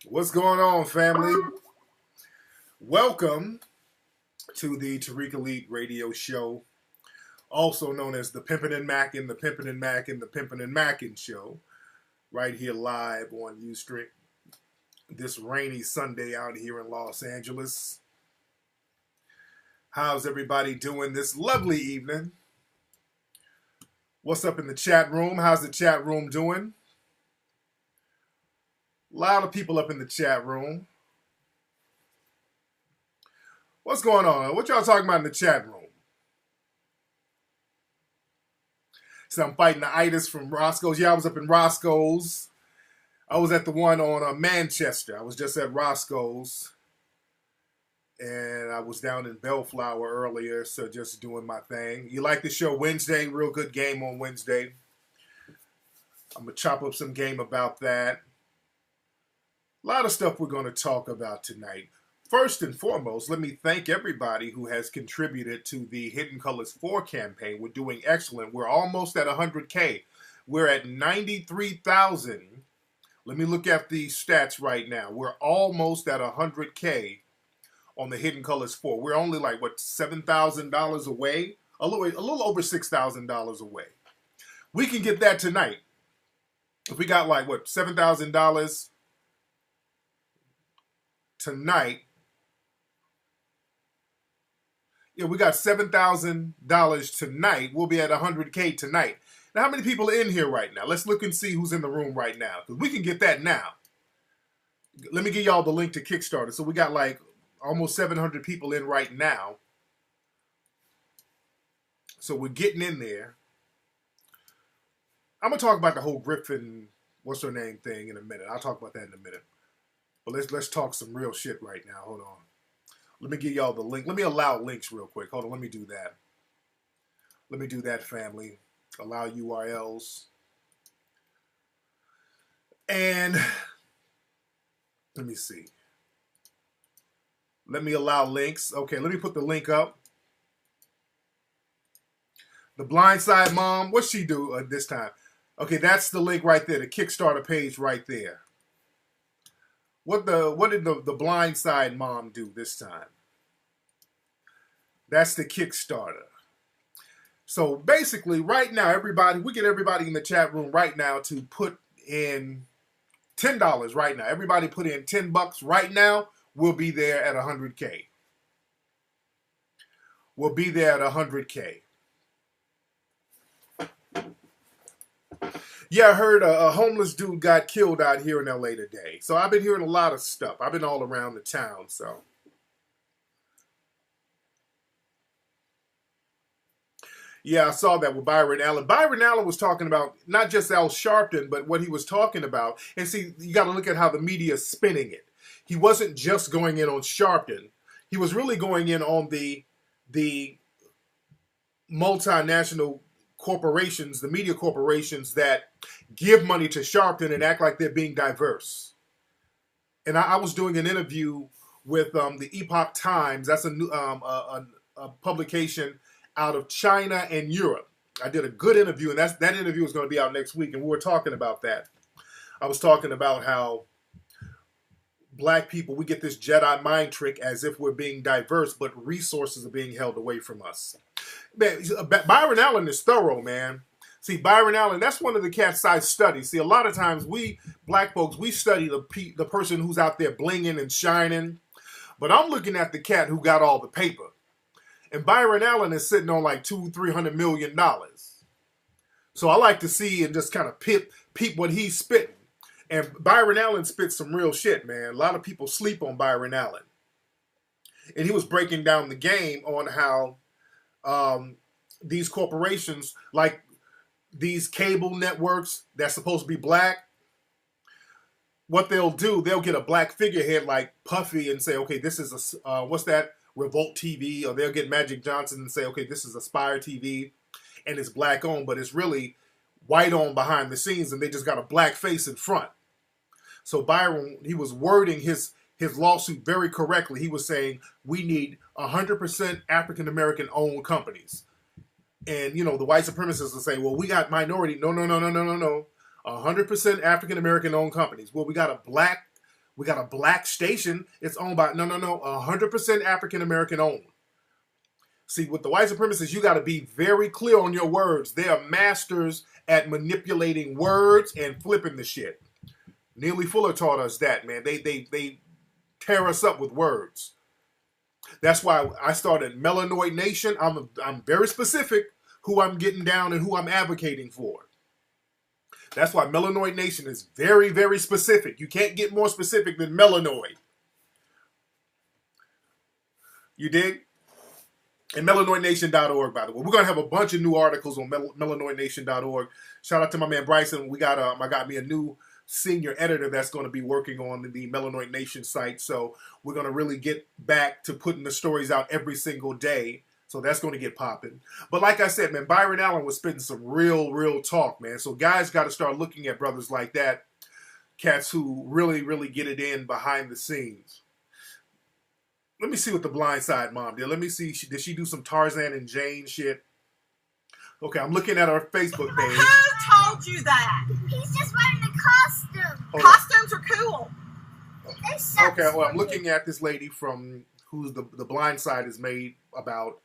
What's going on, family? Welcome to the Tariq Elite Radio Show, also known as the Pimpin' and Mackin', the Pimpin' and Mackin', the Pimpin' and Mackin' Show, right here live on Ustream this rainy Sunday out here in Los Angeles. How's everybody doing this lovely evening? What's up in the chat room? How's the chat room doing? A lot of people up in the chat room. What's going on? What y'all talking about in the chat room? So I'm fighting the itis from Roscoe's. Yeah, I was up in Roscoe's. I was at the one on Manchester. I was just at Roscoe's. And I was down in Bellflower earlier, so just doing my thing. You like the show Wednesday? Real good game on Wednesday. I'm going to chop up some game about that. A lot of stuff we're going to talk about tonight. First and foremost, let me thank everybody who has contributed to the Hidden Colors 4 campaign. We're doing excellent. We're almost at 100K. We're at 93,000. Let me look at the stats right now. We're almost at 100K on the Hidden Colors 4. We're only like, what, $7,000 away? A little over $6,000 away. We can get that tonight. If we got like, what, $7,000 tonight. Yeah, we got $7,000 tonight. We'll be at 100K tonight. Now, how many people are in here right now? Let's look and see who's in the room right now, because we can get that now. Let me give y'all the link to Kickstarter. So we got like almost 700 people in right now. So we're getting in there. I'm going to talk about the whole Griff and what's her name thing in a minute. I'll talk about that in a minute. But let's talk some real shit right now. Hold on. Let me give y'all the link. Let me allow links real quick. Hold on. Let me do that. Let me do that, family. Allow URLs. And let me see. Let me allow links. Okay, let me put the link up. The Blindside Mom. What's she do this time? Okay, that's the link right there. The Kickstarter page right there. What did the Blindside Mom do this time? That's the Kickstarter. So basically, right now, everybody, we get everybody in the chat room right now to put in $10 right now. Everybody put in $10 right now. We'll be there at 100K. We'll be there at 100K. Yeah, I heard a homeless dude got killed out here in LA today. So I've been hearing a lot of stuff. I've been all around the town, so. Yeah, I saw that with Byron Allen. Byron Allen was talking about not just Al Sharpton, but what he was talking about. And see, you got to look at how the media is spinning it. He wasn't just going in on Sharpton. He was really going in on the multinational corporations, the media corporations that give money to Sharpton and act like they're being diverse. And I was doing an interview with the Epoch Times. That's a publication out of China and Europe. I did a good interview, and that interview is going to be out next week, and we were talking about that. I was talking about how black people, we get this Jedi mind trick as if we're being diverse, but resources are being held away from us. Man, Byron Allen is thorough, man. See, Byron Allen, that's one of the cats I study. See, a lot of times we, black folks, we study the person who's out there blinging and shining, but I'm looking at the cat who got all the paper. And Byron Allen is sitting on like $200-300 million. So I like to see and just kind of peep what he's spitting. And Byron Allen spits some real shit, man. A lot of people sleep on Byron Allen. And he was breaking down the game on how these corporations, like these cable networks that's supposed to be black, what they'll do, they'll get a black figurehead like Puffy and say, okay, this is a, what's that? Revolt TV, or they'll get Magic Johnson and say, okay, this is Aspire TV, and it's black owned, but it's really white owned behind the scenes, and they just got a black face in front. So Byron, he was wording his lawsuit very correctly. He was saying, we need 100% African American owned companies. And, you know, the white supremacists will say, well, we got minority. No. 100% African American owned companies. Well, we got a black We got a black station. It's owned by, no, 100% African-American owned. See, with the white supremacists, you got to be very clear on your words. They are masters at manipulating words and flipping the shit. Neely Fuller taught us that, man. They tear us up with words. That's why I started Melanoid Nation. I'm very specific who I'm getting down and who I'm advocating for. That's why Melanoid Nation is very, very specific. You can't get more specific than melanoid. You dig? And melanoidnation.org, by the way. We're going to have a bunch of new articles on melanoidnation.org. Shout out to my man Bryson. I got me a new senior editor that's going to be working on the Melanoid Nation site. So we're going to really get back to putting the stories out every single day. So that's going to get popping. But like I said, man, Byron Allen was spitting some real talk, man. So guys got to start looking at brothers like that. Cats who really get it in behind the scenes. Let me see what the Blind Side mom did. Let me see. Did she do some Tarzan and Jane shit? Okay, I'm looking at her Facebook page. Who told you that? He's just wearing a costume. Costumes are cool. Okay, well, I'm looking at this lady from who's the Blind Side is made about.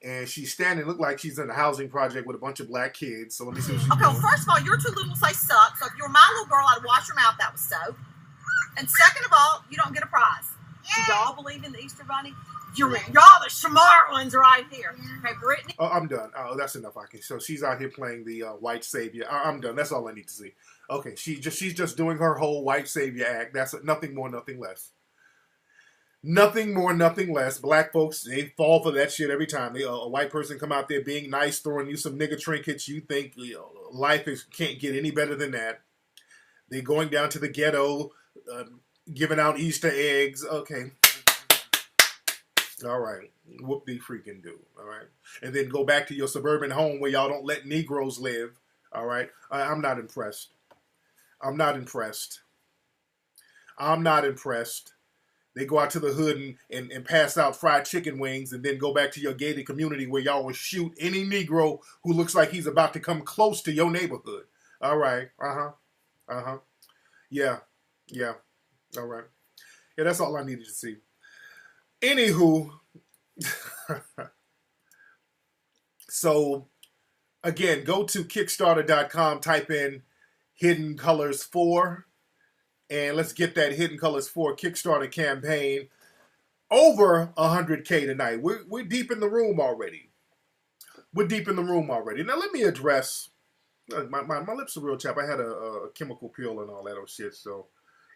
And she's standing, look like she's in a housing project with a bunch of black kids. So let me see what she's doing. Well, first of all, you're too little to say suck. So if you were my little girl, I'd wash your mouth. That was soap. And second of all, you don't get a prize. Do y'all believe in the Easter Bunny? Y'all the smart ones right here. Okay, Brittany. Oh, I'm done. Oh, that's enough. So she's out here playing the white savior. I'm done. That's all I need to see. Okay, she's just doing her whole white savior act. That's nothing more, nothing less. Nothing more, nothing less. Black folks, they fall for that shit every time. A white person come out there being nice, throwing you some nigga trinkets. You think life can't get any better than that. They going down to the ghetto, giving out Easter eggs. Okay. All right. Whoop de freaking do. All right. And then go back to your suburban home where y'all don't let Negroes live. All right. I'm not impressed. I'm not impressed. I'm not impressed. They go out to the hood and pass out fried chicken wings and then go back to your gated community where y'all will shoot any Negro who looks like he's about to come close to your neighborhood. All right. Yeah. All right. Yeah, that's all I needed to see. Anywho, so again, go to Kickstarter.com, type in Hidden Colors 4. And let's get that Hidden Colors 4 Kickstarter campaign over 100K tonight. We're deep in the room already. We're deep in the room already. Now let me address my lips are real chapped. I had a chemical peel and all that old shit. So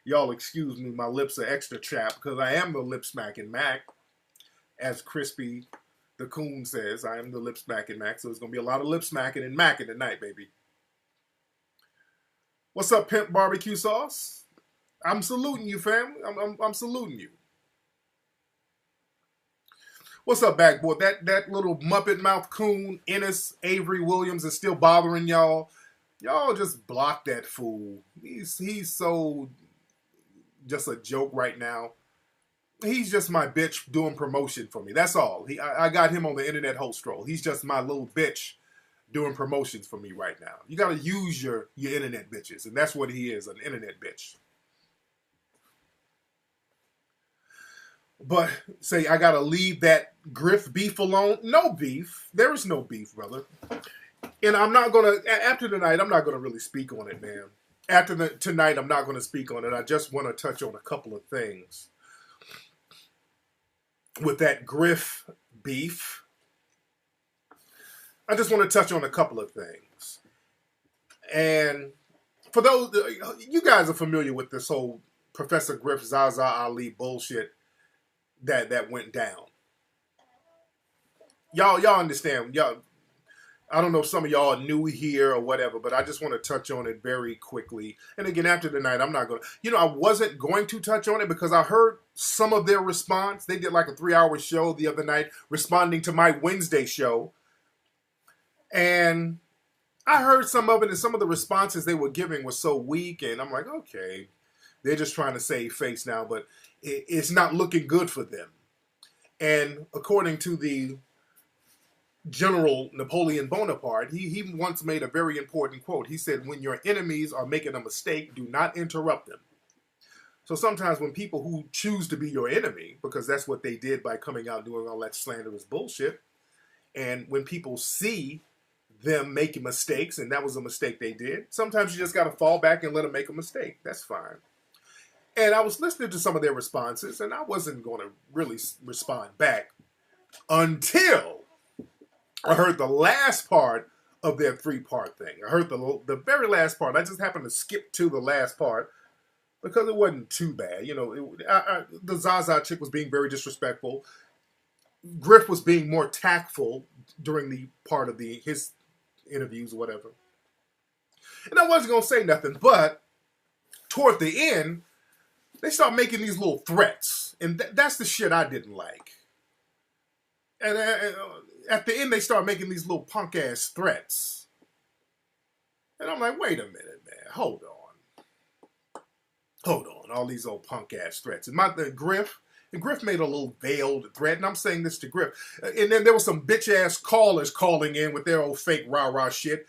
y'all excuse me. My lips are extra chapped because I am the lip smacking Mac, as Crispy the Coon says. I am the lip smacking Mac. So there's gonna be a lot of lip smacking and macking tonight, baby. What's up, Pimp Barbecue Sauce? I'm saluting you, fam. I'm saluting you. What's up, backboard? That little Muppet mouth coon, Ennis Avery Williams, is still bothering y'all. Y'all just block that fool. He's so just a joke right now. He's just my bitch doing promotion for me. That's all. I got him on the internet host roll. He's just my little bitch doing promotions for me right now. You got to use your internet bitches, and that's what he is, an internet bitch. But say I gotta leave that Griff beef alone. No beef. There is no beef, brother. And I'm not gonna, after tonight, I'm not gonna really speak on it, man. After tonight, I'm not gonna speak on it. I just want to touch on a couple of things. With that Griff beef, I just want to touch on a couple of things. And for those, you guys are familiar with this whole Professor Griff, Zaza Ali bullshit that went down. Y'all understand. Y'all, I don't know if some of y'all are new here or whatever, but I just want to touch on it very quickly. And again, after tonight, I'm not going to, I wasn't going to touch on it because I heard some of their response. They did like a 3-hour show the other night responding to my Wednesday show. And I heard some of it, and some of the responses they were giving was so weak. And I'm like, okay, they're just trying to save face now, but it's not looking good for them. And according to the General Napoleon Bonaparte, he once made a very important quote. He said, when your enemies are making a mistake, do not interrupt them. So sometimes when people who choose to be your enemy, because that's what they did by coming out doing all that slanderous bullshit, and when people see them making mistakes, and that was a mistake they did, sometimes you just got to fall back and let them make a mistake. That's fine. And I was listening to some of their responses, and I wasn't going to really respond back until I heard the last part of their 3-part thing. I heard the very last part. I just happened to skip to the last part because it wasn't too bad. You know, the Zaza chick was being very disrespectful. Griff was being more tactful during the part of his interviews or whatever. And I wasn't going to say nothing, but toward the end, they start making these little threats. And that's the shit I didn't like. And at the end, they start making these little punk-ass threats. And I'm like, wait a minute, man. Hold on. All these old punk-ass threats. And Griff made a little veiled threat, and I'm saying this to Griff. And then there was some bitch-ass callers calling in with their old fake rah-rah shit.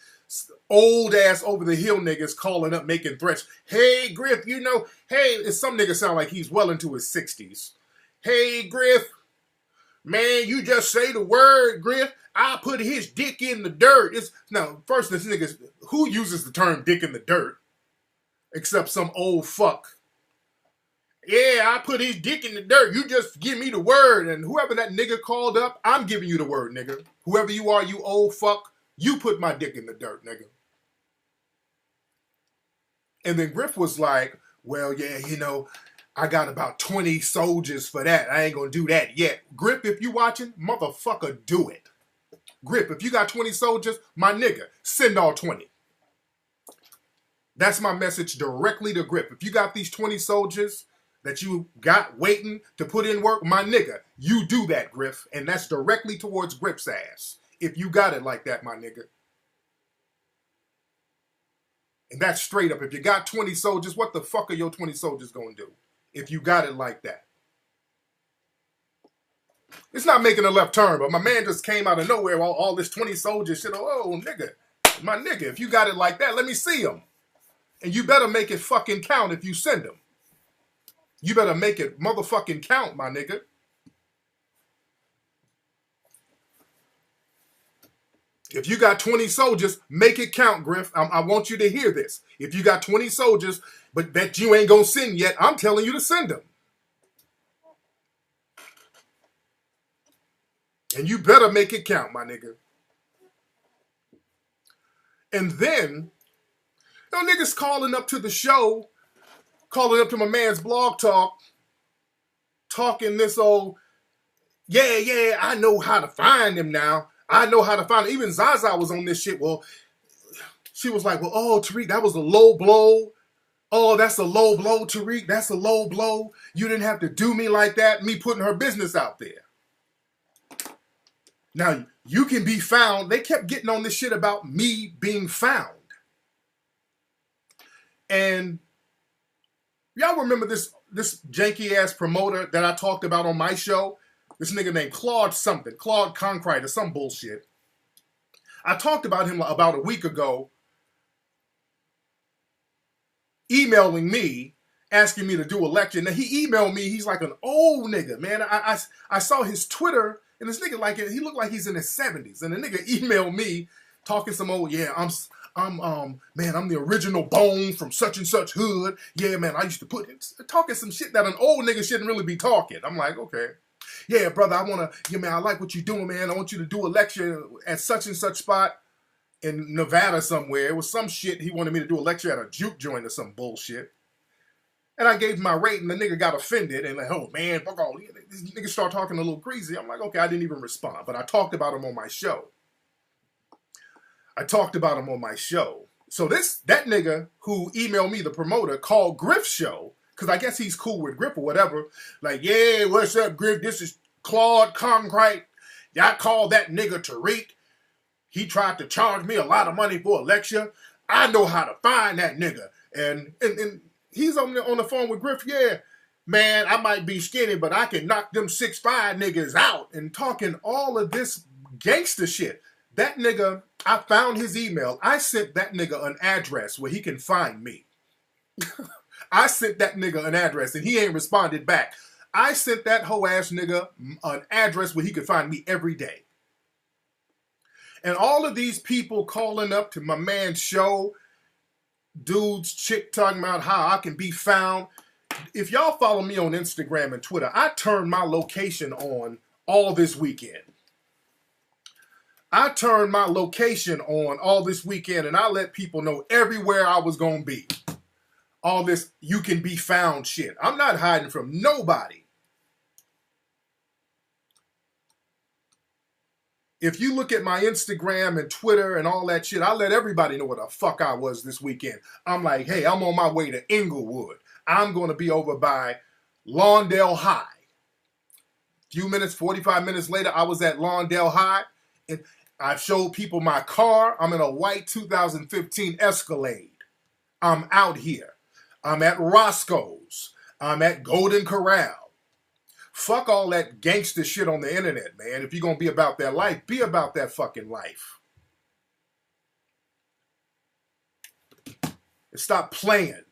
Old-ass over-the-hill niggas calling up, making threats. Hey, Griff, you know, hey, some nigga sound like he's well into his 60s. Hey, Griff, man, you just say the word, Griff. I put his dick in the dirt. Now, first, this nigga, who uses the term dick in the dirt? Except some old fuck. Yeah, I put his dick in the dirt. You just give me the word. And whoever that nigga called up, I'm giving you the word, nigga. Whoever you are, you old fuck, you put my dick in the dirt, nigga. And then Griff was like, well, yeah, you know, I got about 20 soldiers for that. I ain't gonna do that yet. Griff, if you watching, motherfucker, do it. Griff, if you got 20 soldiers, my nigga, send all 20. That's my message directly to Griff. If you got these 20 soldiers that you got waiting to put in work, my nigga, you do that, Griff. And that's directly towards Griff's ass. If you got it like that, my nigga. And that's straight up. If you got 20 soldiers, what the fuck are your 20 soldiers going to do? If you got it like that. It's not making a left turn, but my man just came out of nowhere, all this 20 soldiers shit. Oh, nigga. My nigga, if you got it like that, let me see them. And you better make it fucking count if you send them. You better make it motherfucking count, my nigga. If you got 20 soldiers, make it count, Griff. I want you to hear this. If you got 20 soldiers, but that you ain't gonna send yet, I'm telling you to send them. And you better make it count, my nigga. And then, you know, niggas calling up to the show, calling up to my man's blog talk, talking this old, yeah, I know how to find him now. I know how to find him. Even Zaza was on this shit. Well, she was like, well, oh, Tariq, that was a low blow. Oh, that's a low blow, Tariq. That's a low blow. You didn't have to do me like that. Me putting her business out there. Now, you can be found. They kept getting on this shit about me being found. And y'all remember this janky-ass promoter that I talked about on my show? This nigga named Claude something. Claude Concrete or some bullshit. I talked about him about a week ago, emailing me, asking me to do a lecture. Now, he emailed me. He's like an old nigga, man. I saw his Twitter, and this nigga, like, he looked like he's in his 70s. And the nigga emailed me, talking some old, yeah, man, I'm the original Bone from such and such hood. Yeah, man, I used to talking some shit that an old nigga shouldn't really be talking. I'm like, okay. Yeah, brother, I like what you're doing, man. I want you to do a lecture at such and such spot in Nevada somewhere. It was some shit. He wanted me to do a lecture at a juke joint or some bullshit. And I gave him my rate, and the nigga got offended and like, oh, man, fuck all. These niggas start talking a little crazy. I'm like, okay, I didn't even respond, but I talked about him on my show. So that nigga who emailed me, the promoter, called Griff's show, because I guess he's cool with Griff or whatever. Like, yeah, what's up, Griff? This is Claude Concrete. Y'all called that nigga Tariq. He tried to charge me a lot of money for a lecture. I know how to find that nigga. And he's on the phone with Griff. Yeah, man, I might be skinny, but I can knock them 6'5" niggas out. And talking all of this gangster shit. That nigga, I found his email. I sent that nigga an address where he can find me. I sent that nigga an address and he ain't responded back. I sent that hoe ass nigga an address where he could find me every day. And all of these people calling up to my man's show, dudes, chick talking about how I can be found. If y'all follow me on Instagram and Twitter, I turned my location on all this weekend. I turned my location on all this weekend and I let people know everywhere I was going to be. All this you can be found shit. I'm not hiding from nobody. If you look at my Instagram and Twitter and all that shit, I let everybody know what the fuck I was this weekend. I'm like, hey, I'm on my way to Inglewood. I'm going to be over by Lawndale High. Few minutes, 45 minutes later, I was at Lawndale High. And I showed people my car. I'm in a white 2015 Escalade. I'm out here. I'm at Roscoe's. I'm at Golden Corral. Fuck all that gangster shit on the internet, man. If you're going to be about that life, be about that fucking life. And stop playing.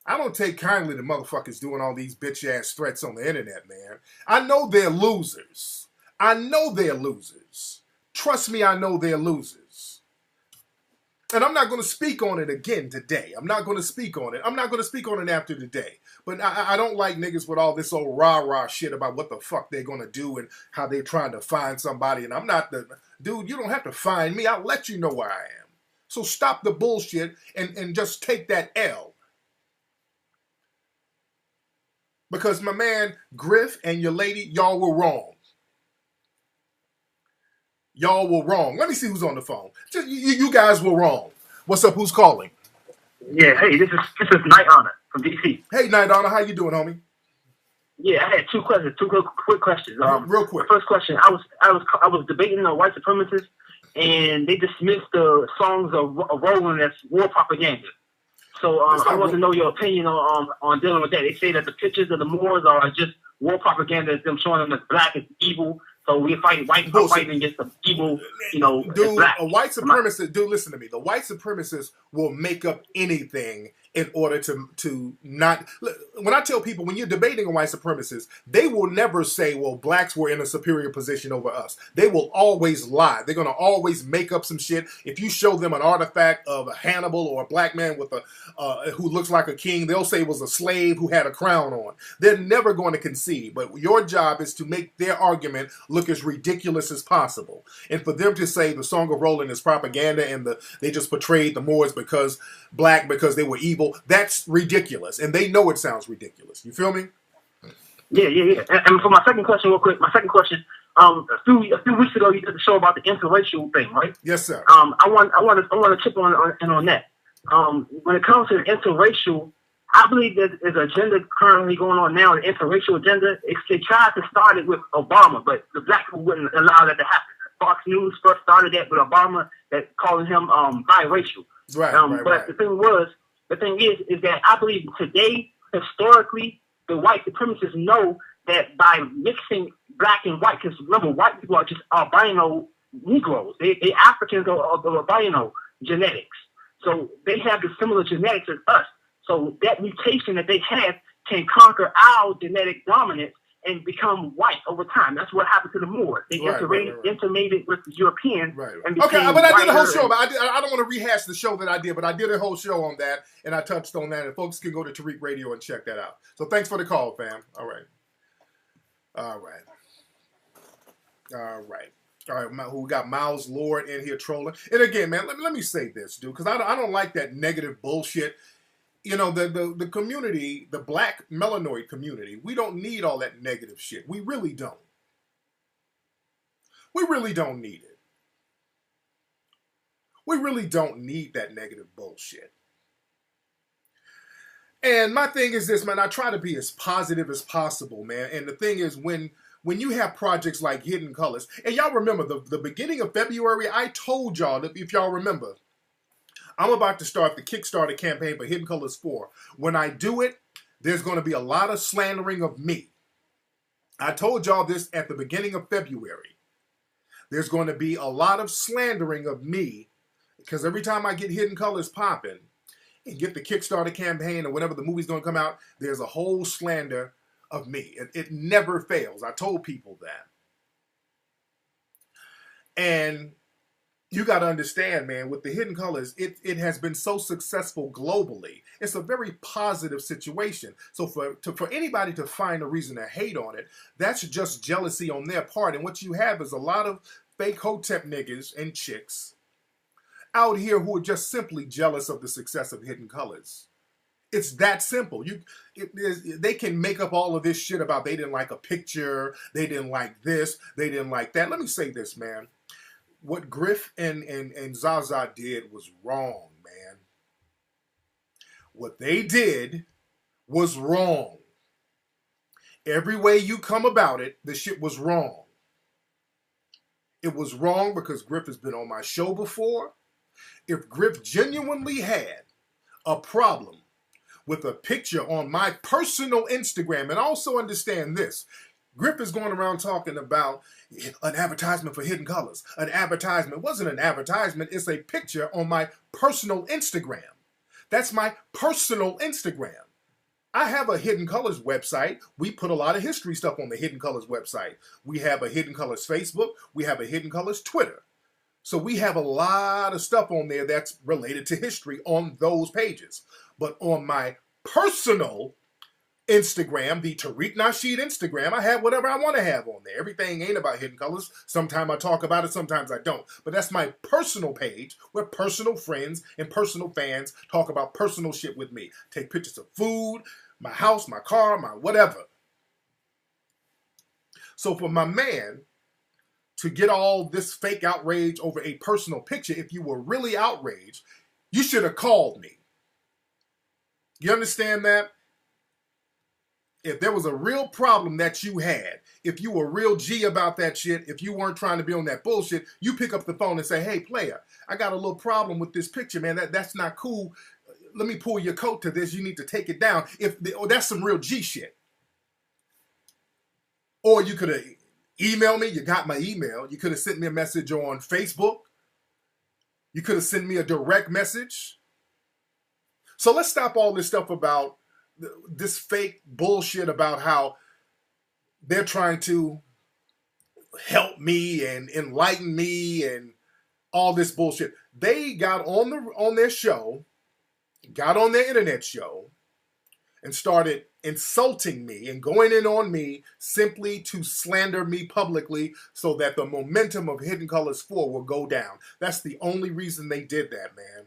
I don't take kindly to motherfuckers doing all these bitch-ass threats on the internet, man. I know they're losers. I know they're losers. Trust me, I know they're losers. And I'm not going to speak on it again today. I'm not going to speak on it. I'm not going to speak on it after today. But I don't like niggas with all this old rah-rah shit about what the fuck they're going to do and how they're trying to find somebody. And I'm not the... Dude, you don't have to find me. I'll let you know where I am. So stop the bullshit and just take that L. Because my man Griff and your lady, y'all were wrong. Y'all were wrong. Let me see who's on the phone. Just, you guys were wrong. What's up? Who's calling? Yeah, hey, this is Night Honor from DC. Hey, Night Honor, how you doing, homie? Yeah, I had two questions, two quick questions. Real quick. The first question, I was debating on white supremacists, and they dismissed the songs of Roland as war propaganda. So I want to know your opinion on dealing with that. They say that the pictures of the Moors are just war propaganda, them showing them as black as evil. So we're fighting fighting against the evil, dude. Black. A white supremacist, dude. Listen to me. The white supremacists will make up anything in order to not. When I tell people, when you're debating a white supremacist, they will never say, "Well, blacks were in a superior position over us." They will always lie. They're gonna always make up some shit. If you show them an artifact of a Hannibal or a black man with who looks like a king, they'll say it was a slave who had a crown on. They're never going to concede. But your job is to make their argument look as ridiculous as possible. And for them to say the Song of Roland is propaganda and they just portrayed the Moors because they were evil, that's ridiculous. And they know it sounds ridiculous. You feel me? Yeah. And for my second question, real quick, a few weeks ago you did the show about the interracial thing, right? Yes, sir. I want to chip on that. When it comes to the interracial, I believe there's an agenda currently going on now, the interracial agenda. They tried to start it with Obama, but the black people wouldn't allow that to happen. Fox News first started that with Obama, that calling him biracial. Right. But the thing is that I believe today, historically, the white supremacists know that by mixing black and white, because remember, white people are just albino Negroes. They Africans are albino genetics. So they have the similar genetics as us. So that mutation that they have can conquer our genetic dominance and become white over time. That's what happened to the Moors. They intermated with the Europeans. Right. And okay, but I did a whole show. But I don't want to rehash the show that I did, but I did a whole show on that, and I touched on that. And folks can go to Tariq Radio and check that out. So thanks for the call, fam. All right. We got Miles Lord in here trolling. And again, man, let me say this, dude, because I don't like that negative bullshit. You know, the community, the black melanoid community, we don't need all that negative shit. We really don't. We really don't need it. We really don't need that negative bullshit. And my thing is this, man, I try to be as positive as possible, man. And the thing is, when you have projects like Hidden Colors, and y'all remember the beginning of February, I told y'all, that if y'all remember, I'm about to start the Kickstarter campaign for Hidden Colors 4. When I do it, there's going to be a lot of slandering of me. I told y'all this at the beginning of February. There's going to be a lot of slandering of me because every time I get Hidden Colors popping, and get the Kickstarter campaign or whenever the movie's going to come out, there's a whole slander of me. It never fails. I told people that. And you got to understand, man, with the Hidden Colors, it has been so successful globally. It's a very positive situation. So for anybody to find a reason to hate on it, that's just jealousy on their part. And what you have is a lot of fake hotep niggas and chicks out here who are just simply jealous of the success of Hidden Colors. It's that simple. They can make up all of this shit about they didn't like a picture, they didn't like this, they didn't like that. Let me say this, man. What Griff and Zaza did was wrong, man. What they did was wrong. Every way you come about it, the shit was wrong. It was wrong because Griff has been on my show before. If Griff genuinely had a problem with a picture on my personal Instagram, and also understand this, Griff is going around talking about an advertisement for Hidden Colors. An advertisement wasn't an advertisement. It's a picture on my personal Instagram. That's my personal Instagram. I have a Hidden Colors website. We put a lot of history stuff on the Hidden Colors website. We have a Hidden Colors Facebook. We have a Hidden Colors Twitter. So we have a lot of stuff on there that's related to history on those pages. But on my personal Instagram, the Tariq Nasheed Instagram, I have whatever I want to have on there. Everything ain't about Hidden Colors. Sometimes I talk about it, sometimes I don't. But that's my personal page where personal friends and personal fans talk about personal shit with me. Take pictures of food, my house, my car, my whatever. So for my man to get all this fake outrage over a personal picture, if you were really outraged, you should have called me. You understand that? If there was a real problem that you had, if you were real G about that shit, if you weren't trying to be on that bullshit, you pick up the phone and say, hey, player, I got a little problem with this picture, man. That's not cool. Let me pull your coat to this. You need to take it down. That's some real G shit. Or you could have emailed me. You got my email. You could have sent me a message on Facebook. You could have sent me a direct message. So let's stop all this stuff about this fake bullshit about how they're trying to help me and enlighten me and all this bullshit. They got on their show, got on their internet show, and started insulting me and going in on me simply to slander me publicly so that the momentum of Hidden Colors 4 will go down. That's the only reason they did that, man.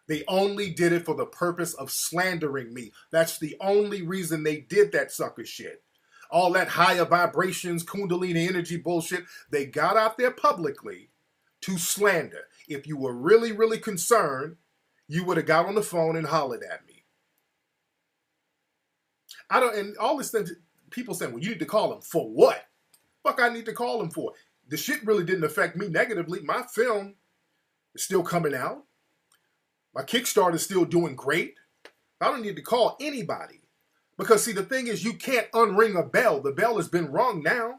They only did it for the purpose of slandering me. That's the only reason they did that sucker shit. All that higher vibrations, Kundalini energy bullshit, they got out there publicly to slander. If you were really, really concerned, you would have got on the phone and hollered at me. And all this thing, people saying, well, you need to call him for what? Fuck I need to call him for? The shit really didn't affect me negatively. My film is still coming out. My Kickstarter is still doing great. I don't need to call anybody. Because, see, the thing is, you can't unring a bell. The bell has been rung now.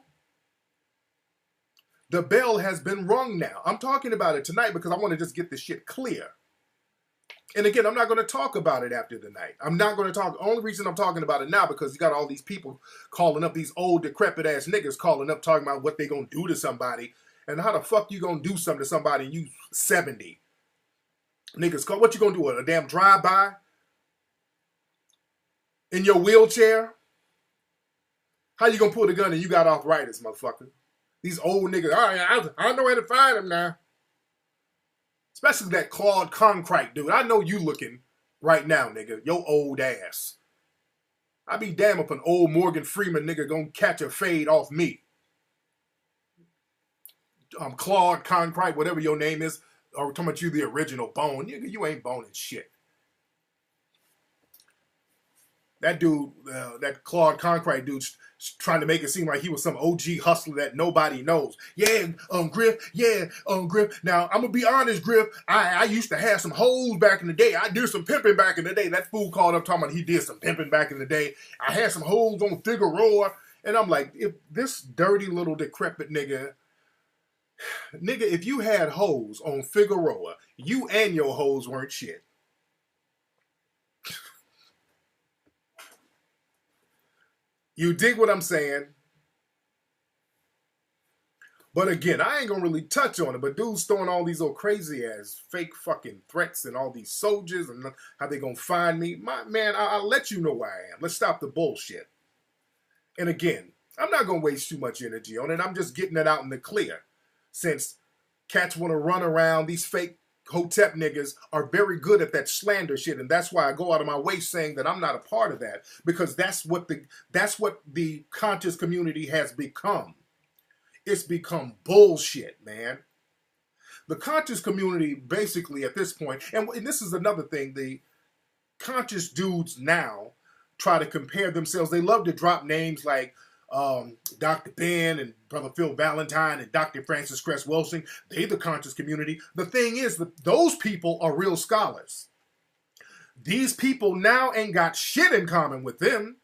The bell has been rung now. I'm talking about it tonight because I want to just get this shit clear. And again, I'm not going to talk about it after the night. I'm not going to talk. The only reason I'm talking about it now because you got all these people calling up, these old decrepit ass niggas calling up talking about what they going to do to somebody. And how the fuck you going to do something to somebody and you 70? Niggas, what you gonna do? A damn drive-by? In your wheelchair? How you gonna pull the gun and you got arthritis, motherfucker? These old niggas, I know where to find them now. Especially that Claude Concrete dude. I know you looking right now, nigga. Your old ass. I be damn if an old Morgan Freeman nigga gonna catch a fade off me. Claude Concrete, whatever your name is. Or talking about you, the original Bone. Nigga, you ain't boning shit. That dude, that Claude Concrete dude's trying to make it seem like he was some OG hustler that nobody knows. Yeah, Griff. Yeah, Griff. Now, I'm going to be honest, Griff. I used to have some hoes back in the day. I did some pimping back in the day. That fool called up talking about he did some pimping back in the day. I had some hoes on Figueroa. And I'm like, if this dirty little decrepit nigga, if you had hoes on Figueroa, you and your hoes weren't shit. You dig what I'm saying? But again, I ain't gonna really touch on it, but dudes throwing all these old crazy ass fake fucking threats and all these soldiers and how they gonna find me. I'll let you know where I am. Let's stop the bullshit. And again, I'm not gonna waste too much energy on it. I'm just getting it out in the clear. Since cats wanna run around, these fake Hotep niggas are very good at that slander shit, and that's why I go out of my way saying that I'm not a part of that, because that's what the conscious community has become. It's become bullshit, man. The conscious community basically at this point, and this is another thing, the conscious dudes now try to compare themselves. They love to drop names like Dr. Ben and Brother Phil Valentine and Dr. Francis Cress Wilson. They the conscious community. The thing is that those people are real scholars. These people now ain't got shit in common with them.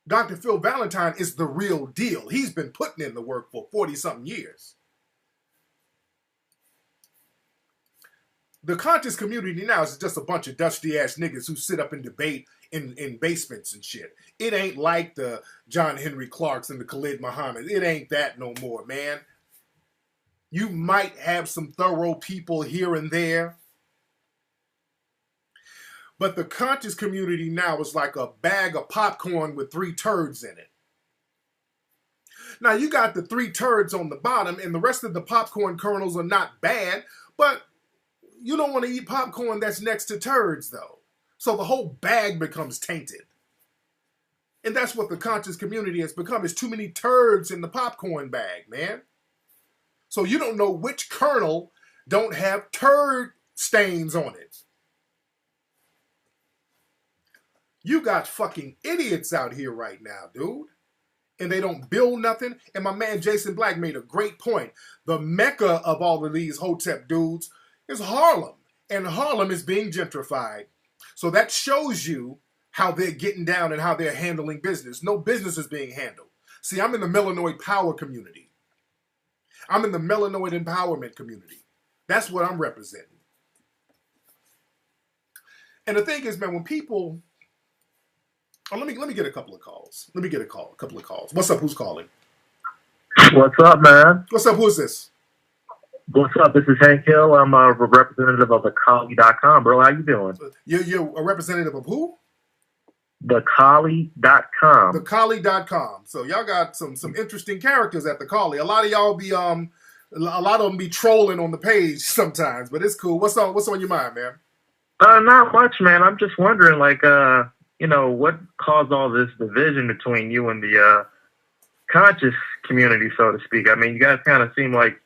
Dr. Phil Valentine is the real deal. He's been putting in the work for 40-something years. The conscious community now is just a bunch of dusty-ass niggas who sit up and debate in basements and shit. It ain't like the John Henry Clarks and the Khalid Muhammad. It ain't that no more, man. You might have some thorough people here and there, but the conscious community now is like a bag of popcorn with 3 turds in it. Now, you got the 3 turds on the bottom, and the rest of the popcorn kernels are not bad, but you don't want to eat popcorn that's next to turds, though. So the whole bag becomes tainted. And that's what the conscious community has become, is too many turds in the popcorn bag, man. So you don't know which kernel don't have turd stains on it. You got fucking idiots out here right now, dude. And they don't build nothing. And my man Jason Black made a great point. The mecca of all of these Hotep dudes is Harlem. And Harlem is being gentrified. So that shows you how they're getting down and how they're handling business. No business is being handled. See, I'm in the Melanoid power community. I'm in the Melanoid empowerment community. That's what I'm representing. And the thing is, man, when people... Oh, let me get a couple of calls. Let me get a couple of calls. What's up? Who's calling? What's up, man? What's up? Who is this? What's up? This is Hank Hill. I'm a representative of thekali.com, bro. How you doing? You're a representative of who? Thekali.com. Thekali.com. So y'all got some interesting characters at the Kali. A lot of y'all be a lot of them be trolling on the page sometimes, but it's cool. What's on your mind, man? Not much, man. I'm just wondering, like, what caused all this division between you and the conscious community, so to speak? I mean, you guys kind of seem like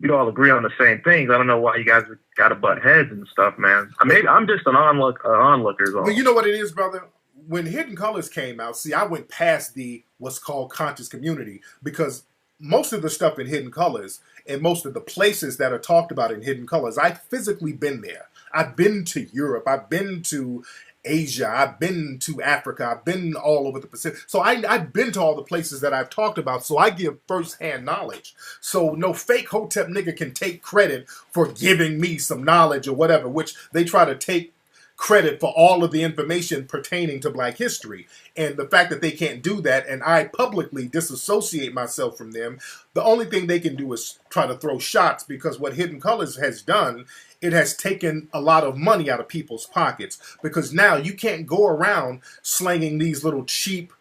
you all agree on the same things. I don't know why you guys got to butt heads and stuff, man. I mean, I'm just an onlooker. Well, you know what it is, brother? When Hidden Colors came out, see, I went past what's called conscious community, because most of the stuff in Hidden Colors and most of the places that are talked about in Hidden Colors, I've physically been there. I've been to Europe. I've been to Asia. I've been to Africa. I've been all over the Pacific. So I've been to all the places that I've talked about. So I give firsthand knowledge. So no fake Hotep nigga can take credit for giving me some knowledge or whatever, which they try to take credit for all of the information pertaining to Black history. And the fact that they can't do that, and I publicly disassociate myself from them, the only thing they can do is try to throw shots, because what Hidden Colors has done, it has taken a lot of money out of people's pockets, because now you can't go around slanging these little cheap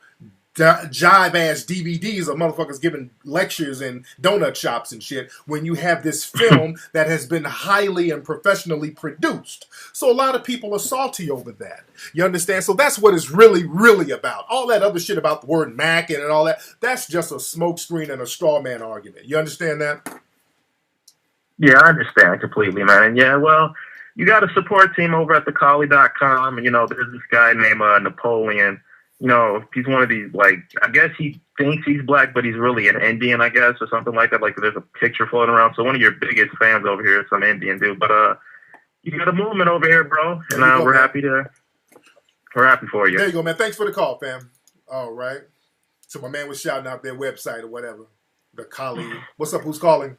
jive-ass DVDs of motherfuckers giving lectures in donut shops and shit when you have this film that has been highly and professionally produced. So a lot of people are salty over that. You understand? So that's what it's really, really about. All that other shit about the word macking and all that, that's just a smokescreen and a straw man argument. You understand that? Yeah, I understand completely, man. And yeah, well, you got a support team over at thekali.com, and, there's this guy named Napoleon. He's one of these, like, I guess he thinks he's Black, but he's really an Indian, I guess, or something like that. Like, there's a picture floating around. So one of your biggest fans over here is some Indian dude. But you got a movement over here, bro, and we're happy for you. There you go, man. Thanks for the call, fam. All right. So my man was shouting out their website or whatever. The Kali. What's up? Who's calling?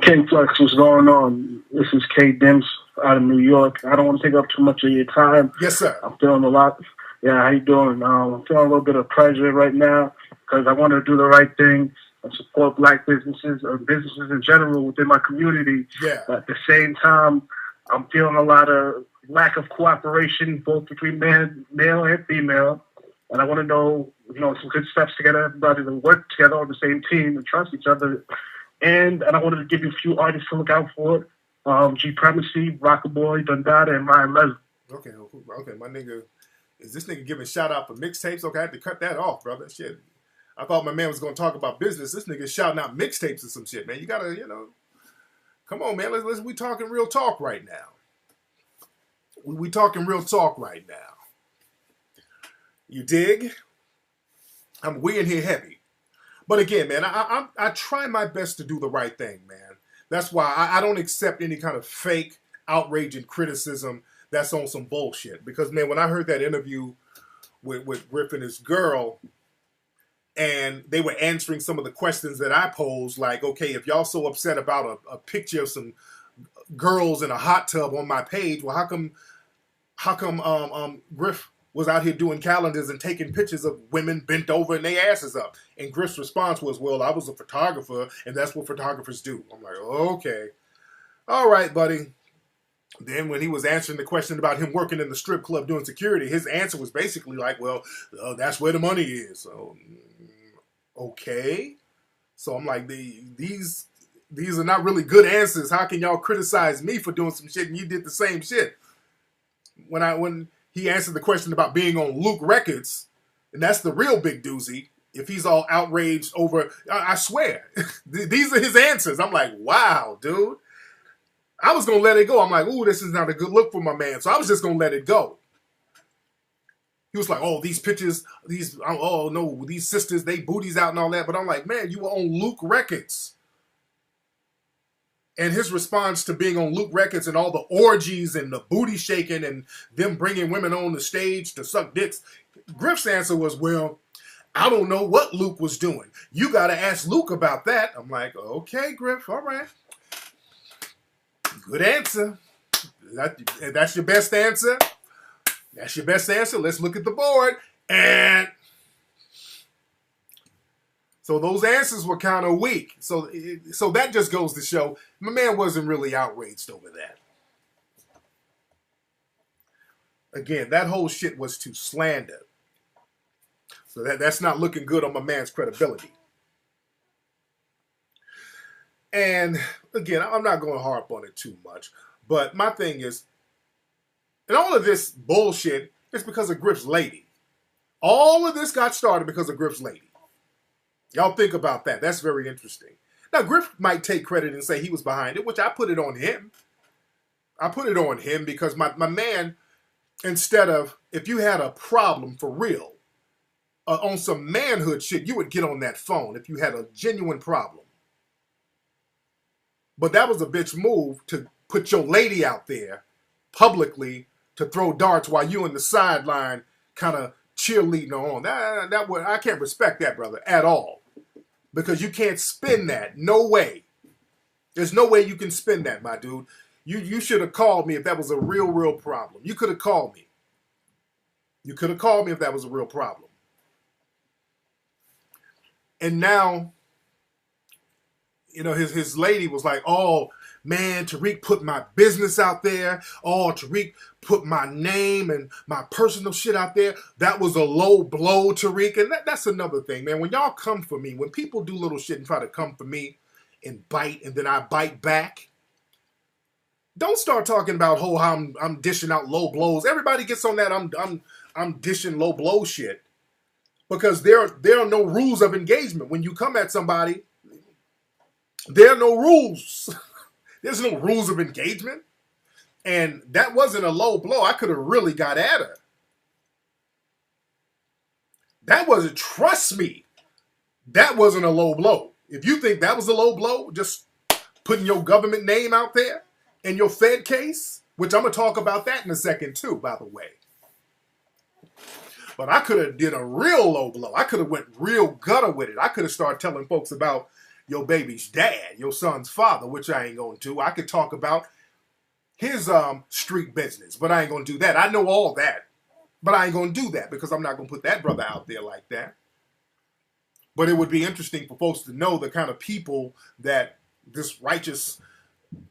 K-Flex, what's going on? This is K Dims out of New York. I don't want to take up too much of your time. Yes, sir. I'm feeling a lot Yeah, how you doing? I'm feeling a little bit of pressure right now because I want to do the right thing and support black businesses or businesses in general within my community. Yeah. But at the same time, I'm feeling a lot of lack of cooperation, both between male and female. And I want to know, some good steps to get everybody to work together on the same team and trust each other. And I wanted to give you a few artists to look out for. G Premacy, Rockaboy, Dundada, and Ryan Leslie. Okay, my nigga. Is this nigga giving shout out for mixtapes? Okay, I had to cut that off, brother. Shit. I thought my man was going to talk about business. This nigga shouting out mixtapes or some shit, man. You got to, come on, man. We talking real talk right now. We talking real talk right now. You dig? We in here heavy. But again, man, I try my best to do the right thing, man. That's why I don't accept any kind of fake outrage and criticism that's on some bullshit. Because, man, when I heard that interview with Griff and his girl, and they were answering some of the questions that I posed, like, okay, if y'all so upset about a picture of some girls in a hot tub on my page, well, how come Griff was out here doing calendars and taking pictures of women bent over and their asses up? And Griff's response was, well, I was a photographer, and that's what photographers do. I'm like, okay. All right, buddy. Then when he was answering the question about him working in the strip club doing security, his answer was basically like, well, that's where the money is. So, okay. So I'm like, these are not really good answers. How can y'all criticize me for doing some shit and you did the same shit? When he answered the question about being on Luke Records, and that's the real big doozy, if he's all outraged over, I swear, these are his answers. I'm like, wow, dude. I was going to let it go. I'm like, ooh, this is not a good look for my man. So I was just going to let it go. He was like, oh, these pictures, these sisters, they booties out and all that. But I'm like, man, you were on Luke Records. And his response to being on Luke Records and all the orgies and the booty shaking and them bringing women on the stage to suck dicks, Griff's answer was, well, I don't know what Luke was doing. You got to ask Luke about that. I'm like, okay, Griff, all right. Good answer. That's your best answer? That's your best answer? Let's look at the board. And so those answers were kind of weak. So that just goes to show my man wasn't really outraged over that. Again, that whole shit was to slander. So that's not looking good on my man's credibility. And again, I'm not going to harp on it too much. But my thing is, and all of this bullshit is because of Griff's lady. All of this got started because of Griff's lady. Y'all think about that. That's very interesting. Now, Griff might take credit and say he was behind it, which I put it on him. I put it on him because my man, instead of, if you had a problem for real, on some manhood shit, you would get on that phone if you had a genuine problem. But that was a bitch move to put your lady out there publicly to throw darts while you in the sideline kind of cheerleading on. I can't respect that, brother, at all. Because you can't spin that. No way. There's no way you can spin that, my dude. You should have called me if that was a real problem. You could have called me. You could have called me if that was a real problem. And now, his lady was like, oh, man, Tariq put my business out there. Oh, Tariq put my name and my personal shit out there. That was a low blow, Tariq. And that's another thing, man. When y'all come for me, when people do little shit and try to come for me and bite, and then I bite back, don't start talking about how I'm dishing out low blows. Everybody gets on that I'm dishing low blow shit. Because there are no rules of engagement. When you come at somebody, there are no rules. There's no rules of engagement. And that wasn't a low blow. I could have really got at her. That wasn't, trust me, that wasn't a low blow. If you think that was a low blow, just putting your government name out there in your Fed case, which I'm going to talk about that in a second too, by the way. But I could have did a real low blow. I could have went real gutter with it. I could have started telling folks about your baby's dad, your son's father, which I ain't going to. I could talk about his street business, but I ain't going to do that. I know all that. But I ain't going to do that because I'm not going to put that brother out there like that. But it would be interesting for folks to know the kind of people that this righteous,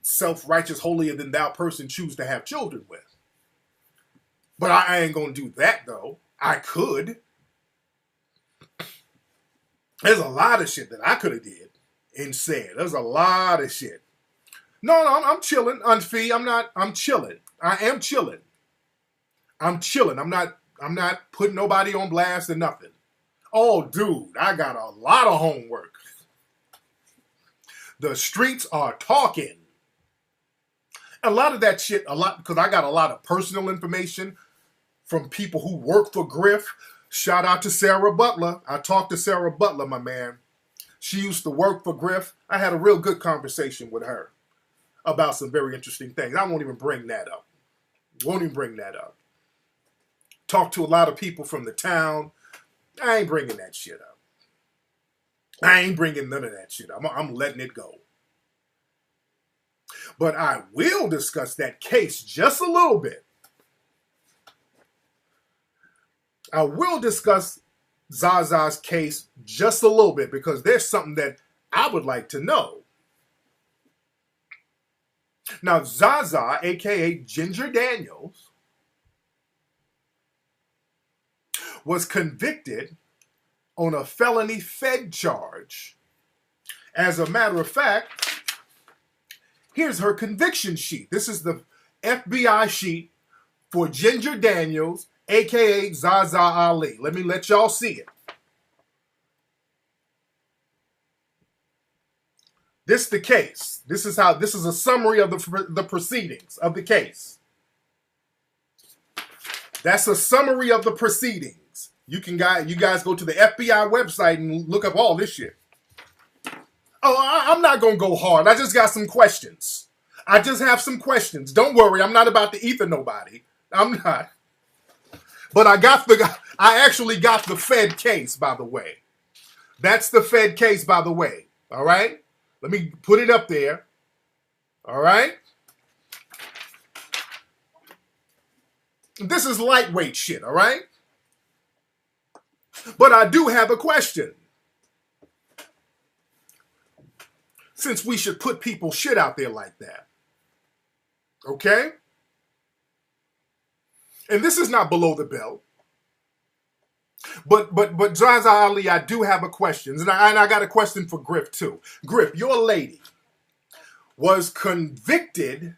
self-righteous, holier-than-thou person choose to have children with. But I ain't going to do that, though. I could. There's a lot of shit that I could have did and said. There's a lot of shit. No, I'm chilling. Unfee, I'm chilling. I am chilling. I'm chilling. I'm not putting nobody on blast or nothing. Oh, dude, I got a lot of homework. The streets are talking. A lot of that shit, because I got a lot of personal information from people who work for Griff. Shout out to Sarah Butler. I talked to Sarah Butler, my man. She used to work for Griff. I had a real good conversation with her about some very interesting things. I won't even bring that up. Talked to a lot of people from the town. I ain't bringing that shit up. I ain't bringing none of that shit up. I'm letting it go. But I will discuss that case just a little bit. I will discuss Zaza's case just a little bit because there's something that I would like to know. Now, Zaza, a.k.a. Ginger Daniels, was convicted on a felony Fed charge. As a matter of fact, here's her conviction sheet. This is the FBI sheet for Ginger Daniels, a.k.a. Zaza Ali. Let me let y'all see it. This is the case. This is a summary of the proceedings of the case. That's a summary of the proceedings. You guys go to the FBI website and look up all this shit. Oh, I'm not going to go hard. I just got some questions. I just have some questions. Don't worry. I'm not about to ether nobody. I'm not. But I actually got the Fed case, by the way. That's the Fed case, by the way. All right? Let me put it up there. All right? This is lightweight shit, all right? But I do have a question. Since we should put people's shit out there like that. Okay? And this is not below the belt. But Zaza Ali, I do have a question. And I got a question for Griff, too. Griff, your lady was convicted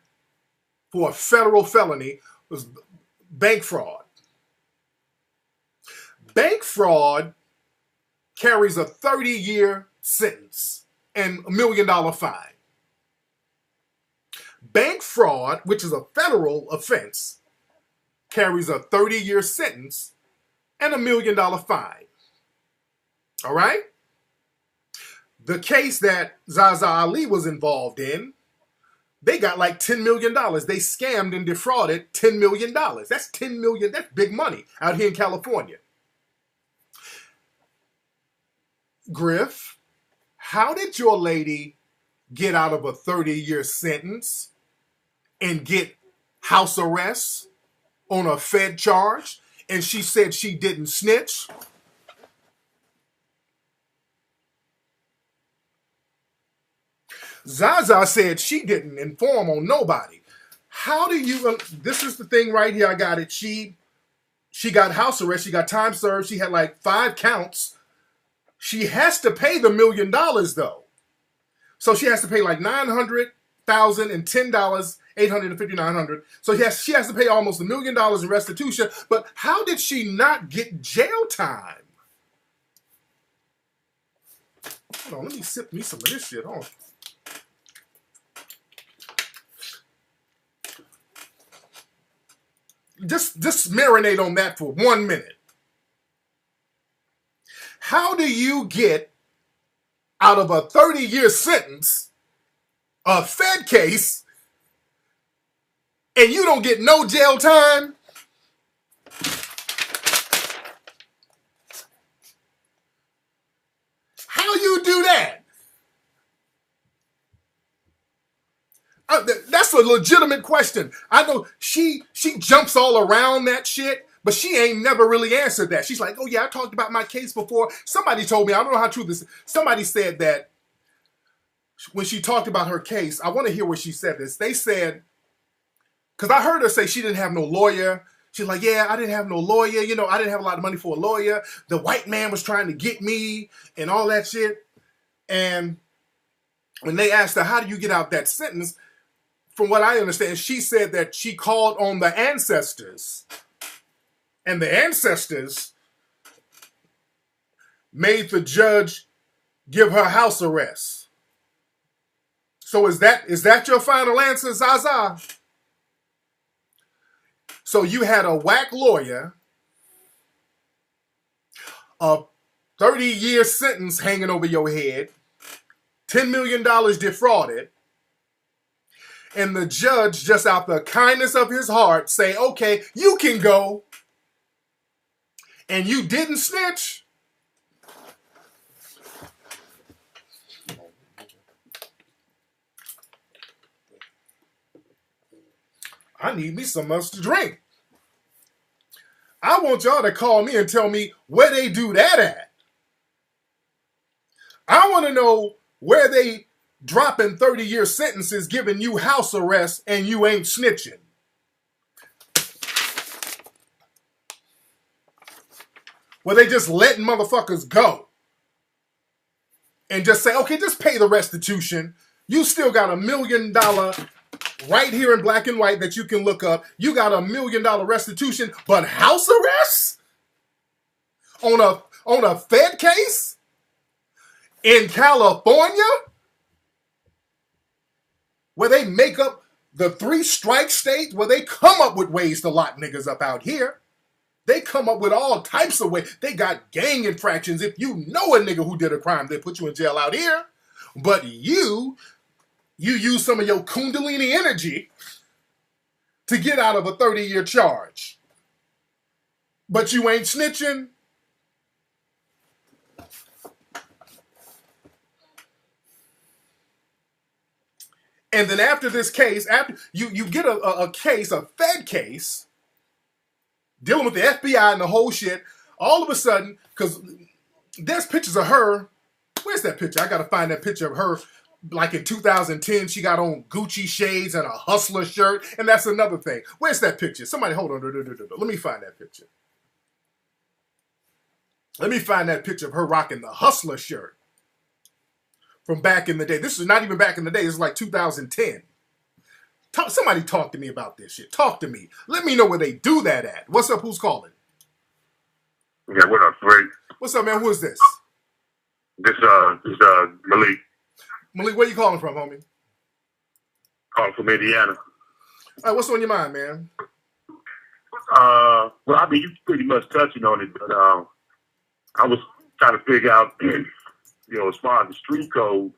for a federal felony, was bank fraud. Bank fraud carries a 30-year sentence and $1 million fine. Bank fraud, which is a federal offense, carries a 30-year sentence and $1 million fine. All right? The case that Zaza Ali was involved in, they got like $10 million. They scammed and defrauded $10 million. That's $10 million. That's big money out here in California. Griff, how did your lady get out of a 30-year sentence and get house arrest on a Fed charge? And she said she didn't snitch? Zaza said she didn't inform on nobody. How do you, this is the thing right here, I got it. She got house arrest, she got time served, she had like 5 counts. She has to pay the $1 million though. So she has to pay like $900,000 and $10, $850,900. So she has to pay almost $1 million in restitution. But how did she not get jail time? Hold on, let me sip me some of this shit. Hold on. Just marinate on that for 1 minute. How do you get out of a 30-year sentence, a Fed case, and you don't get no jail time? How you do that? That's a legitimate question. I know she jumps all around that shit, But she ain't never really answered that. She's like, oh yeah, I talked about my case before. Somebody told me, I don't know how true this is. Somebody said that when she talked about her case, I want to hear where she said this. They said, because I heard her say she didn't have no lawyer. She's like, yeah, I didn't have no lawyer. You know, I didn't have a lot of money for a lawyer. The white man was trying to get me and all that shit. And when they asked her, how do you get out that sentence? From what I understand, she said that she called on the ancestors. And the ancestors made the judge give her house arrest. So is that your final answer, Zaza? So you had a whack lawyer, a 30-year sentence hanging over your head, $10 million defrauded, and the judge, just out the kindness of his heart, say, okay, you can go. And you didn't snitch? I need me some else to drink. I want y'all to call me and tell me where they do that at. I want to know where they dropping 30-year sentences, giving you house arrest, and you ain't snitching. Where they just letting motherfuckers go. And just say, okay, just pay the restitution. You still got $1 million right here in black and white that you can look up. You got $1 million restitution, but house arrest? On a Fed case? In California? Where they make up the 3 strike states, where they come up with ways to lock niggas up out here. They come up with all types of ways. They got gang infractions. If you know a nigga who did a crime, they put you in jail out here. But you use some of your Kundalini energy to get out of a 30-year charge. But you ain't snitching. And then after this case, after you get a case, a Fed case, dealing with the FBI and the whole shit, all of a sudden, because there's pictures of her. Where's that picture? I got to find that picture of her. Like in 2010, she got on Gucci shades and a Hustler shirt. And that's another thing. Where's that picture? Somebody hold on. Let me find that picture. Let me find that picture of her rocking the Hustler shirt from back in the day. This is not even back in the day. It's like 2010. Somebody talk to me about this shit. Talk to me. Let me know where they do that at. What's up? Who's calling? Yeah, what up, Tariq? What's up, man? Who is this? This Malik. Malik, where you calling from, homie? Calling from Indiana. All right, what's on your mind, man? Well, I mean, you pretty much touching on it, but I was trying to figure out, as far as the street code,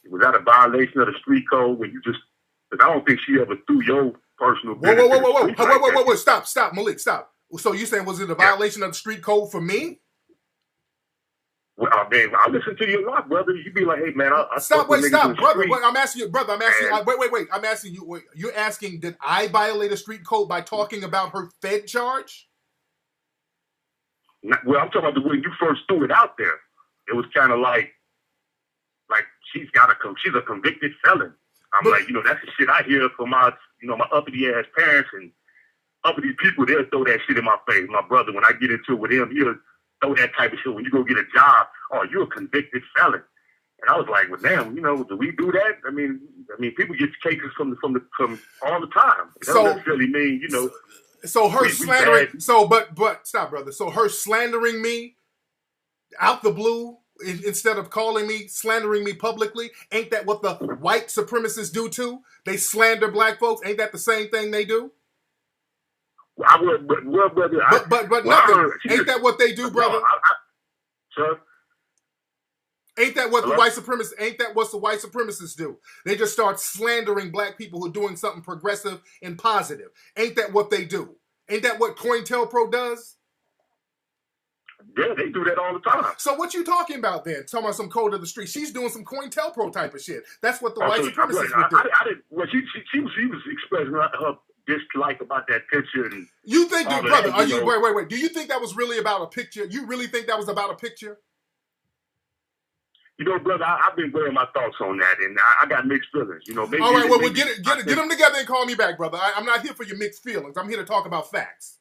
was that a violation of the street code when you just? Because I don't think she ever threw your personal. Whoa! Stop, Malik, stop. So you saying was it a violation of the street code for me? Well, I mean, I listen to you a lot, brother. You be like, hey, man, stop, brother. I'm asking you, brother. Wait. I'm asking you. You're asking, did I violate a street code by talking about her Fed charge? Well, I'm talking about the way you first threw it out there. It was kind of like she's a convicted felon. I'm like, that's the shit I hear from my uppity ass parents and uppity people. They'll throw that shit in my face. My brother, when I get into it with him, he'll throw that type of shit. When you go get a job, oh, you're a convicted felon. And I was like, well, damn, do we do that? I mean, people get cases from all the time. It doesn't necessarily mean, So her slandering. But stop, brother. So her slandering me out the blue, instead of calling me, slandering me publicly, ain't that what the white supremacists do too? They slander black folks. Ain't that the same thing they do? I would, but nothing. Ain't that what they do, brother? Sir? Ain't that what the white supremacists? Ain't that what the white supremacists do? They just start slandering black people who are doing something progressive and positive. Ain't that what they do? Ain't that what COINTELPRO does? Yeah, they do that all the time. So what you talking about then? Talking about some code of the street. She's doing some COINTELPRO type of shit. That's what the white supremacists would do. Well, she was expressing her dislike about that picture. And you think, all of brother? that, Are you know. wait? Do you think that was really about a picture? You really think that was about a picture? You know, brother, I've been weighing my thoughts on that, and I got mixed feelings. You know, maybe. All right, well, maybe get them together and call me back, brother. I'm not here for your mixed feelings. I'm here to talk about facts.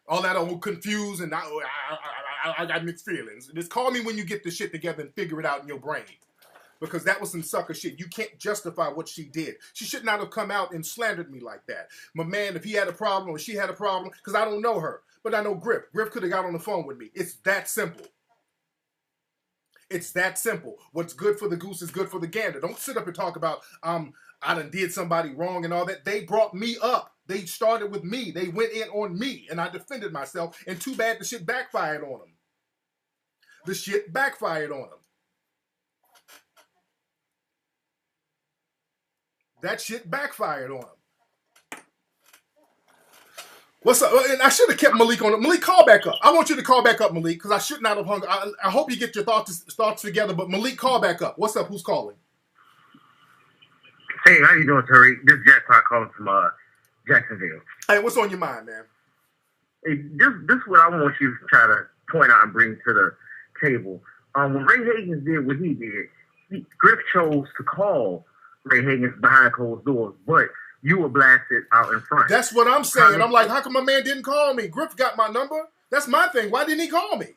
All that old confused and I got mixed feelings. Just call me when you get the shit together and figure it out in your brain. Because that was some sucker shit. You can't justify what she did. She should not have come out and slandered me like that. My man, if he had a problem or she had a problem, because I don't know her, but I know Griff. Griff could have got on the phone with me. It's that simple. It's that simple. What's good for the goose is good for the gander. Don't sit up and talk about I done did somebody wrong and all that. They brought me up. They started with me. They went in on me, and I defended myself. And too bad the shit backfired on them. The shit backfired on them. That shit backfired on him. What's up? And I should have kept Malik on it. Malik, call back up. I want you to call back up, Malik, because I should not have hung. I hope you get your thoughts together. But Malik, call back up. What's up? Who's calling? Hey, how you doing, Tariq? This is Jackpot calling from Jacksonville. Hey, what's on your mind, man? Hey, this is what I want you to try to point out and bring to the table. When Ray Higgins did what he did, Griff chose to call Ray Higgins behind closed doors, but you were blasted out in front. That's what I'm saying. I'm like, how come my man didn't call me? Griff got my number. That's my thing. Why didn't he call me?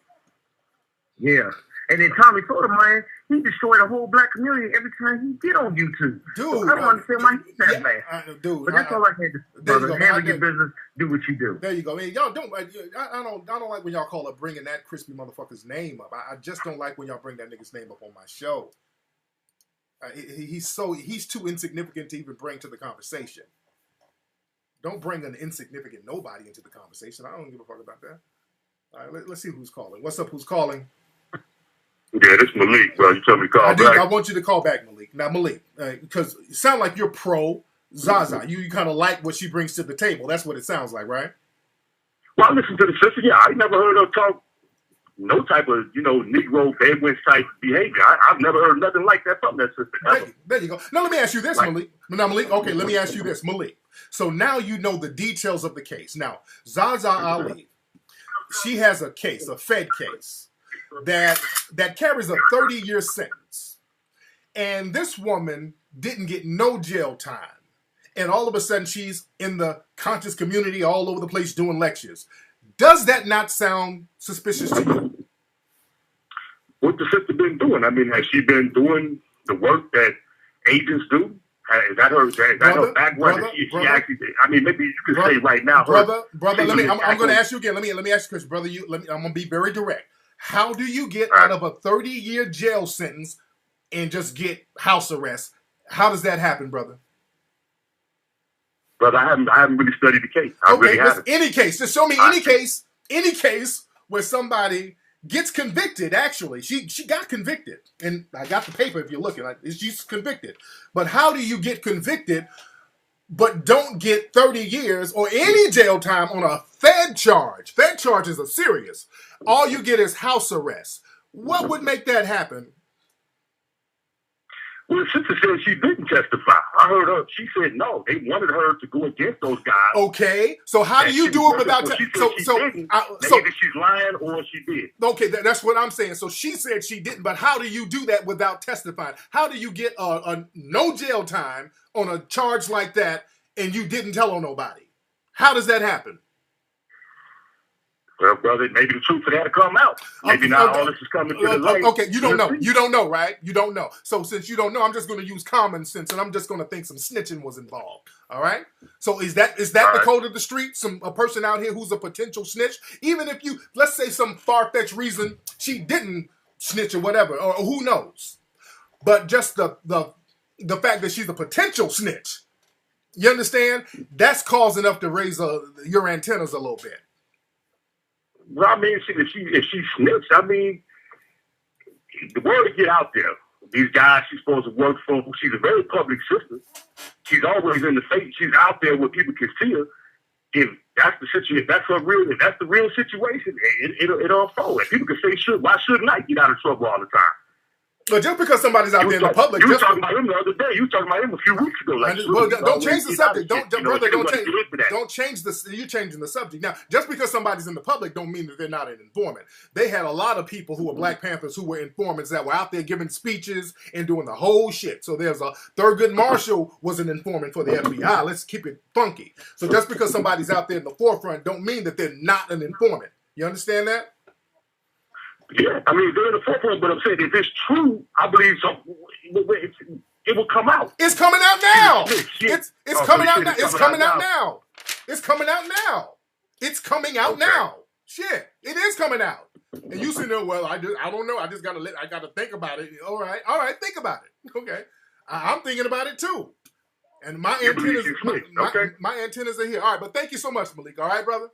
Yeah. And then Tommy told him, man, he destroyed a whole black community every time he get on YouTube. Dude, so I don't understand why he's that bad. Dude, but that's all I had to say, brother. Handle your business, do what you do. There you go. Man, y'all don't. I don't like when y'all call up bringing that crispy motherfucker's name up. I just don't like when y'all bring that nigga's name up on my show. He's too insignificant to even bring to the conversation. Don't bring an insignificant nobody into the conversation. I don't give a fuck about that. All right, let's see who's calling. What's up? Who's calling? Yeah, this Malik, bro. You told me to call back. I want you to call back, Malik. Now, Malik, because you sound like you're pro Zaza. You kind of like what she brings to the table. That's what it sounds like, right? Well, I listen to the sister. Yeah, I never heard her talk no type of, Negro Bedouin type behavior. I've never heard nothing like that from that sister ever. There you go. Now, let me ask you this, Malik. Now, Malik, okay, let me ask you this, Malik. So now you know the details of the case. Now, Zaza Ali, she has a case, a Fed case, that carries a 30-year sentence. And this woman didn't get no jail time. And all of a sudden, she's in the conscious community all over the place doing lectures. Does that not sound suspicious to you? What the sister been doing? I mean, has she been doing the work that agents do? Is that her background? She actually, I mean, maybe you could say right now. Brother, I'm going to ask you again. Let me ask you, because, brother, I'm going to be very direct. How do you get out of a 30-year jail sentence and just get house arrest? How does that happen, brother? Brother, I haven't really studied the case. I really haven't. Any case. Just show me any case where somebody gets convicted, actually. She got convicted. And I got the paper if you're looking. She's convicted. But how do you get convicted but don't get 30 years or any jail time on a Fed charge? Fed charges are serious. All you get is house arrest. What would make that happen? Well, the sister said she didn't testify. I heard her. She said no. They wanted her to go against those guys. Okay, so how do you do it without? Maybe she's lying or she did. Okay, that's what I'm saying. So she said she didn't, but how do you do that without testifying? How do you get a no jail time on a charge like that and you didn't tell on nobody? How does that happen? Well, brother, maybe the truth of that will come out. Maybe not all this is coming to the light. Okay, you don't know. You don't know, right? You don't know. So since you don't know, I'm just going to use common sense, and I'm just going to think some snitching was involved. All right? So is that the code of the street? A person out here who's a potential snitch? Even if let's say some far-fetched reason she didn't snitch or whatever, or who knows. But just the fact that she's a potential snitch, you understand? That's cause enough to raise your antennas a little bit. Well, I mean, if she snitched, I mean, the word to get out there. These guys she's supposed to work for, she's a very public sister. She's always in the face. She's out there where people can see her. If that's the situation, if that's the real situation, it'll unfold. And people can say, why shouldn't I get out of trouble all the time? But just because somebody's out there in the public, you were just talking about him the other day. You were talking about him a few weeks ago. Like, well, don't change the subject. Brother, don't change. That. Don't change the. You're changing the subject now. Just because somebody's in the public, don't mean that they're not an informant. They had a lot of people who were Black Panthers who were informants that were out there giving speeches and doing the whole shit. So there's a Thurgood Marshall was an informant for the FBI. Let's keep it funky. So just because somebody's out there in the forefront, don't mean that they're not an informant. You understand that? Yeah, I mean, they're in the forefront, but I'm saying if it's true, I believe it will come out. It's coming out now. Shit. It's coming out now. It's coming out now. It's coming out now. It's coming out now. Shit, it is coming out. And you sitting there, well, I don't know. I gotta think about it. All right, think about it. Okay, I'm thinking about it too. And my antennas, my antennas are here. All right, but thank you so much, Malik. All right, brother.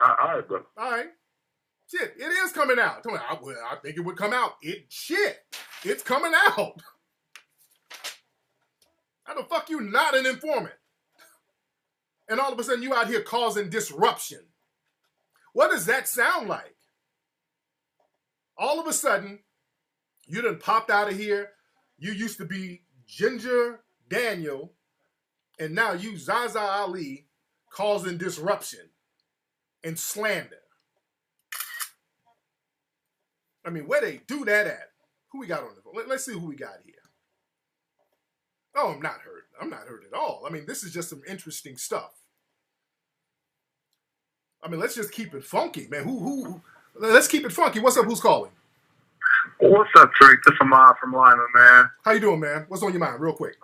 All right, brother. All right. Shit, it is coming out. I think it would come out. It's coming out. How the fuck you not an informant? And all of a sudden you out here causing disruption. What does that sound like? All of a sudden, you done popped out of here. You used to be Ginger Daniel, and now you Zaza Ali causing disruption and slander. I mean, where they do that at? Who we got on the phone? Let's see who we got here. Oh, I'm not hurt. I'm not hurt at all. I mean, this is just some interesting stuff. I mean, let's just keep it funky, man. Let's keep it funky. What's up? Who's calling? What's up, Tariq? This is Ahmad from Lima, man. How you doing, man? What's on your mind, real quick?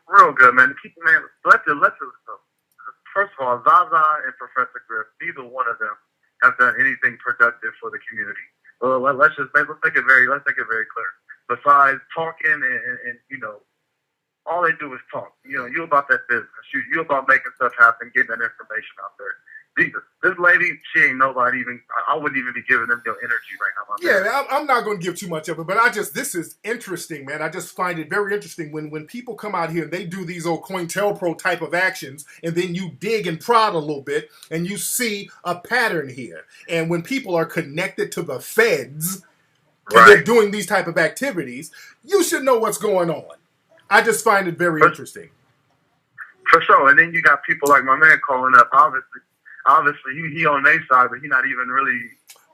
Real good, man. Let's first of all, Zaza and Professor Griff, neither one of them have done anything productive for the community. Well, let's make it very clear. Besides talking and you know, all they do is talk. You know, you about that business. You about making stuff happen, getting that information out there. This lady, she ain't nobody even. I wouldn't even be giving them your energy right now. Yeah, I'm not going to give too much of it, but this is interesting, man. I just find it very interesting when people come out here and they do these old COINTELPRO type of actions, and then you dig and prod a little bit, and you see a pattern here. And when people are connected to the feds, and they're doing these type of activities, you should know what's going on. I just find it very interesting. For sure. And then you got people like my man calling up, obviously, he on their side, but he not even really.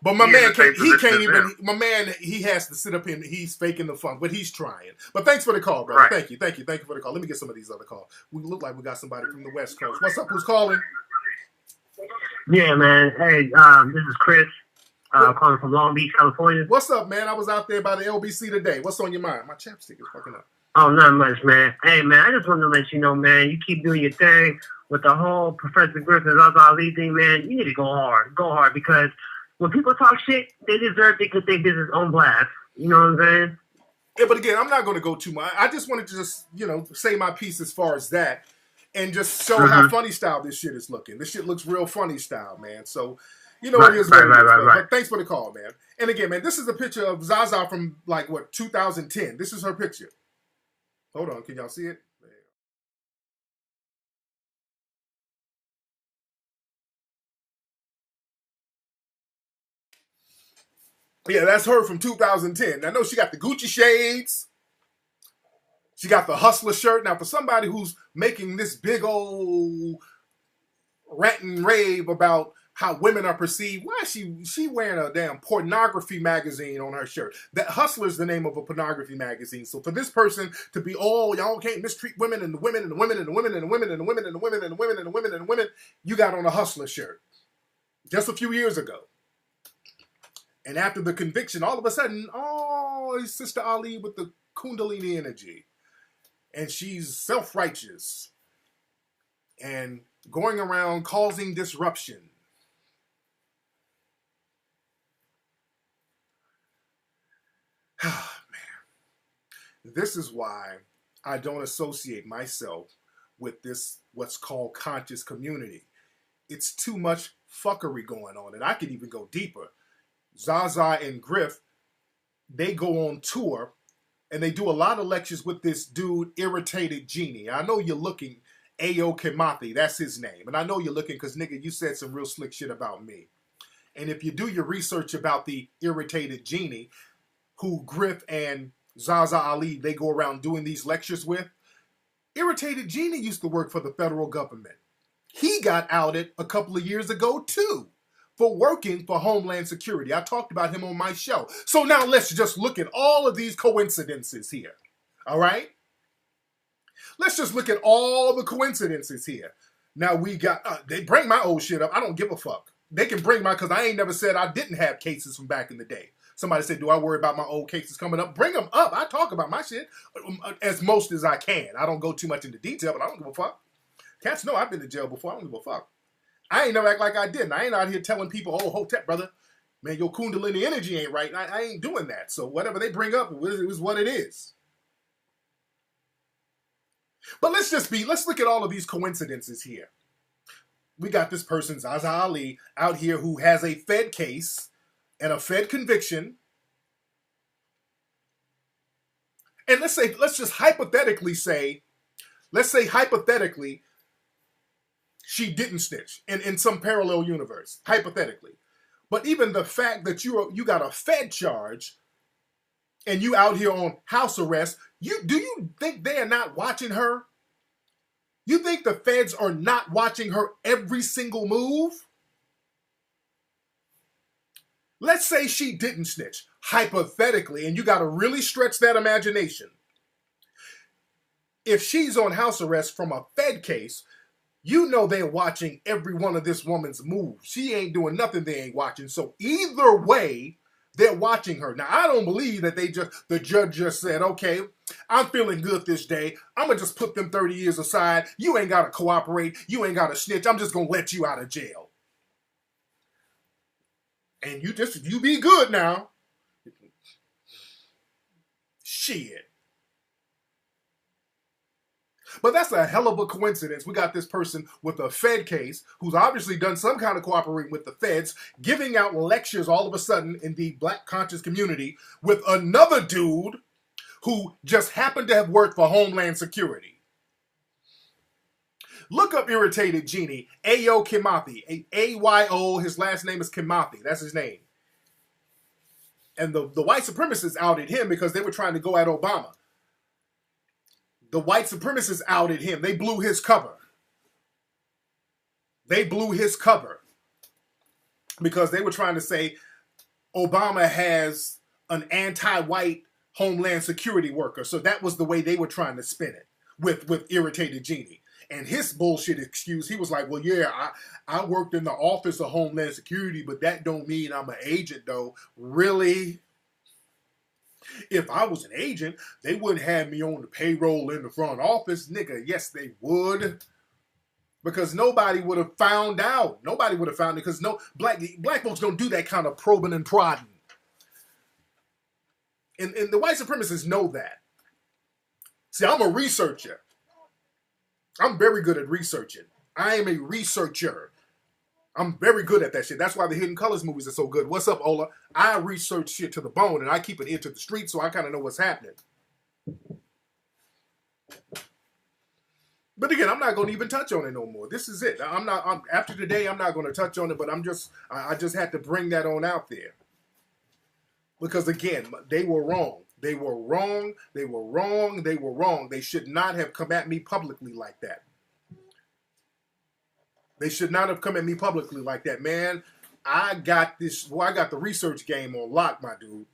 But my man can't even. My man, he has to sit up here and he's faking the funk, but he's trying. But thanks for the call, brother. Right. Thank you for the call. Let me get some of these other calls. We look like we got somebody from the West Coast. What's up? Who's calling? Yeah, man. Hey, this is Chris, calling from Long Beach, California. What's up, man? I was out there by the LBC today. What's on your mind? My chapstick is fucking up. Oh, not much, man. Hey, man, I just wanted to let you know, man, you keep doing your thing with the whole Professor Griff and Zaza Ali thing, man. You need to go hard, because when people talk shit, they deserve to take their business on blast. You know what I'm saying? Yeah, but again, I'm not going to go too much. I just wanted to just, say my piece as far as that and just show how funny style this shit is looking. This shit looks real funny style, man. So, it is what it is. But thanks for the call, man. And again, man, this is a picture of Zaza from, 2010. This is her picture. Hold on. Can y'all see it? Yeah, that's her from 2010. I know she got the Gucci shades. She got the hustler shirt. Now, for somebody who's making this big old rant and rave about how women are perceived, why is she wearing a damn pornography magazine on her shirt? That Hustler's the name of a pornography magazine. So for this person to be, y'all can't mistreat women and the women and the women and the women and the women and the women and the women and the women and the women and the women, you got on a Hustler shirt just a few years ago. And after the conviction, all of a sudden, it's Sister Ali with the Kundalini energy. And she's self-righteous and going around causing disruption. Man, this is why I don't associate myself with this, what's called conscious community. It's too much fuckery going on. And I could even go deeper. Zaza and Griff, they go on tour and they do a lot of lectures with this dude, Irritated Genie. I know you're looking, Ayo Kimathi, that's his name. And I know you're looking because, nigga, you said some real slick shit about me. And if you do your research about the Irritated Genie, who Griff and Zaza Ali, they go around doing these lectures with. Irritated Genie used to work for the federal government. He got outed a couple of years ago too for working for Homeland Security. I talked about him on my show. So now let's just look at all of these coincidences here. All right? Let's just look at all the coincidences here. Now we got, they bring my old shit up. I don't give a fuck. They can bring my, because I ain't never said I didn't have cases from back in the day. Somebody said, do I worry about my old cases coming up? Bring them up. I talk about my shit as most as I can. I don't go too much into detail, but I don't give a fuck. Cats know I've been to jail before. I don't give a fuck. I ain't never act like I didn't. I ain't out here telling people, oh, Hotep, brother, man, your Kundalini energy ain't right. I ain't doing that. So whatever they bring up, it is what it is. But let's look at all of these coincidences here. We got this person, Zaza Ali, out here who has a Fed case and a Fed conviction. And let's just hypothetically say, she didn't snitch in some parallel universe, hypothetically. But even the fact that you got a Fed charge and you out here on house arrest, do you think they are not watching her? You think the feds are not watching her every single move? Let's say she didn't snitch, hypothetically, and you got to really stretch that imagination. If she's on house arrest from a Fed case, you know they're watching every one of this woman's moves. She ain't doing nothing they ain't watching. So either way, they're watching her. Now, I don't believe that the judge just said, okay, I'm feeling good this day. I'm going to just put them 30 years aside. You ain't got to cooperate. You ain't got to snitch. I'm just going to let you out of jail. And you be good now. Shit. But that's a hell of a coincidence. We got this person with a Fed case who's obviously done some kind of cooperating with the feds, giving out lectures all of a sudden in the black conscious community with another dude who just happened to have worked for Homeland Security. Look up Irritated Genie, Ayo Kimathi, A-Y-O, his last name is Kimathi, that's his name. And the white supremacists outed him because they were trying to go at Obama. The white supremacists outed him. They blew his cover. They blew his cover because they were trying to say Obama has an anti-white Homeland Security worker. So that was the way they were trying to spin it with Irritated Genie. And his bullshit excuse, he was like, well, yeah, I worked in the Office of Homeland Security, but that don't mean I'm an agent, though. Really? If I was an agent, they wouldn't have me on the payroll in the front office. Nigga, yes, they would. Because nobody would have found out. Nobody would have found it because black folks don't do that kind of probing and prodding. And the white supremacists know that. See, I'm a researcher. I'm very good at researching. I am a researcher. I'm very good at that shit. That's why the Hidden Colors movies are so good. What's up, Ola? I research shit to the bone, and I keep an ear to the street, so I kind of know what's happening. But again, I'm not going to even touch on it no more. This is it. After today, I'm not going to touch on it, but I just had to bring that on out there. Because again, they were wrong. They were wrong. They were wrong. They were wrong. They should not have come at me publicly like that. They should not have come at me publicly like that, man. I got the research game on lock, my dude.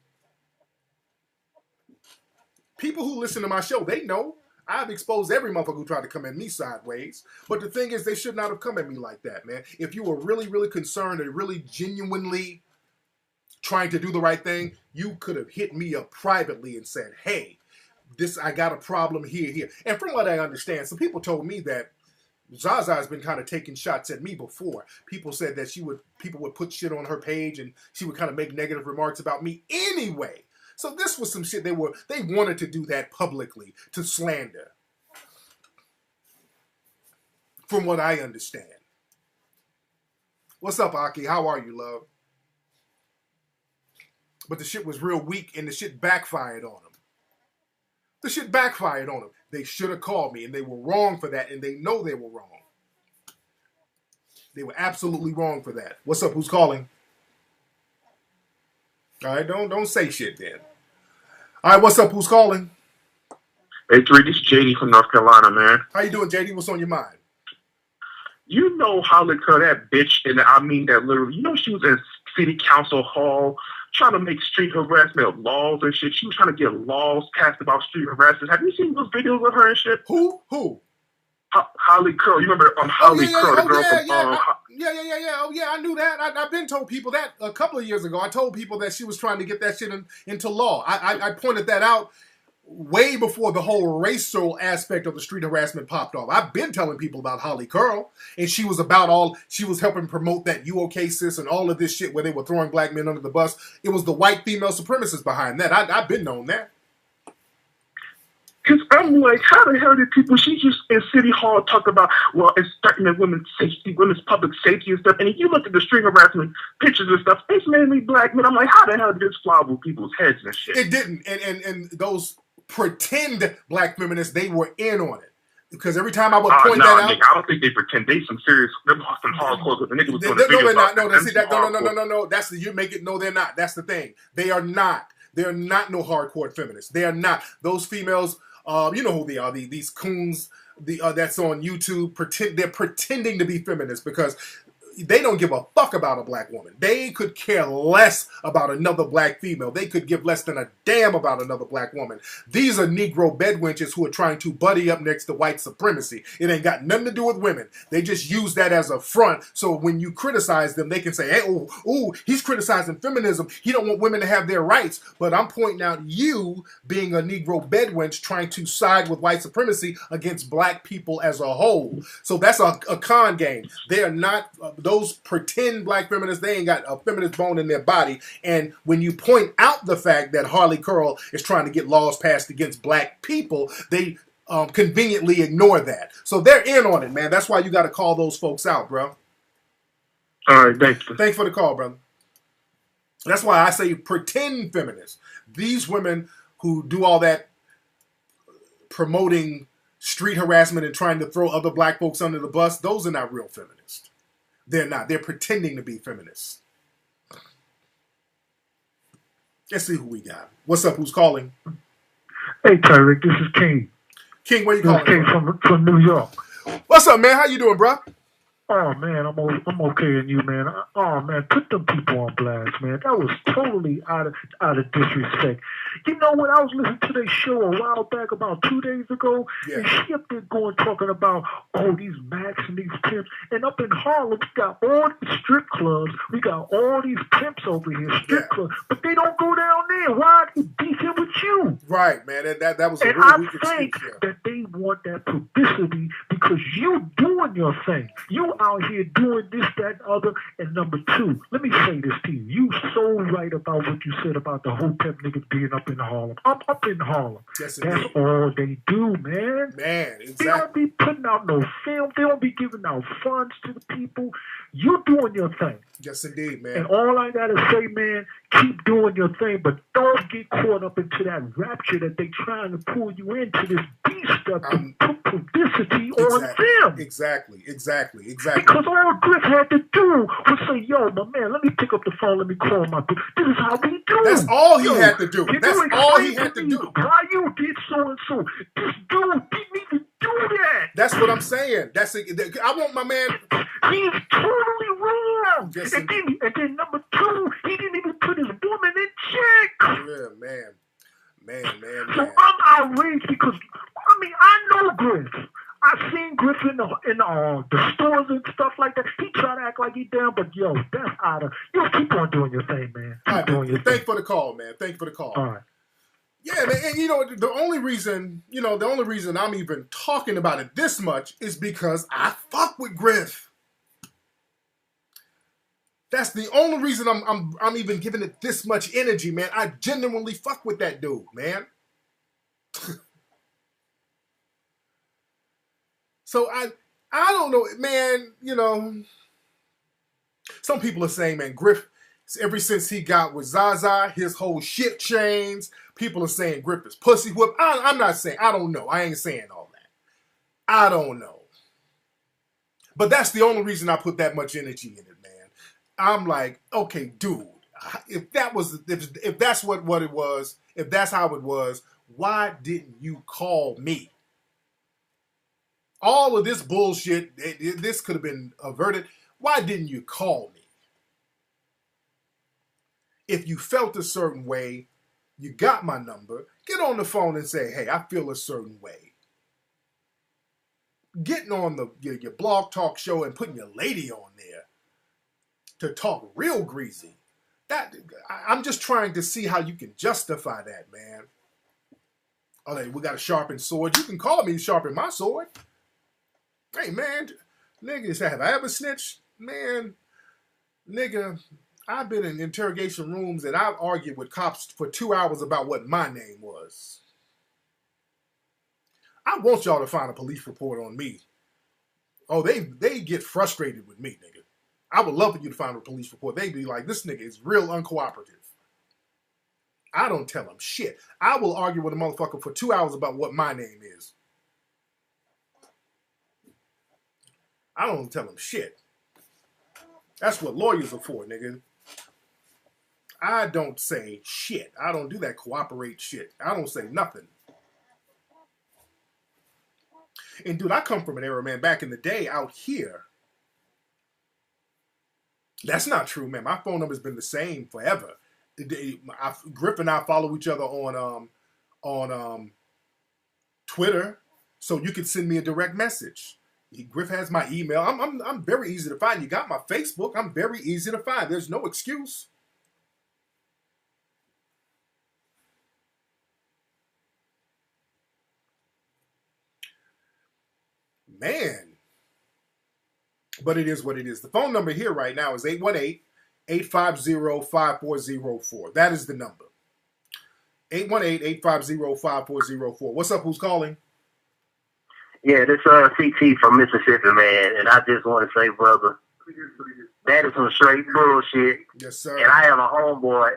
People who listen to my show, they know I've exposed every motherfucker who tried to come at me sideways. But the thing is, they should not have come at me like that, man. If you were really, really concerned and really genuinely trying to do the right thing, you could have hit me up privately and said, hey, I got a problem here. And from what I understand, some people told me that Zaza has been kind of taking shots at me before. People said that people would put shit on her page and she would kind of make negative remarks about me anyway. So this was some shit they wanted to do that publicly to slander. From what I understand. What's up, Aki? How are you, love? But the shit was real weak and the shit backfired on them. The shit backfired on them. They should have called me, and they were wrong for that, and they know they were wrong. They were absolutely wrong for that. What's up? Who's calling? All right, don't say shit then. All right, what's up? Who's calling? Hey, Tariq, this is JD from North Carolina, man. How you doing, JD? What's on your mind? You know Holly Curl, that bitch, and I mean that literally. You know she was in city council hall trying to make street harassment laws and shit. She was trying to get laws passed about street harassment. Have you seen those videos of her and shit? Who? Holly Curl. You remember Holly Curl, the girl from Yeah. Oh, yeah, I knew that. I've been told people that a couple of years ago. I told people that she was trying to get that shit into law. I pointed that out way before the whole racial aspect of the street harassment popped off. I've been telling people about Holly Curl, and she was helping promote that "You OK Sis" and all of this shit where they were throwing black men under the bus. It was the white female supremacists behind that. I've been known that. Because I'm like, how the hell did people, she just in City Hall talk about, well, it's threatening women's safety, women's public safety and stuff. And if you look at the street harassment pictures and stuff, it's mainly black men. I'm like, how the hell did this fly over people's heads and shit? It didn't. And those pretend black feminists, they were in on it. Because every time I would point that out, nigga, I don't think they pretend. They some serious. They're some hardcore. Because the nigga was doing the they're not. No. That's you make it. No, they're not. That's the thing. They are not. They are not no hardcore feminists. They are not. Those females. You know who they are. These coons. That's on YouTube. They're pretending to be feminists because they don't give a fuck about a black woman. They could care less about another black female. They could give less than a damn about another black woman. These are Negro bedwenches who are trying to buddy up next to white supremacy. It ain't got nothing to do with women. They just use that as a front. So when you criticize them, they can say, hey, he's criticizing feminism. He don't want women to have their rights. But I'm pointing out you being a Negro bedwench trying to side with white supremacy against black people as a whole. So that's a con game. They are not... those pretend black feminists, they ain't got a feminist bone in their body. And when you point out the fact that Harley Curl is trying to get laws passed against black people, they conveniently ignore that. So they're in on it, man. That's why you got to call those folks out, bro. All right, thanks. Thanks for the call, brother. That's why I say pretend feminists. These women who do all that promoting street harassment and trying to throw other black folks under the bus, those are not real feminists. They're not. They're pretending to be feminists. Let's see who we got. What's up? Who's calling? Hey, Tariq, this is King. King, where you calling? King from New York. What's up, man? How you doing, bro? Oh, man, I'm okay, and you, man. Oh, man, put them people on blast, man. That was totally out of disrespect. You know what? I was listening to their show a while back, about 2 days ago, and she up there talking about, these Macs and these pimps. And up in Harlem, we got all these strip clubs. We got all these pimps over here, strip clubs. But they don't go down there. Why are they beefing with you? Right, man. That was a and really weak excuse. I think that they want that publicity because you doing your thing. You out here doing this, that, and other. And number two, let me say this to you. You so right about what you said about the whole pep niggas being up in Harlem. I'm up in Harlem. Yes, that's all they do, man. Man, exactly. They don't be putting out no film. They don't be giving out funds to the people. You doing your thing. Yes, indeed, man. And all I gotta say, man, keep doing your thing, but don't get caught up into that rapture that they trying to pull you into this beast stuff to put publicity on them. Exactly. Because all Griff had to do was say, yo, my man, let me pick up the phone, let me call my dude. This is how we do. That's all he had to do. That's all he had to do. Why you did so and so. This dude didn't even do that. That's what I'm saying. I want my man. He's totally wrong. Yes, and then number two, he didn't even put his woman in check. Yeah, man. So I'm outraged because, I know Griff. I seen Griff in the stores and stuff like that. He try to act like he down, but yo, that's out of... Yo, keep on doing your thing, man. Keep doing your thing. Thanks for the call, man. All right. Yeah, man, and the only reason I'm even talking about it this much is because I fuck with Griff. That's the only reason I'm even giving it this much energy, man. I genuinely fuck with that dude, man. So I don't know, man, some people are saying, man, Griff, ever since he got with Zaza, his whole shit changed. People are saying Griff is pussy whip. I'm not saying, I don't know. I ain't saying all that. I don't know. But that's the only reason I put that much energy in it, man. I'm like, okay, dude, If that's what it was, if that's how it was, why didn't you call me? All of this bullshit, this could have been averted. Why didn't you call me? If you felt a certain way, you got my number, get on the phone and say, hey, I feel a certain way. Getting on your blog talk show and putting your lady on there to talk real greasy. I'm just trying to see how you can justify that, man. Oh, hey, we got a sharpened sword. You can call me to sharpen my sword. Hey, man, niggas, have I ever snitched? Man, nigga, I've been in interrogation rooms and I've argued with cops for 2 hours about what my name was. I want y'all to find a police report on me. Oh, they get frustrated with me, nigga. I would love for you to find a police report. They'd be like, this nigga is real uncooperative. I don't tell them shit. I will argue with a motherfucker for 2 hours about what my name is. I don't tell them shit. That's what lawyers are for, nigga. I don't say shit. I don't do that cooperate shit. I don't say nothing. And dude, I come from an era, man, back in the day out here. That's not true, man. My phone number's been the same forever. Griff and I follow each other on Twitter, so you can send me a direct message. Griff has my email. I'm very easy to find. You got my Facebook. I'm very easy to find. There's no excuse. Man. But it is what it is. The phone number here right now is 818-850-5404. That is the number. 818-850-5404. What's up? Who's calling? Yeah, this CT from Mississippi, man. And I just want to say, brother, that is some straight bullshit. Yes, sir. And I have a homeboy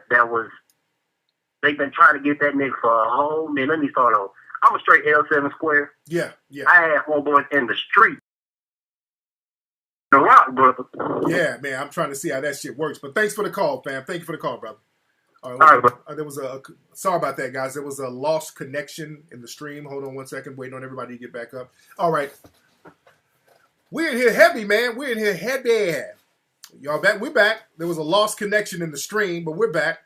they've been trying to get that nigga for a whole minute. Let me start over. I'm a straight L7 square. Yeah, yeah. I had homeboys in the street. The rock, brother. Yeah, man, I'm trying to see how that shit works. But thanks for the call, fam. Thank you for the call, brother. All right, there was sorry about that, guys. There was a lost connection in the stream. Hold on one second. Waiting on everybody to get back up. All right. We're in here heavy, man. We're in here heavy. Y'all back? We're back. There was a lost connection in the stream, but we're back.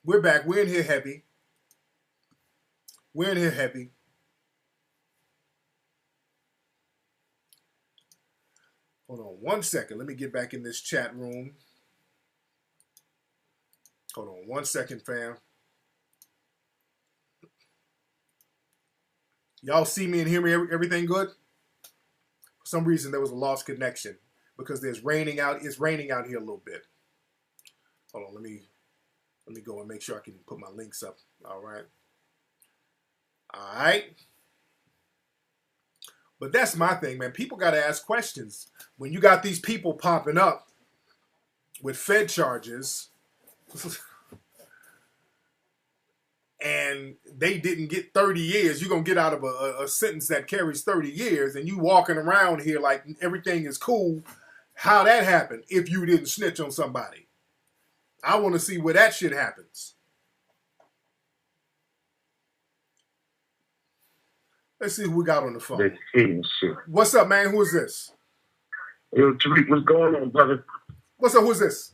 We're back. We're in here heavy. We're in here heavy. Hold on one second. Let me get back in this chat room. Hold on one second, fam. Y'all see me and hear me? Everything good? For some reason, there was a lost connection because there's raining out. It's raining out here a little bit. Hold on. Let me go and make sure I can put my links up. All right. All right. But that's my thing, man. People got to ask questions. When you got these people popping up with Fed charges and they didn't get 30 years, you're going to get out of a sentence that carries 30 years and you walking around here like everything is cool. How that happened if you didn't snitch on somebody? I want to see where that shit happens. Let's see who we got on the phone. What's up, man? Who is this? Yo, Tariq, what's going on, brother? What's up? Who is this?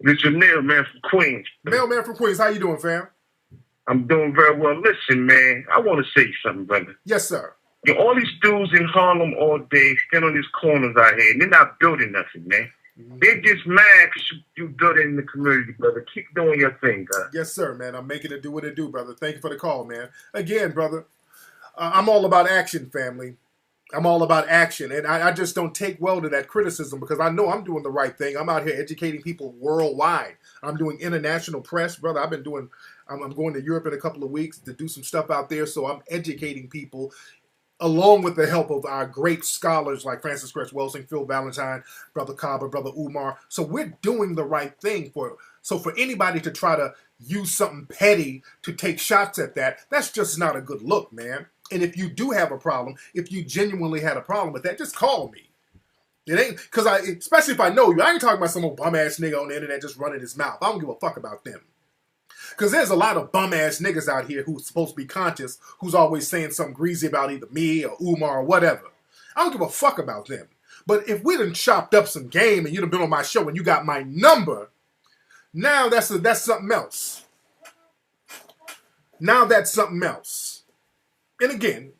This your mailman from Queens. Mailman from Queens. How you doing, fam? I'm doing very well. Listen, man, I want to say something, brother. Yes, sir. Yo, all these dudes in Harlem all day, stand on these corners out here, and they're not building nothing, man. They're just mad because you build it in the community, brother. Keep doing your thing, guys. Yes, sir, man. I'm making it do what it do, brother. Thank you for the call, man. Again, brother, I'm all about action, family. I'm all about action. And I just don't take well to that criticism because I know I'm doing the right thing. I'm out here educating people worldwide. I'm doing international press, brother. I'm going to Europe in a couple of weeks to do some stuff out there. So I'm educating people along with the help of our great scholars like Francis Cress Welsing, Phil Valentine, Brother Kaba, Brother Umar. So we're doing the right thing for anybody to try to use something petty to take shots at that, that's just not a good look, man. And if you do have a problem, if you genuinely had a problem with that, just call me. It ain't because especially if I know you, I ain't talking about some old bum ass nigga on the internet just running his mouth. I don't give a fuck about them. Because there's a lot of bum ass niggas out here who's supposed to be conscious, who's always saying something greasy about either me or Umar or whatever. I don't give a fuck about them. But if we done chopped up some game and you done been on my show and you got my number, now that's something else. Now that's something else. And again,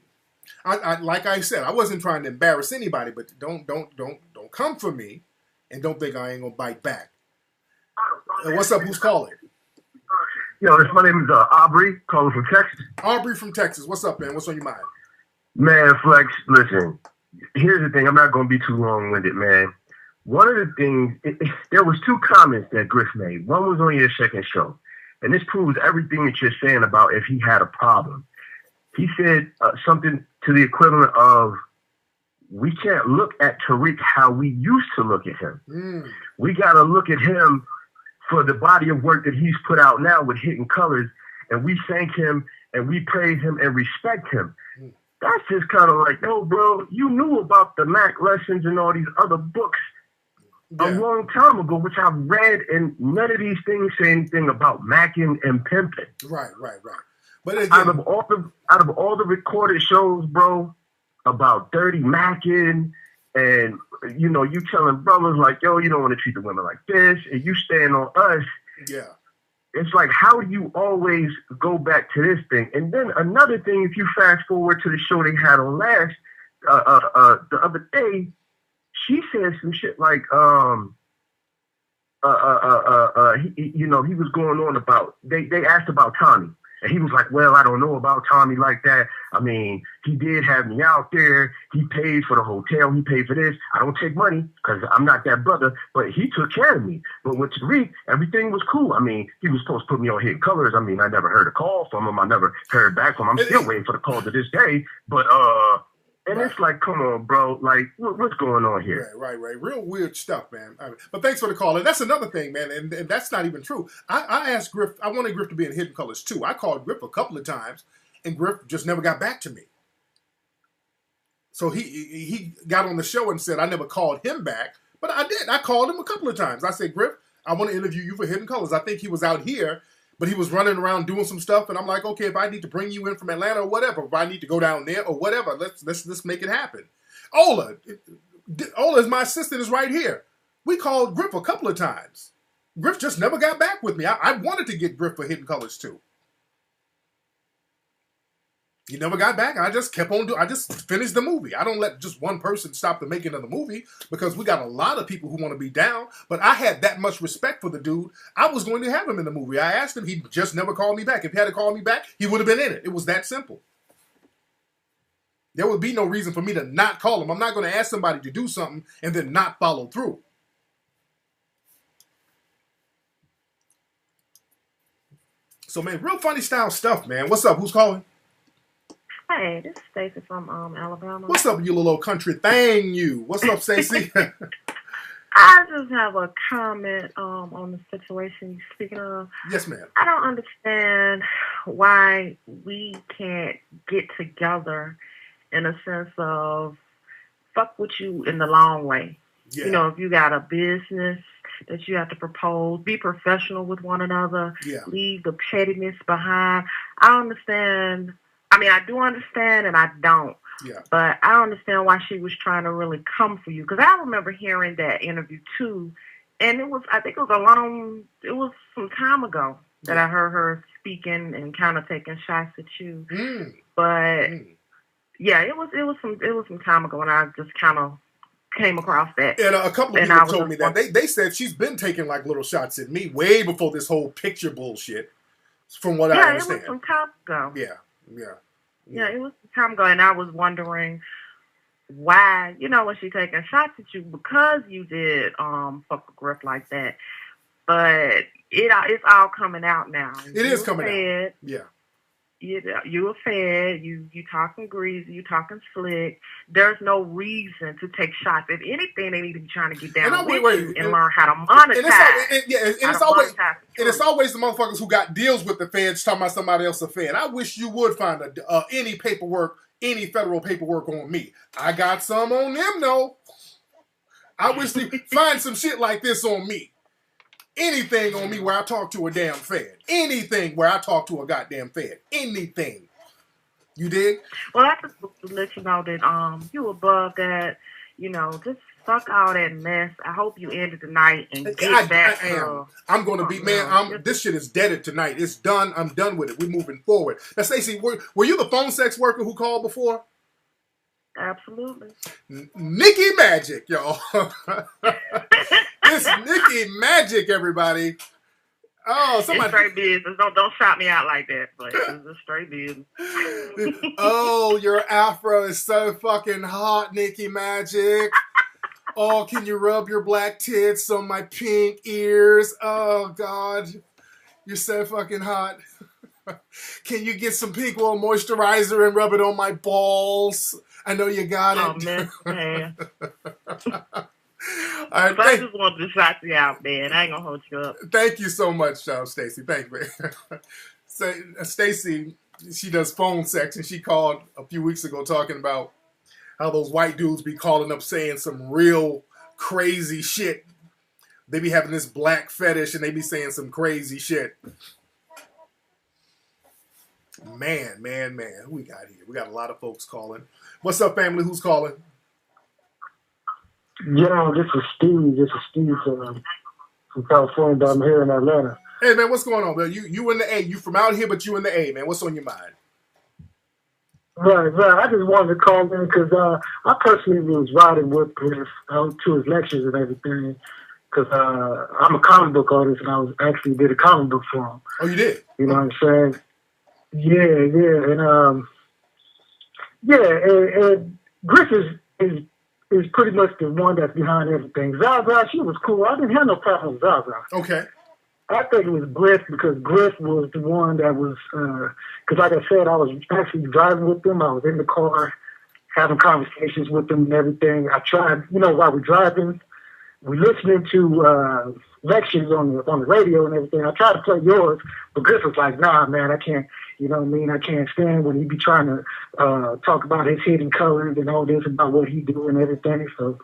I like I said, I wasn't trying to embarrass anybody, but don't come for me and don't think I ain't gonna bite back. What's up? Who's calling? Yo, my name is Aubrey, calling from Texas. Aubrey from Texas. What's up, man? What's on your mind? Man, Flex, listen. Here's the thing. I'm not gonna be too long-winded, man. One of the things, there was 2 comments that Griff made. One was on your second show, and this proves everything that you're saying about if he had a problem. He said something to the equivalent of, we can't look at Tariq how we used to look at him. We got to look at him for the body of work that he's put out now with Hidden Colors, and we thank him, and we praise him, and respect him. That's just kind of like, no, bro, you knew about the Mac lessons and all these other books a long time ago, which I've read, and none of these things say anything about macking and pimping. Right. But again, out of all the recorded shows, bro, about dirty macking, and you telling brothers like, yo, you don't want to treat the women like this, and you stand on us. Yeah. It's like, how do you always go back to this thing? And then another thing, if you fast forward to the show they had on last the other day, she said some shit like he was going on about, they asked about Tommy. And he was like, well, I don't know about Tommy like that. I mean, he did have me out there. He paid for the hotel. He paid for this. I don't take money because I'm not that brother, but he took care of me. But with Tariq, everything was cool. I mean, he was supposed to put me on Hidden Colors. I mean, I never heard a call from him. I never heard back from him. I'm still waiting for the call to this day. But, and it's like, come on, bro. Like, what's going on here? Right. Real weird stuff, man. But thanks for the call. And that's another thing, man. And that's not even true. I asked Griff, I wanted Griff to be in Hidden Colors too. I called Griff a couple of times, and Griff just never got back to me. So he got on the show and said, I never called him back. But I did. I called him a couple of times. I said, Griff, I want to interview you for Hidden Colors. I think he was out here, but he was running around doing some stuff, and I'm like, okay, if I need to bring you in from Atlanta or whatever, if I need to go down there or whatever, let's make it happen. Ola is my assistant, is right here. We called Griff a couple of times. Griff just never got back with me. I wanted to get Griff for Hidden Colors too. He never got back. I just kept on doing. I just finished the movie. I don't let just one person stop the making of the movie because we got a lot of people who want to be down. But I had that much respect for the dude. I was going to have him in the movie. I asked him. He just never called me back. If he had to call me back, he would have been in it. It was that simple. There would be no reason for me to not call him. I'm not going to ask somebody to do something and then not follow through. So, man, real funny style stuff, man. What's up? Who's calling? Hey, this is Stacey from Alabama. What's up, you little country thing, you? What's up, Stacey? I just have a comment on the situation you're speaking of. Yes, ma'am. I don't understand why we can't get together in a sense of fuck with you in the long way. Yeah. You know, if you got a business that you have to propose, be professional with one another, leave the pettiness behind. I understand. I mean, I do understand and I don't. Yeah. But I don't understand why she was trying to really come for you. Because I remember hearing that interview too. And it was some time ago that I heard her speaking and kind of taking shots at you. But yeah, it was some time ago, and I just kind of came across that. And a couple of people told me that. They said she's been taking like little shots at me way before this whole picture bullshit, from what I understand. Yeah, it was some time ago. Yeah, it was some time ago, and I was wondering why, was she taking shots at you because you did fuck with Griff like that. But it's all coming out now. It is coming out. Yeah. You were fed, you talking greasy, you talking slick. There's no reason to take shots. If anything, they need to be trying to get down with you and learn how to monetize. It's always the motherfuckers who got deals with the feds talking about somebody else a fed. I wish you would find any paperwork, any federal paperwork on me. I got some on them, though. I wish they find some shit like this on me. Anything on me where I talk to a damn Fed. Anything where I talk to a goddamn Fed. Anything. You dig? Well, I just want to let you know that you above that. You know, just fuck all that mess. I hope you end it tonight and get back. I'm going to be, man. This shit is deaded tonight. It's done. I'm done with it. We're moving forward. Now, Stacey, were you the phone sex worker who called before? Absolutely. Nikki Magic, y'all. It's Nikki Magic, everybody. Oh, somebody. It's straight business. Don't shout me out like that, but it's straight business. Oh, your afro is so fucking hot, Nikki Magic. Oh, can you rub your black tits on my pink ears? Oh, God. You're so fucking hot. Can you get some pink oil moisturizer and rub it on my balls? I know you got it. Oh, man. All right, I just wanted to shout you out, man. I ain't gonna hold you up. Thank you so much, Stacey. Thank you. So, Stacey, she does phone sex, and she called a few weeks ago talking about how those white dudes be calling up saying some real crazy shit. They be having this black fetish, and they be saying some crazy shit. Man. Who we got here? We got a lot of folks calling. What's up, family? Who's calling? Yo, this is Steve from California, but I'm here in Atlanta. Hey, man, what's going on, man? You in the A. You from out here, but you in the A, man. What's on your mind? Right. I just wanted to call in because I personally was riding with Griff to his lectures and everything because I'm a comic book artist and I actually did a comic book for him. Oh, you did? You know what I'm saying? Yeah. And Griff is pretty much the one that's behind everything. Zaza, she was cool. I didn't have no problem with Zaza. Okay. I think it was Griff because Griff was the one that was, because like I said, I was actually driving with them. I was in the car having conversations with them and everything. I tried, while we're driving, we're listening to lectures on the radio and everything. I tried to play yours, but Griff was like, nah, man, I can't, I can't stand when he be trying to talk about his hidden colors and all this about what he do and everything. So,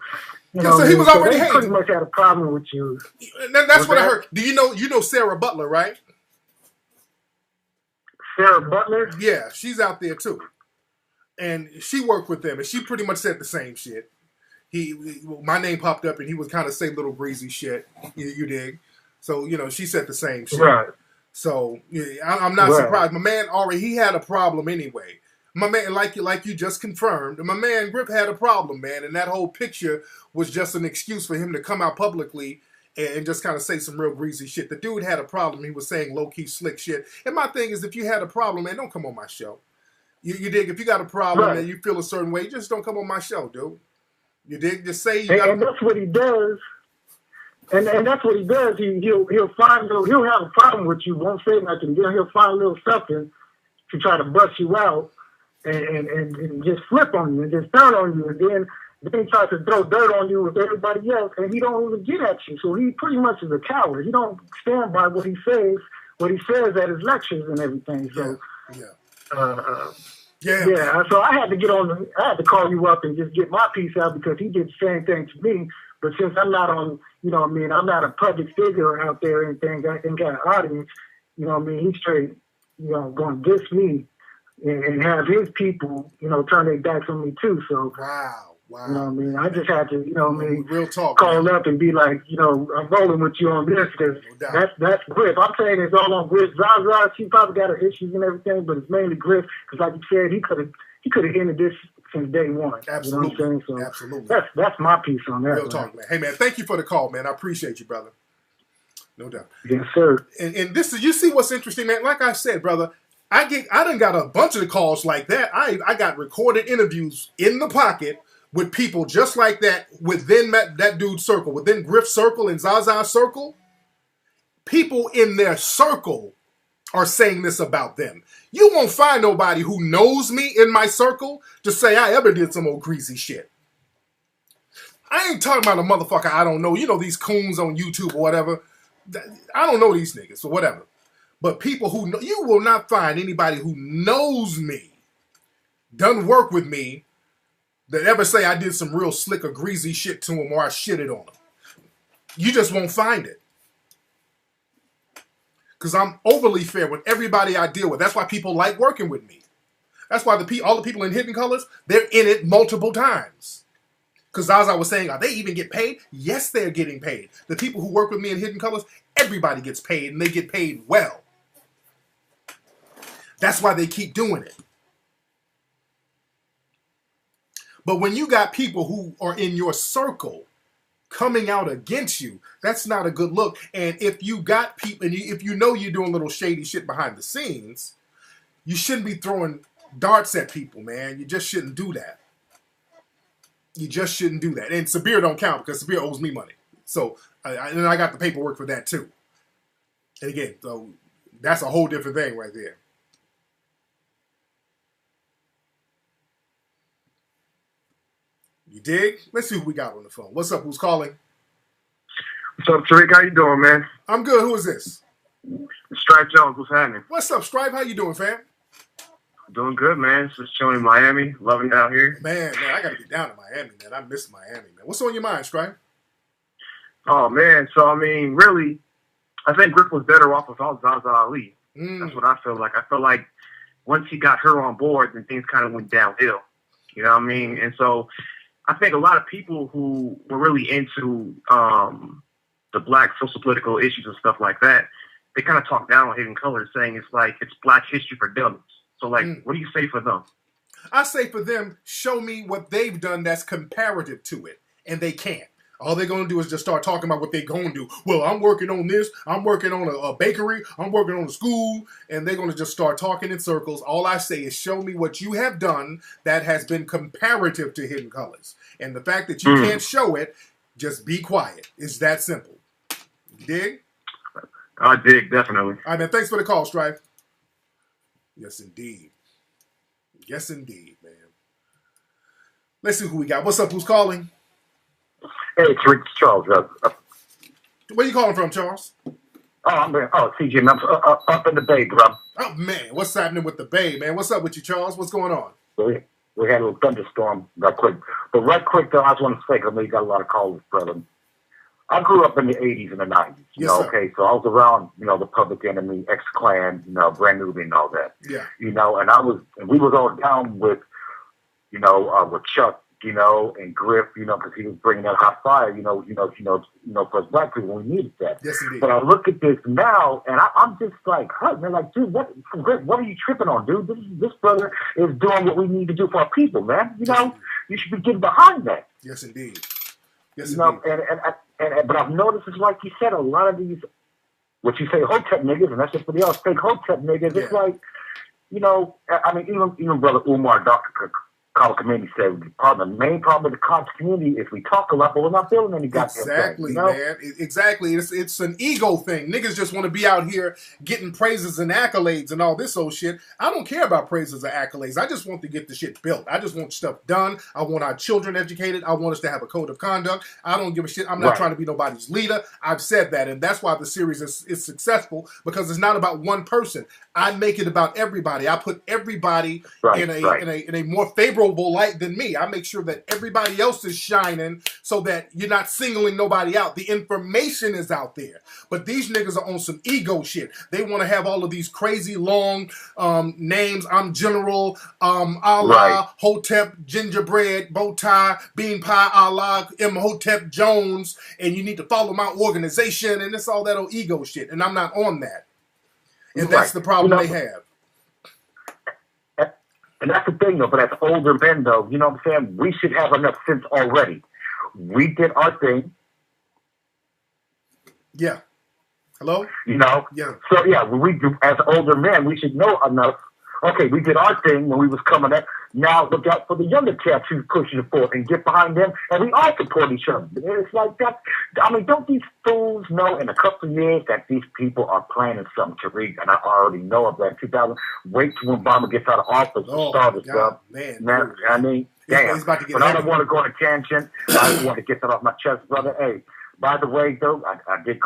so he was already they pretty much had a problem with you. That's what I heard. Do you know Sarah Butler, right? Sarah Butler? Yeah, she's out there too. And she worked with them, and she pretty much said the same shit. My name popped up, and he was kind of saying little breezy shit. You dig? So, she said the same shit. Right. So, I'm not surprised. My man he had a problem anyway. My man, like you just confirmed, my man Griff had a problem, man. And that whole picture was just an excuse for him to come out publicly and just kind of say some real greasy shit. The dude had a problem. He was saying low-key slick shit. And my thing is, if you had a problem, man, don't come on my show. You dig? If you got a problem and you feel a certain way, just don't come on my show, dude. You dig? Just say you got and that's what he does. And that's what he does. He'll have a problem with you, won't say nothing. Then he'll find a little something to try to bust you out and just flip on you and just turn on you. And then he tries to throw dirt on you with everybody else, and he don't even get at you. So he pretty much is a coward. He don't stand by what he says at his lectures and everything. So yeah. So I had to I had to call you up and just get my piece out because he did the same thing to me. But since I'm not on, I'm not a public figure out there or anything, I ain't got an audience, he's straight, going to diss me and have his people, turn their backs on me too. So, wow. I just had to, real talk, call up and be like, I'm rolling with you on this because that's Griff. I'm saying it's all on Griff. Zaza, she probably got her issues and everything, but it's mainly Griff because, like you said, he could have ended this since day one. Absolutely. You know what I'm saying? So absolutely. That's my piece on that. Real talk, man. Hey, man, thank you for the call, man. I appreciate you, brother. No doubt. Yes, sir. And this is, you see what's interesting, man? Like I said, brother, I done got a bunch of calls like that. I got recorded interviews in the pocket with people just like that within that dude's circle, within Griff's circle and Zaza's circle. People in their circle are saying this about them. You won't find nobody who knows me in my circle to say I ever did some old greasy shit. I ain't talking about a motherfucker I don't know. These coons on YouTube or whatever. I don't know these niggas or whatever. But people who know, you will not find anybody who knows me, done work with me, that ever say I did some real slick or greasy shit to them or I shitted on them. You just won't find it. Because I'm overly fair with everybody I deal with. That's why people like working with me. That's why all the people in Hidden Colors, they're in it multiple times. Because Zaza was saying, are they even get paid? Yes, they're getting paid. The people who work with me in Hidden Colors, everybody gets paid, and they get paid well. That's why they keep doing it. But when you got people who are in your circle coming out against you, that's not a good look. And if you got people, and if you know you're doing little shady shit behind the scenes, you shouldn't be throwing darts at people, man. You just shouldn't do that. You just shouldn't do that. And Sabir don't count because Sabir owes me money. So, and I got the paperwork for that too. And again, so that's a whole different thing right there. You dig? Let's see who we got on the phone. What's up? Who's calling? What's up, Tariq? How you doing, man? I'm good. Who is this? Stripe Jones. What's happening? What's up, Stripe? How you doing, fam? Doing good, man. Just chilling in Miami. Loving it out here. Man, I got to get down to Miami, man. I miss Miami, man. What's on your mind, Stripe? Oh, man. So, I mean, really, I think Griff was better off without Zaza Ali. That's what I feel like. I feel like once he got her on board, then things kind of went downhill. You know what I mean? And so I think a lot of people who were really into the black social political issues and stuff like that, they kind of talk down on Hidden Colors, saying it's like it's Black history for dummies. So, like, what do you say for them? I say for them, show me what they've done that's comparative to it, and they can't. All they're going to do is just start talking about what they're going to do. Well, I'm working on this. I'm working on a bakery. I'm working on a school. And they're going to just start talking in circles. All I say is show me what you have done that has been comparative to Hidden Colors. And the fact that you can't show it, just be quiet. It's that simple. You dig? I dig, definitely. All right, man. Thanks for the call, Strife. Yes, indeed. Yes, indeed, man. Let's see who we got. What's up? Who's calling? Hey, it's Rick Charles. Where you calling from, Charles? CJ, I'm up in the Bay, bro. Oh, man. What's happening with the Bay, man? What's up with you, Charles? What's going on? We had a little thunderstorm real quick. But right quick, though, I just want to say, because I know you got a lot of callers, brother. I grew up in the 80s and the 90s, okay? So I was around, the Public Enemy, X-Clan, Brand Newbie and all that. Yeah. And we was all down with, with Chuck, and Griff, because he was bringing that hot fire, for us black people when we needed that. Yes, indeed. But I look at this now, and I'm just like, man, like, dude, what are you tripping on, dude? This brother is doing what we need to do for our people, man. You should be getting behind that. Yes, indeed. Yes, indeed. But I've noticed, it's like you said, a lot of these, what you say, Hotep niggas, and that's just for the else, fake Hotep niggas. Yeah. It's like, I mean, even Brother Umar, Dr. College community said the main problem with the college community is we talk a lot, but we're not building any goddamn Exactly, thing, man. Exactly. It's an ego thing. Niggas just want to be out here getting praises and accolades and all this old shit. I don't care about praises or accolades. I just want to get the shit built. I just want stuff done. I want our children educated. I want us to have a code of conduct. I don't give a shit. I'm not trying to be nobody's leader. I've said that, and that's why the series is successful, because it's not about one person. I make it about everybody. I put everybody in a more favorable light than me. I make sure that everybody else is shining so that you're not singling nobody out. The information is out there. But these niggas are on some ego shit. They want to have all of these crazy long names. I'm General, Allah, Hotep, Gingerbread, Bow Tie, Bean Pie, Allah, Hotep Jones, and you need to follow my organization, and it's all that old ego shit. And I'm not on that. And that's the problem they have. And that's the thing, though, but as older men, though, you know what I'm saying? We should have enough sense already. We did our thing. Yeah. Hello? Yeah. So, we do, as older men, we should know enough. Okay, we did our thing when we was coming up. Now look out for the younger cats who's pushing it forward and get behind them, and we all support each other. It's like that. I mean, don't these fools know in a couple of years that these people are planning something to read? And I already know of that. 2000. Wait till Obama gets out of office to start this stuff. Man, I mean, damn. But I don't want to go on a tangent. I just want to get that off my chest, brother. Hey, by the way, though, I did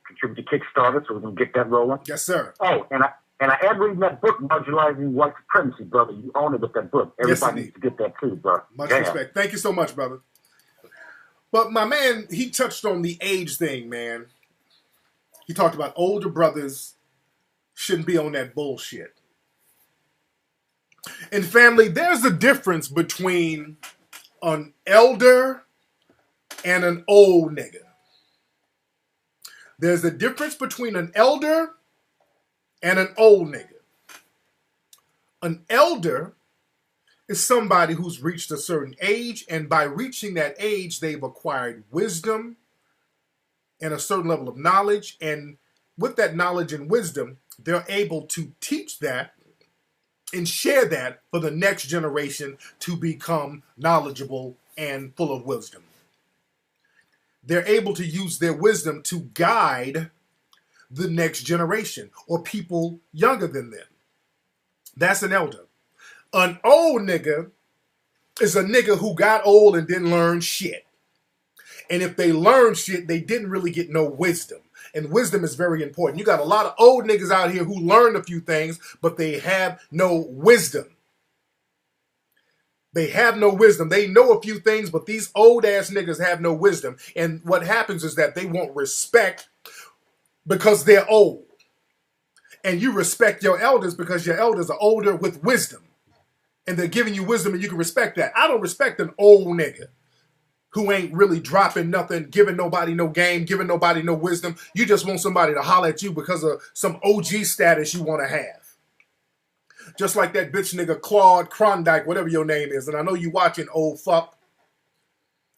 contribute to Kickstarter, so we can get that rolling. Yes, sir. Oh, and And I am reading that book, Marginalizing White Supremacy, brother. You own it with that book. Everybody needs to get that too, bro. Much respect. Thank you so much, brother. But my man, he touched on the age thing, man. He talked about older brothers shouldn't be on that bullshit. And family, there's a difference between an elder and an old nigga. There's a difference between an elder and an old nigga. An elder is somebody who's reached a certain age, and by reaching that age, they've acquired wisdom and a certain level of knowledge, and with that knowledge and wisdom, they're able to teach that and share that for the next generation to become knowledgeable and full of wisdom. They're able to use their wisdom to guide the next generation or people younger than them. That's an elder. An old nigga is a nigga who got old and didn't learn shit. And if they learned shit, they didn't really get no wisdom. And wisdom is very important. You got a lot of old niggas out here who learned a few things, but they have no wisdom. They have no wisdom. They know a few things, but these old ass niggas have no wisdom. And what happens is that they want respect because they're old. And you respect your elders because your elders are older with wisdom. And they're giving you wisdom and you can respect that. I don't respect an old nigga who ain't really dropping nothing, giving nobody no game, giving nobody no wisdom. You just want somebody to holler at you because of some OG status you want to have. Just like that bitch nigga Claude Klondike, whatever your name is. And I know you watching, old fuck.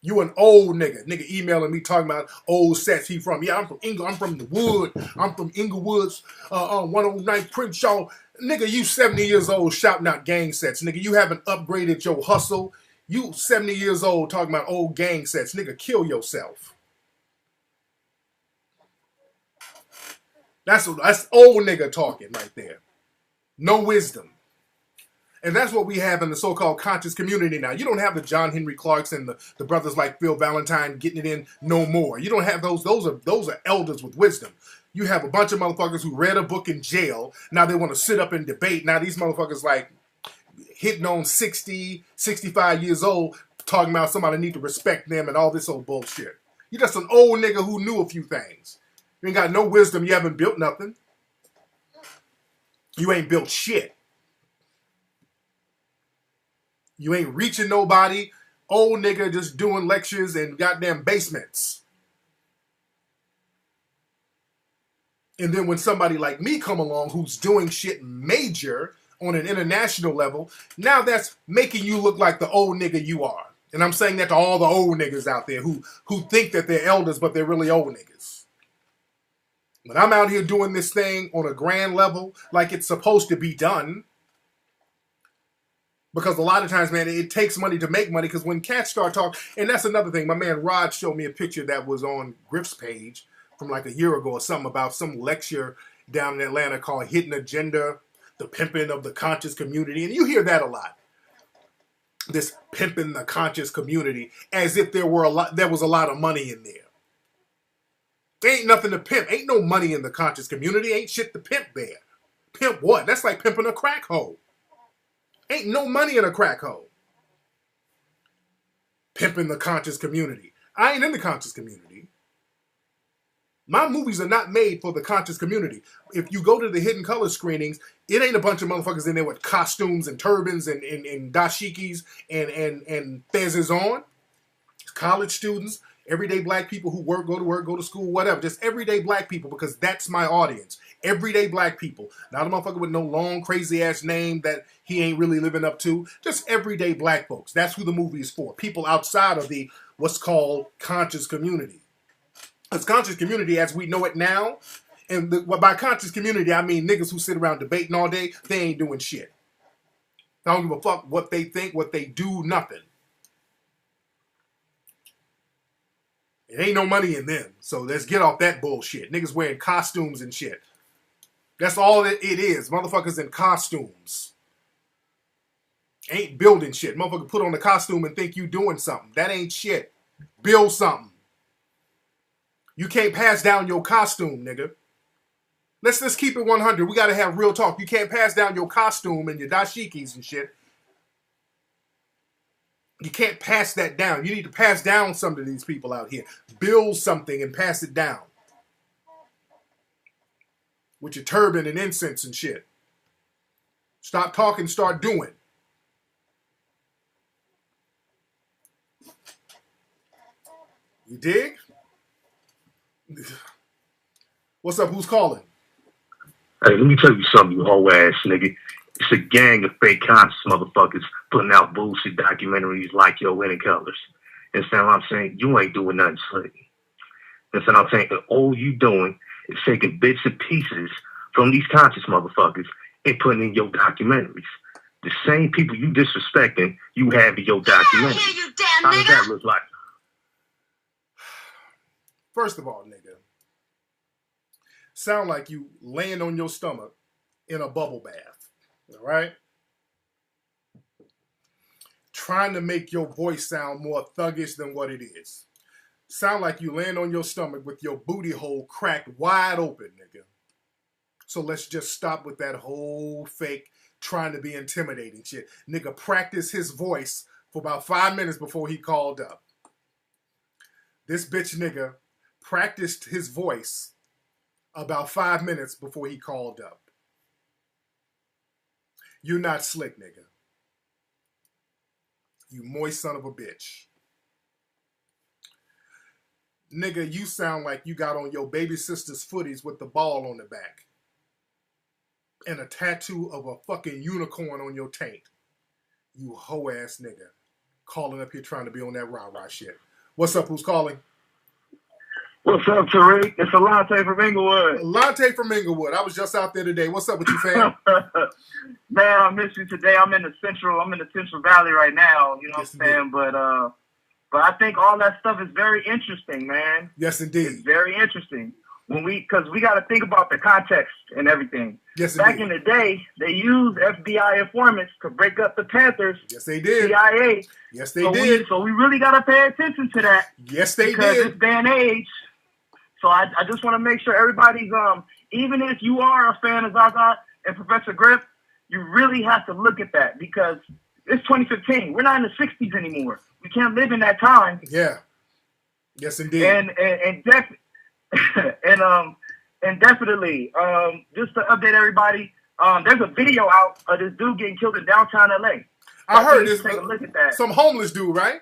You an old nigga. Nigga emailing me talking about old sets he from. Yeah, I'm from England. I'm from the Wood. I'm from Inglewood's 109 Crenshaw. Nigga, you 70 years old shouting out gang sets. Nigga, you haven't upgraded your hustle. You 70 years old talking about old gang sets. Nigga, kill yourself. That's old nigga talking right there. No wisdom. And that's what we have in the so-called conscious community now. You don't have the John Henry Clarks and the brothers like Phil Valentine getting it in no more. You don't have those. Those are elders with wisdom. You have a bunch of motherfuckers who read a book in jail. Now they want to sit up and debate. Now these motherfuckers like hitting on 60, 65 years old, talking about somebody need to respect them and all this old bullshit. You're just an old nigga who knew a few things. You ain't got no wisdom. You haven't built nothing. You ain't built shit. You ain't reaching nobody. Old nigga just doing lectures in goddamn basements. And then when somebody like me come along who's doing shit major on an international level, now that's making you look like the old nigga you are. And I'm saying that to all the old niggas out there who think that they're elders, but they're really old niggas. But I'm out here doing this thing on a grand level like it's supposed to be done. Because a lot of times, man, it takes money to make money. Because when cats start talking, and that's another thing. My man Rod showed me a picture that was on Griff's page from like a year ago or something about some lecture down in Atlanta called Hidden Agenda, the pimping of the conscious community. And you hear that a lot. This pimping the conscious community as if there was a lot of money in there. There ain't nothing to pimp. Ain't no money in the conscious community. Ain't shit to pimp there. Pimp what? That's like pimping a crack hole. Ain't no money in a crack hole. Pimping the conscious community. I ain't in the conscious community. My movies are not made for the conscious community. If you go to the hidden color screenings, it ain't a bunch of motherfuckers in there with costumes and turbans and dashikis and fezzes on. It's college students, everyday black people who work, go to school, whatever. Just everyday black people, because that's my audience. Everyday black people. Not a motherfucker with no long, crazy-ass name that he ain't really living up to. Just everyday black folks. That's who the movie is for. People outside of the what's called conscious community. Because conscious community, as we know it now, and by conscious community, I mean niggas who sit around debating all day, they ain't doing shit. I don't give a fuck what they think, what they do, nothing. It ain't no money in them. So let's get off that bullshit. Niggas wearing costumes and shit. That's all it is. Motherfuckers in costumes. Ain't building shit. Motherfucker put on a costume and think you doing something. That ain't shit. Build something. You can't pass down your costume, nigga. Let's keep it 100. We got to have real talk. You can't pass down your costume and your dashikis and shit. You can't pass that down. You need to pass down some to these people out here. Build something and pass it down. With your turban and incense and shit. Stop talking, start doing. You dig? What's up? Who's calling? Hey, let me tell you something, you whole ass nigga. It's a gang of fake conscious motherfuckers putting out bullshit documentaries like your Winning Colors. And so I'm saying, you ain't doing nothing slick. And so I'm saying, all you doing is taking bits and pieces from these conscious motherfuckers and putting in your documentaries. The same people you disrespecting, you have in your documentaries. You damn How does nigga. that look like? First of all, nigga, sound like you laying on your stomach in a bubble bath, all right? Trying to make your voice sound more thuggish than what it is. Sound like you laying on your stomach with your booty hole cracked wide open, nigga. So let's just stop with that whole fake trying to be intimidating shit. Nigga practiced his voice for about 5 minutes before he called up. This bitch nigga practiced his voice about 5 minutes before he called up. You're not slick, nigga. You moist son of a bitch. Nigga, you sound like you got on your baby sister's footies with the ball on the back. And a tattoo of a fucking unicorn on your taint. You hoe ass nigga. Calling up here trying to be on that rah-rah shit. What's up? Who's calling? What's up, Tariq? It's Alante from Inglewood. Alante from Inglewood. I was just out there today. What's up with you, fam? Man, I miss you today. I'm in the Central Valley right now. You know what I'm saying? But I think all that stuff is very interesting, man. Yes, indeed. It's very interesting. Because we got to think about the context and everything. Yes, Back in the day, they used FBI informants to break up the Panthers. Yes, they did. CIA. Yes, they did. So we really got to pay attention to that. Yes, they because did. This day and age. So I just want to make sure everybody's even if you are a fan of Zaza and Professor Griff, you really have to look at that because it's 2015. We're not in the 60s anymore. We can't live in that time. Yeah. Yes, indeed. And definitely, just to update everybody, there's a video out of this dude getting killed in downtown LA. I heard this. Take a look at that. Some homeless dude, right?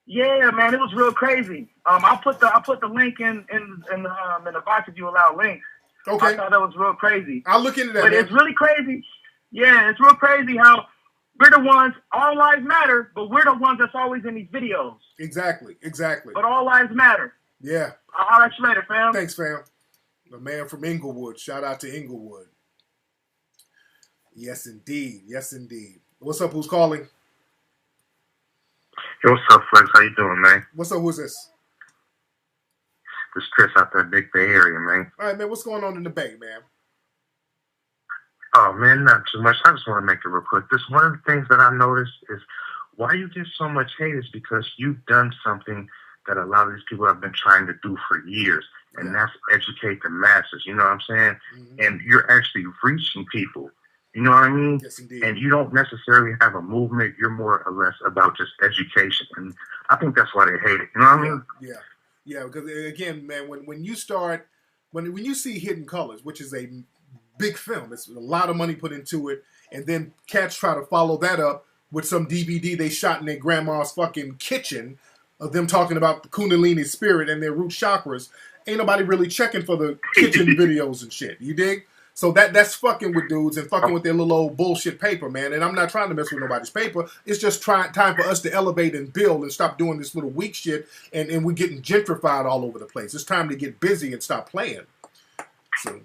Yeah, man, it was real crazy. I'll put the link in the box if you allow links. Okay. I thought that was real crazy. I'll look into that. But man. it's really crazy. Yeah, it's real crazy how we're the ones, all lives matter, but we're the ones that's always in these videos. Exactly. But all lives matter. Yeah. I'll let you later, fam. Thanks, fam. The man from Inglewood. Shout out to Inglewood. Yes, indeed. Yes, indeed. What's up? Who's calling? Yo, what's up, Flex? How you doing, man? What's up? Who's this? This is Chris out there, Big Bay Area, man. All right, man. What's going on in the Bay, man? Oh, man, not too much. I just want to make it real quick. One of the things that I noticed is why you get so much hate is because you've done something that a lot of these people have been trying to do for years, and that's educate the masses, you know what I'm saying? Mm-hmm. And you're actually reaching people, you know what I mean? Yes, indeed. And you don't necessarily have a movement. You're more or less about just education, and I think that's why they hate it, you know what I mean? Yeah, because, again, man, when you start, when you see Hidden Colors, which is a big film, it's a lot of money put into it, and then cats try to follow that up with some DVD they shot in their grandma's fucking kitchen of them talking about the Kundalini spirit and their root chakras. Ain't nobody really checking for the kitchen videos and shit. You dig? So that's fucking with dudes and fucking with their little old bullshit paper, man. And I'm not trying to mess with nobody's paper. It's just time for us to elevate and build and stop doing this little weak shit. And we're getting gentrified all over the place. It's time to get busy and stop playing. So,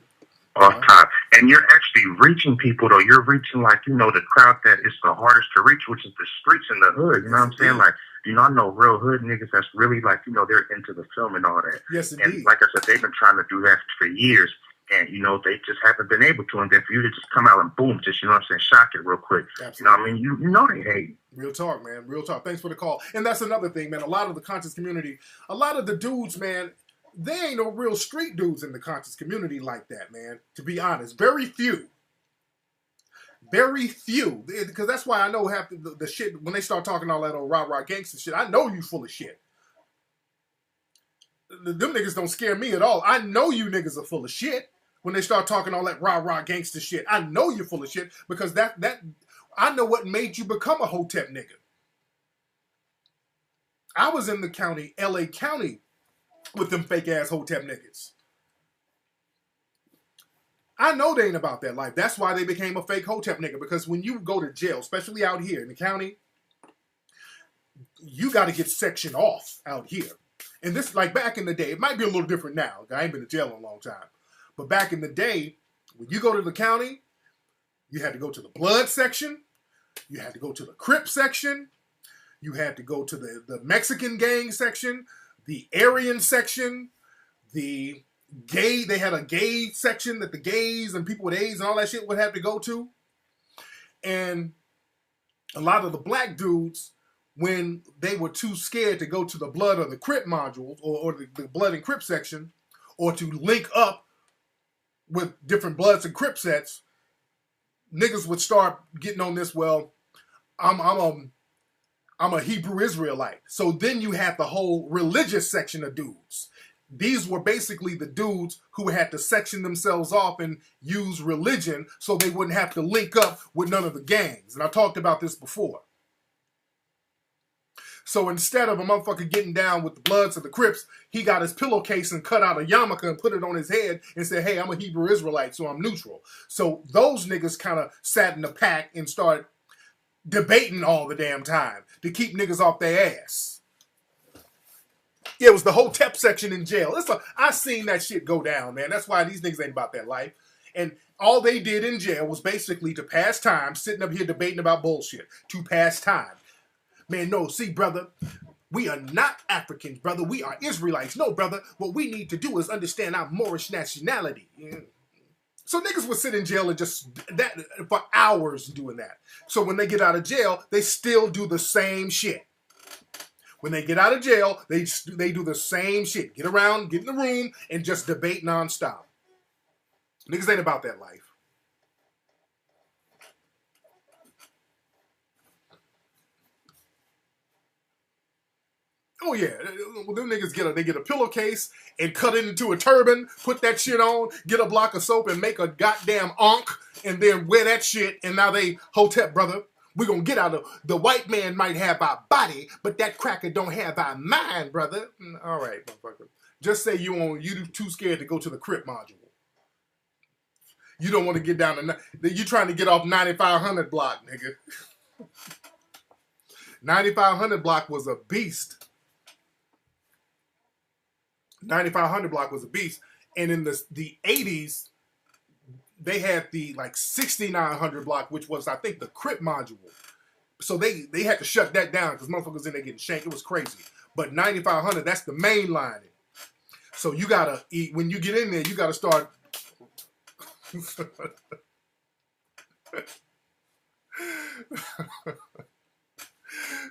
all time. And you're actually reaching people, though. You're reaching, like, you know, the crowd that is the hardest to reach, which is the streets in the hood. You know what I'm saying? Like, you know, I know real hood niggas that's really, like, you know, they're into the film and all that. Yes, indeed. And like I said, they've been trying to do that for years. And, you know, they just haven't been able to. And then for you to just come out and boom, just, you know what I'm saying, shock it real quick. Absolutely. You know what I mean? You know they hate. Real talk, man. Real talk. Thanks for the call. And that's another thing, man. A lot of the conscious community, a lot of the dudes, man, There ain't no real street dudes in the conscious community like that, man. To be honest, very few. Very few. Because that's why I know half the shit, when they start talking all that old rah-rah gangster shit, I know you full of shit. Them niggas don't scare me at all. I know you niggas are full of shit when they start talking all that rah-rah gangster shit. I know you're full of shit because that I know what made you become a Hotep nigga. I was in the county, LA County, with them fake-ass Hotep niggas. I know they ain't about that life. That's why they became a fake Hotep nigga. Because when you go to jail, especially out here in the county, you got to get sectioned off out here. And this, like back in the day, it might be a little different now. I ain't been to jail in a long time. But back in the day, when you go to the county, you had to go to the blood section. You had to go to the Crip section. You had to go to the Mexican gang section, the Aryan section, the gay, they had a gay section that the gays and people with AIDS and all that shit would have to go to. And a lot of the black dudes, when they were too scared to go to the blood or the Crip modules or the blood and Crip section, or to link up with different bloods and Crip sets, niggas would start getting on this, well, I'm a Hebrew Israelite. So then you have the whole religious section of dudes. These were basically the dudes who had to section themselves off and use religion so they wouldn't have to link up with none of the gangs. And I talked about this before. So instead of a motherfucker getting down with the Bloods of the Crips, he got his pillowcase and cut out a yarmulke and put it on his head and said, hey, I'm a Hebrew Israelite, so I'm neutral. So those niggas kind of sat in the pack and started debating all the damn time to keep niggas off their ass. Yeah, it was the Hotep section in jail. I seen that shit go down, man. That's why these niggas ain't about that life. And all they did in jail was basically to pass time, sitting up here debating about bullshit. To pass time. Man, no, see, brother, we are not Africans, brother. We are Israelites. No, brother, what we need to do is understand our Moorish nationality. Yeah. So niggas would sit in jail and just that for hours doing that. So when they get out of jail, they still do the same shit. When they get out of jail, they do the same shit. Get around, get in the room, and just debate nonstop. Niggas ain't about that life. Oh yeah, well, them niggas get a pillowcase and cut it into a turban, put that shit on, get a block of soap and make a goddamn ankh, and then wear that shit, and now they Hotep, brother. We're gonna get out of the white man might have our body, but that cracker don't have our mind, brother. All right, motherfucker. Just say you too scared to go to the Crip module. You don't want to get down to you trying to get off 9500 block, nigga. 9500 block was a beast. 9500 block was a beast. And in the 80s, they had the like 6900 block, which was, I think, the Crip module. So they had to shut that down because motherfuckers in there getting shanked. It was crazy. But 9500, that's the main line. So you gotta eat, when you get in there, you gotta start.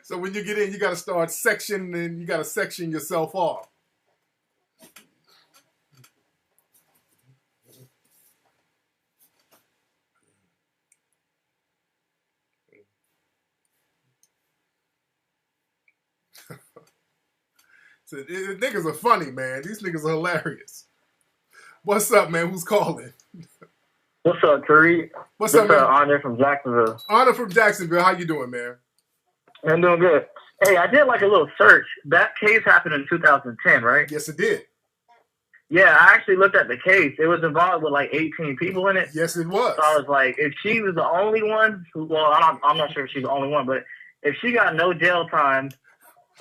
So when you get in, you gotta start sectioning, you gotta section yourself off. So, niggas are funny, man. These niggas are hilarious. What's up, man? Who's calling? What's up, Tariq? What's up, man? Honor from Jacksonville. Honor from Jacksonville. How you doing, man? I'm doing good. Hey, I did like a little search. That case happened in 2010, right? Yes, it did. Yeah, I actually looked at the case. It was involved with like 18 people in it. Yes, it was. So I was like, if she was the only one, I'm not sure if she's the only one, but if she got no jail time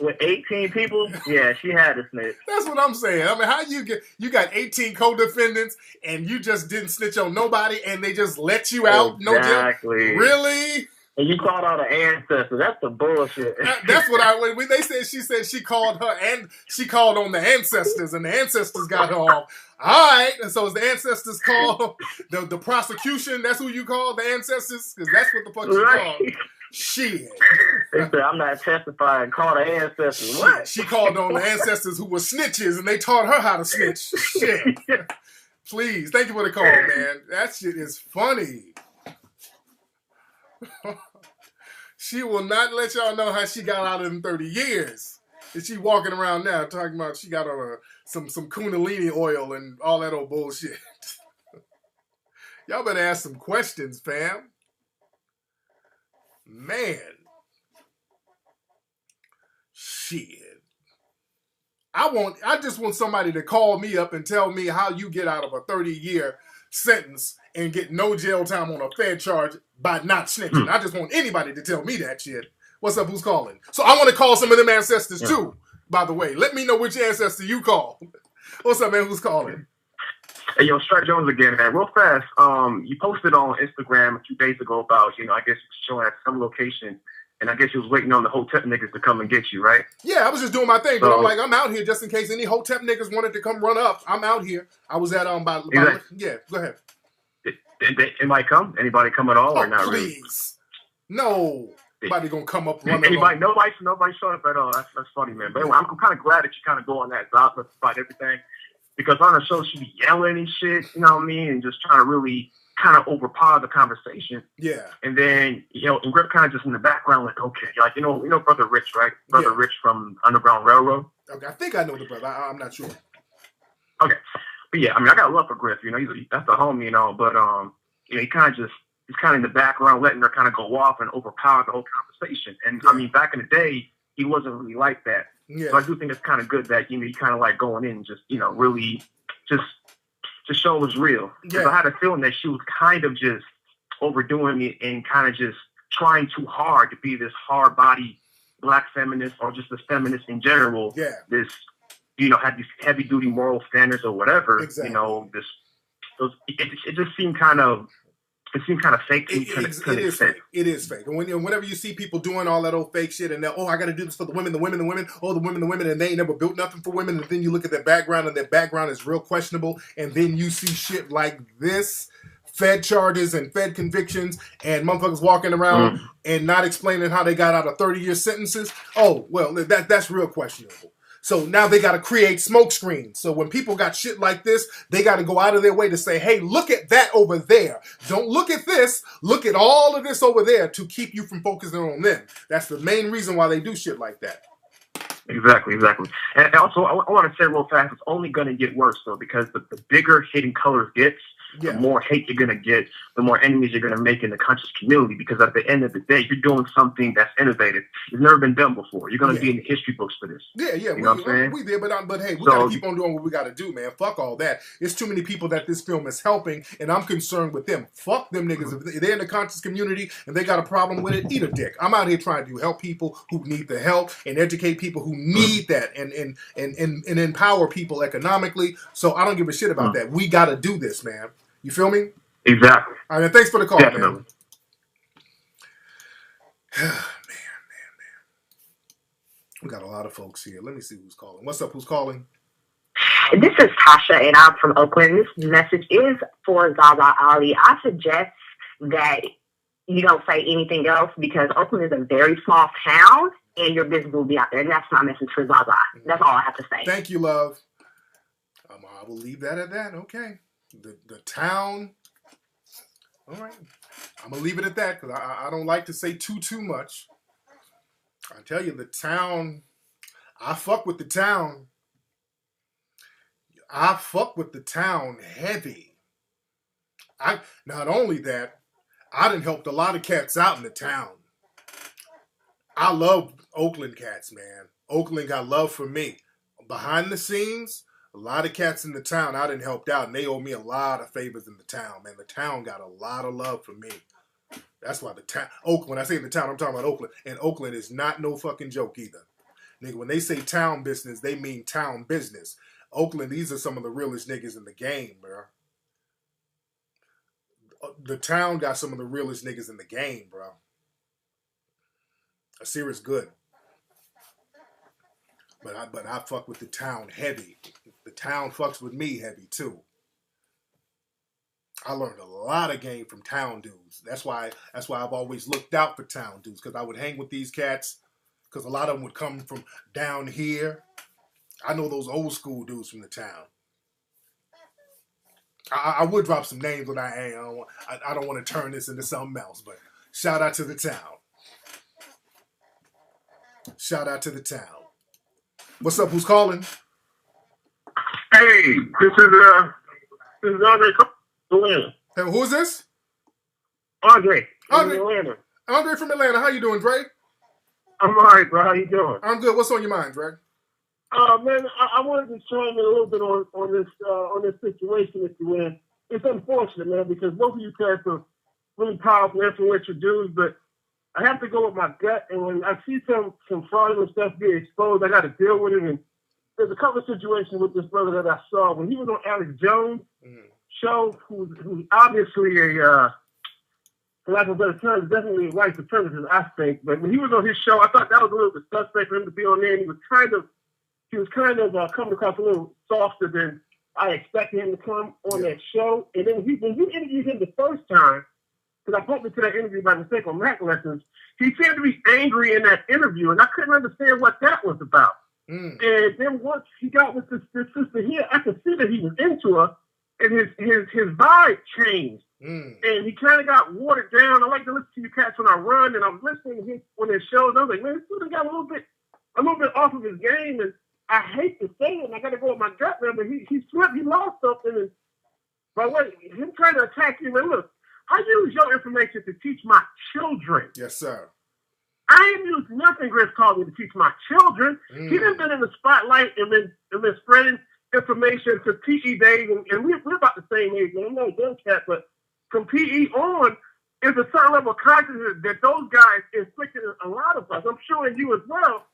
with 18 people, yeah, she had to snitch. That's what I'm saying. I mean, how you got 18 co-defendants and you just didn't snitch on nobody and they just let you out? Exactly. No jail? Really? And you called out an ancestor. That's the bullshit. That's what when they said she called her and she called on the ancestors and the ancestors got her off. All right, and so is the ancestors called the prosecution? That's who you call the ancestors? Because that's what the fuck you called. Shit. They said I'm not testifying. Call the ancestors. What? She called on the ancestors who were snitches and they taught her how to snitch. Shit. Please, thank you for the call, man. That shit is funny. She will not let y'all know how she got out in 30 years. And she walking around now talking about she got on some Kundalini oil and all that old bullshit. Y'all better ask some questions, fam. Man. Shit. I just want somebody to call me up and tell me how you get out of a 30-year sentence and get no jail time on a Fed charge by not snitching. I just want anybody to tell me that shit. What's up? Who's calling? So I want to call some of them ancestors too, by the way. Let me know which ancestor you call. What's up, man? Who's calling? Hey, yo, Strike Jones again, man. Real fast, you posted on Instagram a few days ago about, I guess you showing at some location, and I guess you was waiting on the Hotep niggas to come and get you, right? Yeah, I was just doing my thing, but I'm out here just in case any Hotep niggas wanted to come run up. I'm out here. I was at yeah, go ahead. Anybody come? Anybody come at all or not please. Really? No. Nobody gonna come up running. Nobody showed up at all. That's funny, man. But anyway, I'm kind of glad that you kind of go on that Zaza about everything, because on the show she be yelling and shit, you know what I mean, and just trying to really kind of overpower the conversation. Yeah. And then and Griff kind of just in the background, like, okay, like you know Brother Rich, right? Brother Rich from Underground Railroad. Okay, I think I know the brother. I'm not sure. Okay, but yeah, I mean, I got love for Griff. That's a homie, but he kind of just. He's kind of in the background, letting her kind of go off and overpower the whole conversation. And I mean, back in the day, he wasn't really like that. Yeah. So I do think it's kind of good that he kind of like going in and just really just show it was real. Because I had a feeling that she was kind of just overdoing it and kind of just trying too hard to be this hard body black feminist or just a feminist in general. Yeah. This had these heavy duty moral standards or whatever. Exactly. It just seemed kind of. It seemed kind of fake to me. It is fake. It is fake. And whenever you see people doing all that old fake shit and I got to do this for the women, and they ain't never built nothing for women, and then you look at their background and their background is real questionable, and then you see shit like this, Fed charges and Fed convictions, and motherfuckers walking around and not explaining how they got out of 30-year sentences. Oh, well, that's real questionable. So now they got to create smoke screens. So when people got shit like this, they got to go out of their way to say, hey, look at that over there. Don't look at this. Look at all of this over there to keep you from focusing on them. That's the main reason why they do shit like that. Exactly. And also, I want to say real fast, it's only going to get worse, though, because the bigger Hidden Colors gets, the more hate you're going to get, the more enemies you're going to make in the conscious community, because at the end of the day, you're doing something that's innovative. It's never been done before. You're going to be in the history books for this. Yeah. You know what I'm saying? We did, but hey, we got to keep on doing what we got to do, man. Fuck all that. It's too many people that this film is helping, and I'm concerned with them. Fuck them niggas. If they're in the conscious community and they got a problem with it, eat a dick. I'm out here trying to help people who need the help and educate people who need that and empower people economically. So I don't give a shit about that. We got to do this, man. You feel me? Exactly. All right, thanks for the call, Definitely. man. Man. We got a lot of folks here. Let me see who's calling. What's up? Who's calling? This is Tasha, and I'm from Oakland. This message is for Zaza Ali. I suggest that you don't say anything else because Oakland is a very small town, and your business will be out there. And that's my message for Zaza. That's all I have to say. Thank you, love. I will leave that at that. Okay. The town. All right. I'm going to leave it at that because I don't like to say too much. I tell you, the town, I fuck with the town. I fuck with the town heavy. Not only that, I done helped a lot of cats out in the town. I love Oakland cats, man. Oakland got love for me. Behind the scenes, a lot of cats in the town I done helped out, and they owe me a lot of favors in the town, man. The town got a lot of love for me. That's why the town, Oakland, I say the town, I'm talking about Oakland. And Oakland is not no fucking joke either. Nigga, when they say town business, they mean town business. Oakland, these are some of the realest niggas in the game, bro. The town got some of the realest niggas in the game, bro. Asira's good. But I fuck with the town heavy. The town fucks with me heavy too. I learned a lot of game from town dudes. That's why I've always looked out for town dudes, because I would hang with these cats, because a lot of them would come from down here. I know those old school dudes from the town. I would drop some names, but I don't want to turn this into something else. But shout out to the town. Shout out to the town. What's up? Who's calling? Hey, this is Andre from Atlanta. Hey, who is this? Andre. Andre. Atlanta. Andre from Atlanta. How you doing, Dre? I'm all right, bro. How you doing? I'm good. What's on your mind, Dre? Man, I wanted to chime in a little bit on this situation that you're in. It's unfortunate, man, because both of you guys are really powerful, influential dudes, but I have to go with my gut, and when I see some fraudulent stuff get exposed, I got to deal with it. And there's a couple of situations with this brother that I saw when he was on Alex Jones' show, who's obviously a, for lack of a better term, definitely a white supremacist, I think. But when he was on his show, I thought that was a little bit suspect for him to be on there, and he was kind of coming across a little softer than I expected him to come on that show. And then when you interviewed him the first time, because I popped into that interview by mistake on Mac Lessons, he seemed to be angry in that interview, and I couldn't understand what that was about. And then once he got with this sister here, I could see that he was into her, and his vibe changed. And he kind of got watered down. I like to listen to you cats when I run, and I'm listening to him on his shows. I was like, man, this dude got a little bit off of his game, and I hate to say it, and I got to go with my gut, man, but he slipped, he lost something, and by what him trying to attack you, man, look, I use your information to teach my children. Yes, sir. I ain't used nothing Griff called me to teach my children. He done been in the spotlight and been spreading information to PE days, and we're about the same age. I'm not a young cat, but from PE on, there's a certain level of consciousness that those guys inflicted on a lot of us. I'm sure in you as well.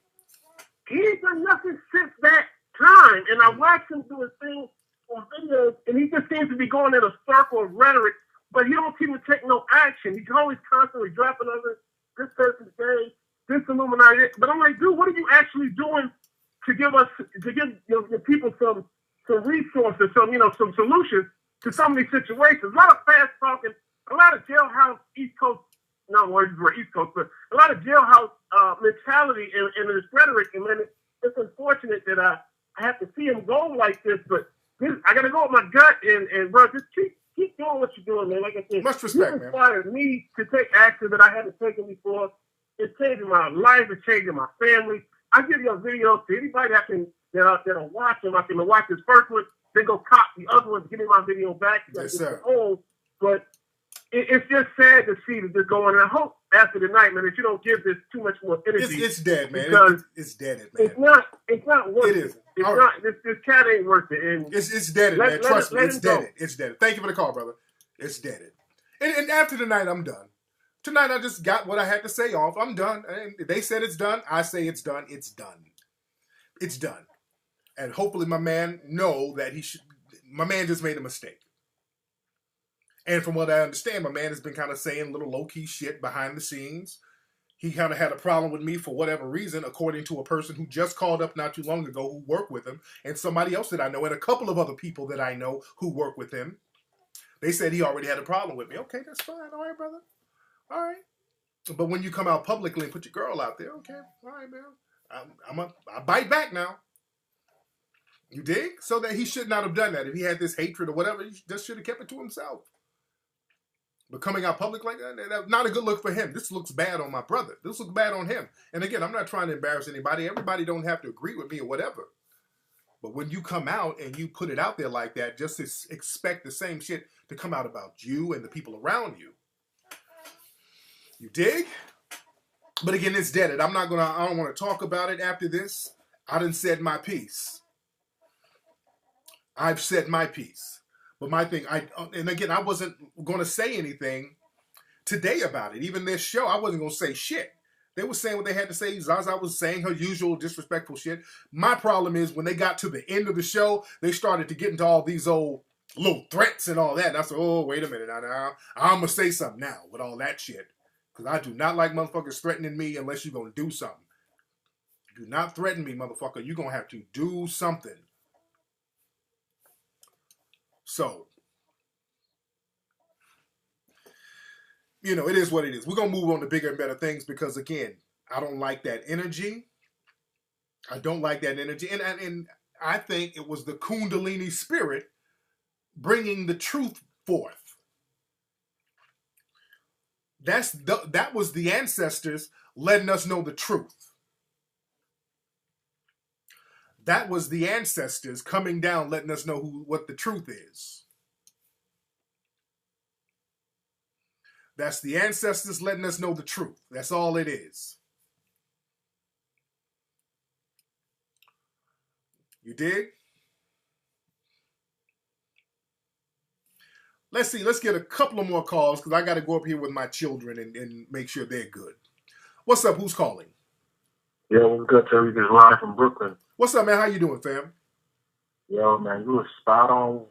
He ain't done nothing since that time, and I watched him do his thing on videos, and he just seems to be going in a circle of rhetoric, but he don't seem to take no action. He's always constantly dropping over this person's day, this Illuminati. But I'm like, dude, what are you actually doing to give your people some resources, some solutions to some of these situations? A lot of fast talking, a lot of jailhouse East Coast, not words were East Coast, but a lot of jailhouse mentality and this rhetoric. And then it's unfortunate that I have to see him go like this, but I got to go with my gut and bro, just keep doing what you're doing, man. Like I said, much respect, you inspired me to take action that I haven't taken before. It's changing my life. It's changing my family. I give you a video to anybody that'll watch him. I can watch this first one, then go cop the other one, give me my video back. Yes, sir. Old, but it's just sad to see that this going. And I hope after the night, man, that you don't give this too much more energy. It's dead, man. It's dead, man. It's not worth it. It isn't. It's not. This cat ain't worth it. And it's dead, man. Trust me, it's dead. It's dead. Thank you for the call, brother. It's dead. And after the night, I'm done. Tonight, I just got what I had to say off. I'm done. And they said it's done. I say it's done. It's done. It's done. And hopefully, my man know that my man just made a mistake. And from what I understand, my man has been kind of saying little low-key shit behind the scenes. He kind of had a problem with me for whatever reason, according to a person who just called up not too long ago who worked with him, and somebody else that I know, and a couple of other people that I know who work with him. They said he already had a problem with me. Okay, that's fine. All right, brother. All right. But when you come out publicly and put your girl out there, okay, all right, man. I bite back now. You dig? So that he should not have done that. If he had this hatred or whatever, he just should have kept it to himself. But coming out public like that, that's not a good look for him. This looks bad on my brother. This looks bad on him. And again, I'm not trying to embarrass anybody. Everybody don't have to agree with me or whatever. But when you come out and you put it out there like that, just expect the same shit to come out about you and the people around you. You dig? But again, it's dead. I don't want to talk about it after this. I done said my piece. I've said my piece. But my thing, and again, I wasn't going to say anything today about it. Even this show, I wasn't going to say shit. They were saying what they had to say. Zaza was saying her usual disrespectful shit. My problem is when they got to the end of the show, they started to get into all these old little threats and all that. And I said, oh, wait a minute. Now I'm going to say something now with all that shit. Because I do not like motherfuckers threatening me unless you're going to do something. Do not threaten me, motherfucker. You're going to have to do something. So, you know, it is what it is. We're going to move on to bigger and better things because, again, I don't like that energy. I don't like that energy. And I think it was the Kundalini spirit bringing the truth forth. That was the ancestors letting us know the truth. That was the ancestors coming down letting us know what the truth is. That's the ancestors letting us know the truth. That's all it is. You dig? Let's see. Let's get a couple of more calls because I got to go up here with my children and make sure they're good. What's up? Who's calling? Yeah, what's good, Tariq? Is live from Brooklyn. What's up, man? How you doing, fam? Yo, man, you were spot on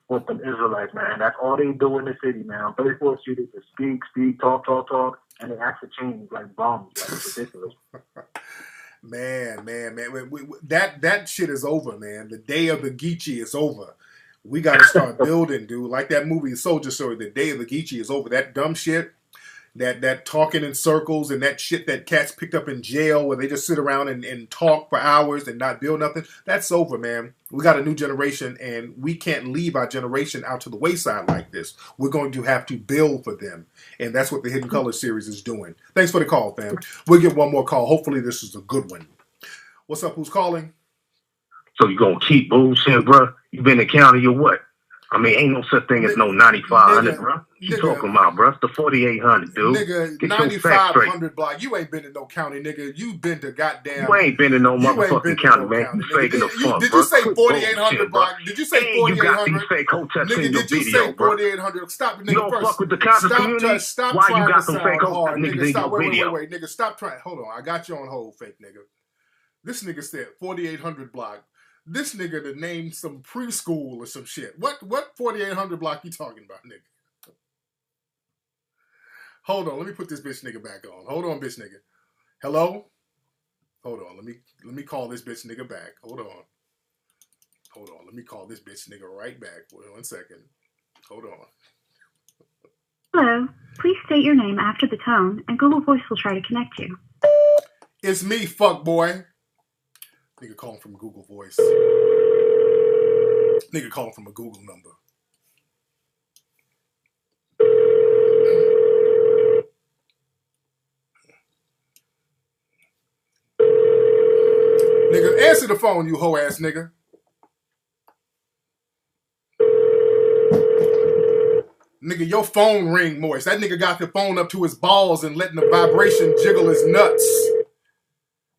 with them Israelites, man. That's all they do in the city, man. On 34th Street, they just speak, talk, and they act to change like bombs. Like, it's ridiculous. Man. That shit is over, man. The day of the Geechee is over. We got to start building, dude. Like that movie Soldier Story, the day of the Geechee is over. That dumb shit, that talking in circles and that shit that cats picked up in jail where they just sit around and talk for hours and not build nothing, that's over, man. We got a new generation and we can't leave our generation out to the wayside like this. We're going to have to build for them. And that's what the Hidden Colors series is doing. Thanks for the call, fam. We'll get one more call. Hopefully this is a good one. What's up? Who's calling? So you gonna keep bullshit, bro? You been in county or what? I mean, ain't no such thing as no 9,500, bro. What you talking about, bro? It's the 4,800, dude. Nigga, Get your facts straight. 9,500 block. You ain't been in no county, nigga. You been to goddamn. You ain't been in no motherfucking county, man. You faking the funk, Did bro. you say 4,800 block? Did you say 4,800? You got these fake hotels Nigga, in your did you video, say bro. 4,800? Stop, nigga. You don't First, fuck with the conscious community? Stop Why trying you got to some sound fake hard, niggas nigga. in Stop. your video? Wait, nigga. Stop trying. Hold on. I got you on hold, fake nigga. This nigga said 4,800 block. This nigga to name some preschool or some shit. What 4,800 block you talking about, nigga? Hold on, let me put this bitch nigga back on. Hold on, bitch nigga. Hello? Hold on, let me call this bitch nigga back. Hold on, let me call this bitch nigga right back. Wait 1 second. Hold on. Hello, please state your name after the tone, and Google Voice will try to connect you. It's me, fuck boy. Nigga calling from Google Voice. Nigga calling from a Google number. Nigga, answer the phone, you hoe ass nigga. Nigga, your phone ring moist. That nigga got the phone up to his balls and letting the vibration jiggle his nuts.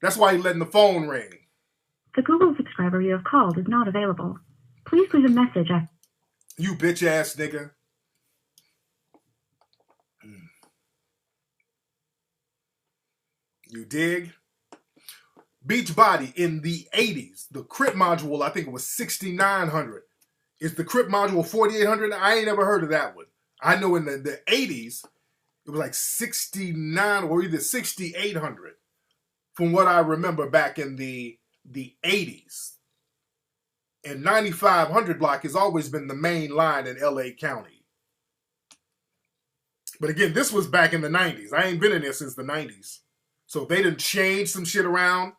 That's why he letting the phone ring. The Google subscriber you have called is not available. Please leave a message after. You bitch ass nigga. You dig? Beachbody in the 80s. The Crip module, I think it was 6,900. Is the Crip module 4,800? I ain't never heard of that one. I know in the 80s, it was like 69 or either 6,800. From what I remember back in the 80s. And 9,500 block has always been the main line in LA County. But again, this was back in the 90s. I ain't been in there since the 90s. So if they didn't change some shit around,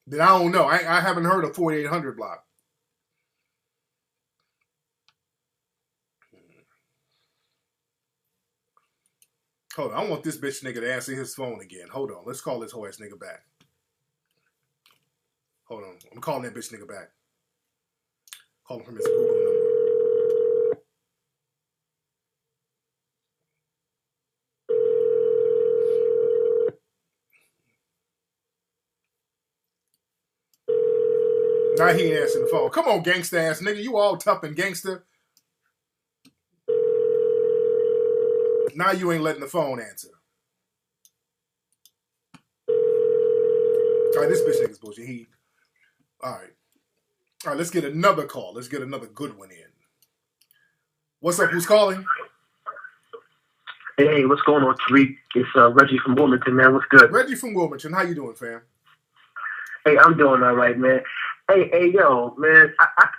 then I don't know. I haven't heard of 4,800 block. Hold on. I want this bitch nigga to answer his phone again. Hold on. Let's call this hoe ass nigga back. Hold on. I'm calling that bitch nigga back. Calling from his Google number. Now he ain't answering the phone. Come on, gangsta ass nigga. You all tough and gangster. Now you ain't letting the phone answer. All right, this bitch nigga's bullshit. All right, let's get another call. Let's get another good one in. What's up? Who's calling? Hey, what's going on, Tariq? It's Reggie from Wilmington, man. What's good? Reggie from Wilmington. How you doing, fam? Hey, I'm doing all right, man. Hey, yo, man.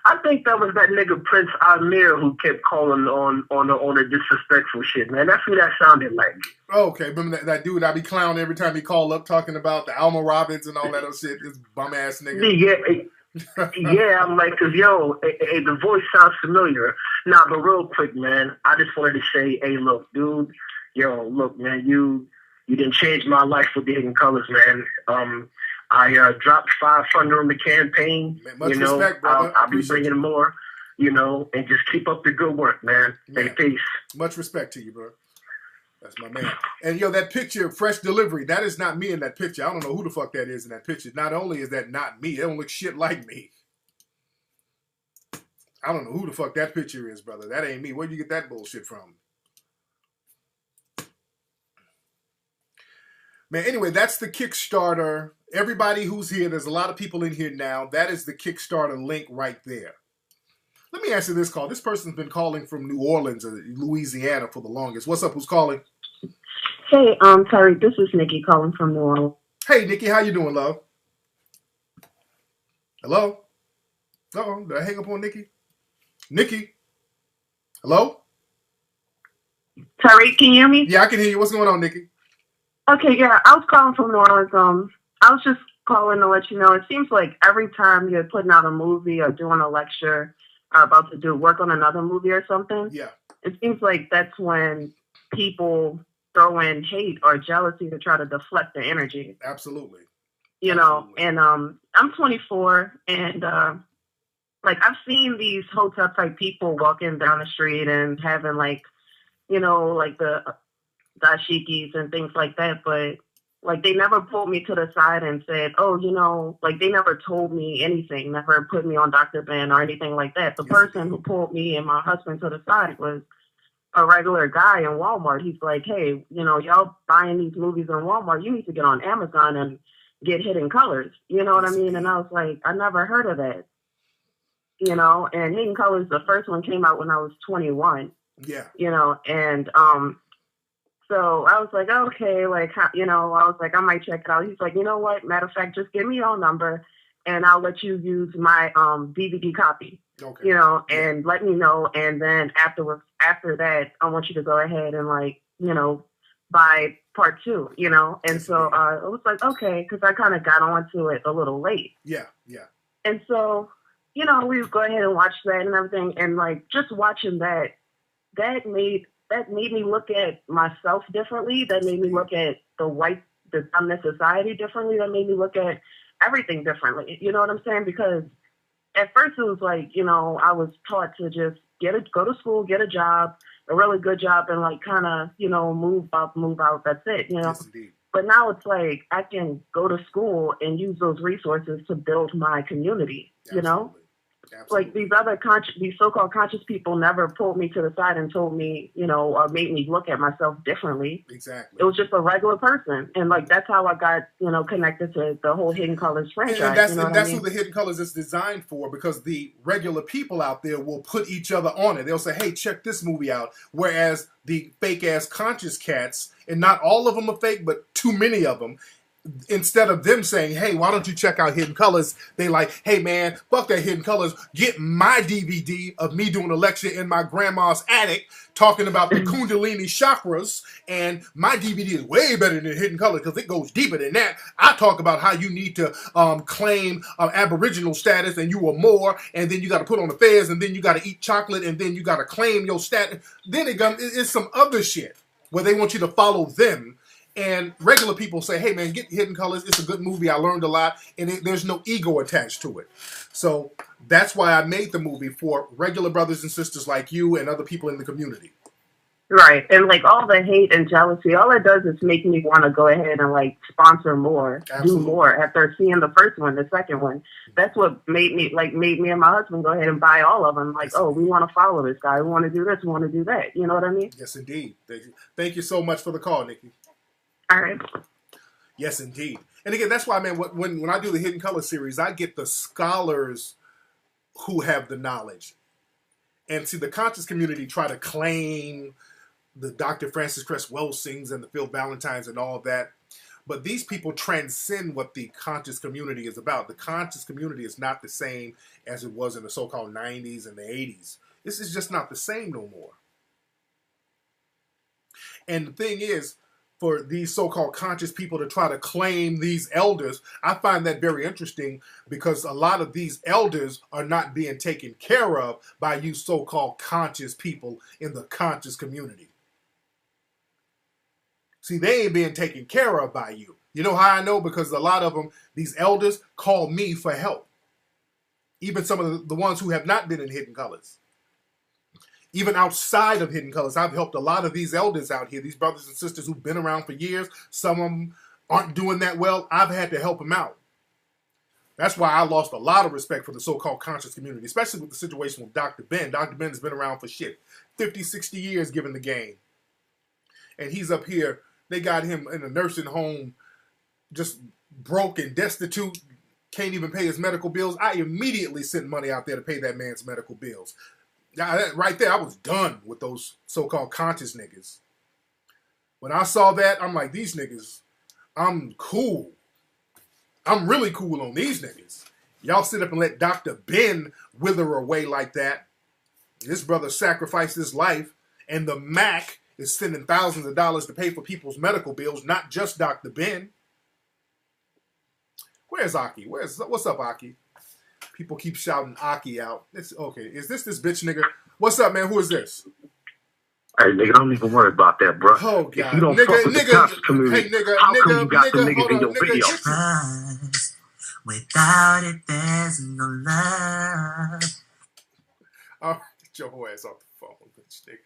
I think that was that nigga Prince Amir who kept calling on the disrespectful shit, man. That's who that sounded like. Oh, okay, remember that dude I be clowning every time he call up talking about the Alma Robbins and all that other shit? This bum ass nigga. Yeah, I'm like, cause yo, the voice sounds familiar. Nah, but real quick, man, I just wanted to say, hey, look, dude, look, man, you didn't change my life with the Hidden Colors, man. I dropped 500 on the campaign. Man, much respect, brother. I'll be bringing more, and just keep up the good work, man. Hey, peace. Much respect to you, bro. That's my man. And that picture, fresh delivery, that is not me in that picture. I don't know who the fuck that is in that picture. Not only is that not me, it don't look shit like me. I don't know who the fuck that picture is, brother. That ain't me. Where'd you get that bullshit from? Man, anyway, that's the Kickstarter. Everybody who's here, there's a lot of people in here now. That is the Kickstarter link right there. Let me answer this call. This person's been calling from New Orleans or Louisiana for the longest. What's up? Who's calling? Hey, Tariq, this is Nikki calling from New Orleans. Hey, Nikki, how you doing, love? Hello? Uh-oh, did I hang up on Nikki? Nikki? Hello? Tariq, can you hear me? Yeah, I can hear you. What's going on, Nikki? Okay, yeah, I was calling from New Orleans. I was just calling to let you know, it seems like every time you're putting out a movie or doing a lecture or about to do work on another movie or something, it seems like that's when people throw in hate or jealousy to try to deflect the energy. Absolutely. And I'm 24, and I've seen these hotel type people walking down the street and having the dashikis and things like that, but they never pulled me to the side and said, they never told me anything, never put me on Dr. Ben or anything like that. The person who pulled me and my husband to the side was a regular guy in Walmart. He's like, hey, y'all buying these movies in Walmart, you need to get on Amazon and get Hidden Colors. You know what I mean? And I was like, I never heard of that. And Hidden Colors, the first one came out when I was 21. Yeah. And so I was like, okay, I was like, I might check it out. He's like, you know what? Matter of fact, just give me your number and I'll let you use my DVD copy. Okay. And let me know. And then after that, I want you to go ahead and buy part 2, And so I was like, okay, because I kind of got onto it a little late. Yeah, yeah. And so, we would go ahead and watch that and everything. And just watching that made me look at myself differently. That made me look at the dominant society differently. That made me look at everything differently. You know what I'm saying? Because at first it was I was taught to just go to school, get a job, a really good job, and kind of, move out. That's it, Yes, indeed. But now it's I can go to school and use those resources to build my community, Absolutely. These so-called conscious people never pulled me to the side and told me, or made me look at myself differently. Exactly. It was just a regular person. And that's how I got, connected to the whole Hidden Colors franchise. And that's what the Hidden Colors is designed for, because the regular people out there will put each other on it. They'll say, hey, check this movie out. Whereas the fake ass conscious cats, and not all of them are fake, but too many of them, instead of them saying, hey, why don't you check out Hidden Colors, they like, hey man, fuck that Hidden Colors, get my DVD of me doing a lecture in my grandma's attic talking about the Kundalini chakras, and my DVD is way better than Hidden Colors because it goes deeper than that. I talk about how you need to claim Aboriginal status, and you are more, and then you got to put on the fez, and then you got to eat chocolate, and then you got to claim your status. Then it's some other shit where they want you to follow them. And regular people say, hey, man, get Hidden Colors. It's a good movie. I learned a lot. And there's no ego attached to it. So that's why I made the movie, for regular brothers and sisters like you and other people in the community. Right. And all the hate and jealousy, all it does is make me want to go ahead and sponsor more, Absolutely. do more after seeing the first one, the second one. That's what made me and my husband go ahead and buy all of them. We want to follow this guy. We want to do this. We want to do that. You know what I mean? Yes, indeed. Thank you so much for the call, Nikki. All right. Yes, indeed. And again, that's why, man, when I do the Hidden Color series, I get the scholars who have the knowledge. And see, the conscious community try to claim the Dr. Francis Cress Wells sings and the Phil Valentines and all that. But these people transcend what the conscious community is about. The conscious community is not the same as it was in the so-called 90s and the 80s. This is just not the same no more. And the thing is, for these so-called conscious people to try to claim these elders, I find that very interesting because a lot of these elders are not being taken care of by you so-called conscious people in the conscious community. See, they ain't being taken care of by you. You know how I know? Because a lot of them, these elders, call me for help. Even some of the ones who have not been in Hidden Colors. Even outside of Hidden Colors, I've helped a lot of these elders out here, these brothers and sisters who've been around for years. Some of them aren't doing that well. I've had to help them out. That's why I lost a lot of respect for the so-called conscious community, especially with the situation with Dr. Ben. Dr. Ben has been around for 50, 60 years giving the game. And he's up here. They got him in a nursing home, just broke and destitute, can't even pay his medical bills. I immediately sent money out there to pay that man's medical bills. Right there, I was done with those so-called conscious niggas. When I saw that, I'm like, these niggas, I'm cool. I'm really cool on these niggas. Y'all sit up and let Dr. Ben wither away like that. This brother sacrificed his life, and the Mac is sending thousands of dollars to pay for people's medical bills, not just Dr. Ben. Where's Aki? What's up, Aki? People keep shouting Aki out. Okay, is this bitch nigga? What's up, man? Who is this? Hey, nigga, don't even worry about that, bro. Oh, God. If you don't fuck with the conscious community, how come you got the niggas in your video? Without it, there's no love. All right, get your whole ass off the phone, bitch nigga.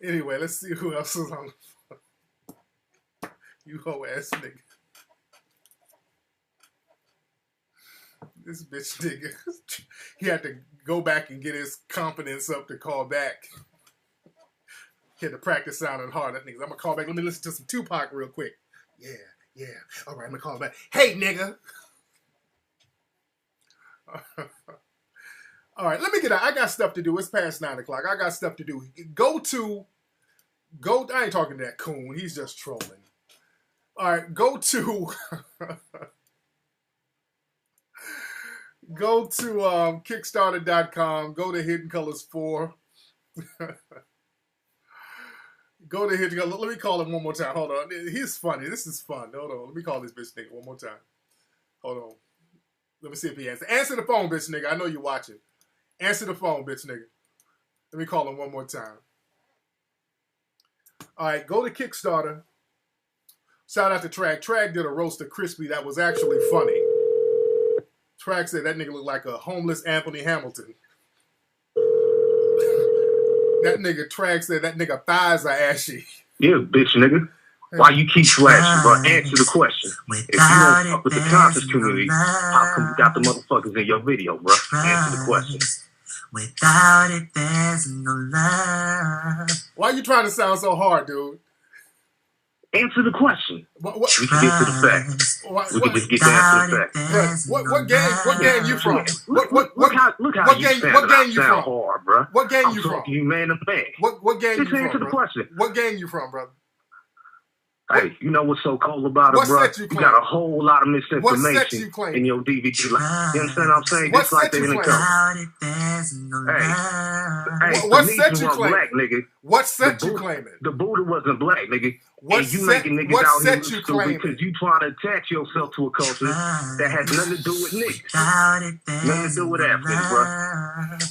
Anyway, let's see who else is on the phone. You whole ass nigga. This bitch nigga, he had to go back and get his confidence up to call back. He had to practice sounding hard. That nigga, I'm gonna call back. Let me listen to some Tupac real quick. Yeah. All right, I'm gonna call back. Hey, nigga. All right, let me get out. I got stuff to do. It's past 9 o'clock. I got stuff to do. I ain't talking to that coon. He's just trolling. All right, go to Kickstarter.com. Go to Hidden Colors 4. Go to Hidden Colors. Let me call him one more time. Hold on. He's funny. This is fun. Hold on. Let me call this bitch nigga one more time. Hold on. Let me see if he answers. Answer the phone, bitch nigga. I know you're watching. Answer the phone, bitch nigga. Let me call him one more time. All right, go to Kickstarter. Shout out to Trag. Trag did a roast of Crispy that was actually funny. Trag said that nigga looked like a homeless Anthony Hamilton. That nigga Trag said that nigga thighs are ashy. Yeah, bitch nigga. Why you keep flashing, bro? Answer the question. If you don't fuck with the conscious community, how come you got the motherfuckers in your video, bro? Answer the question. Without it, there's no love. Why you trying to sound so hard, dude? Answer the question. We can get to the facts. We can just get down to the facts. What gang you from? Look how you sound hard, bro. What gang you I'm from? talking you man to man. What gang you Just from? answer the question. What gang you from, brother? Hey, you know what's so cold about it, bro? You got a whole lot of misinformation in your DVD. You understand what I'm saying? What Just like set they you claim. Hey, what set you claiming? Black, nigga. What set you claiming? The Buddha wasn't black, nigga. What and you set, making niggas what out here set look you stupid claiming? because you trying to attach yourself to a culture that has nothing to do with niggas. Nothing to do with Africans, bro.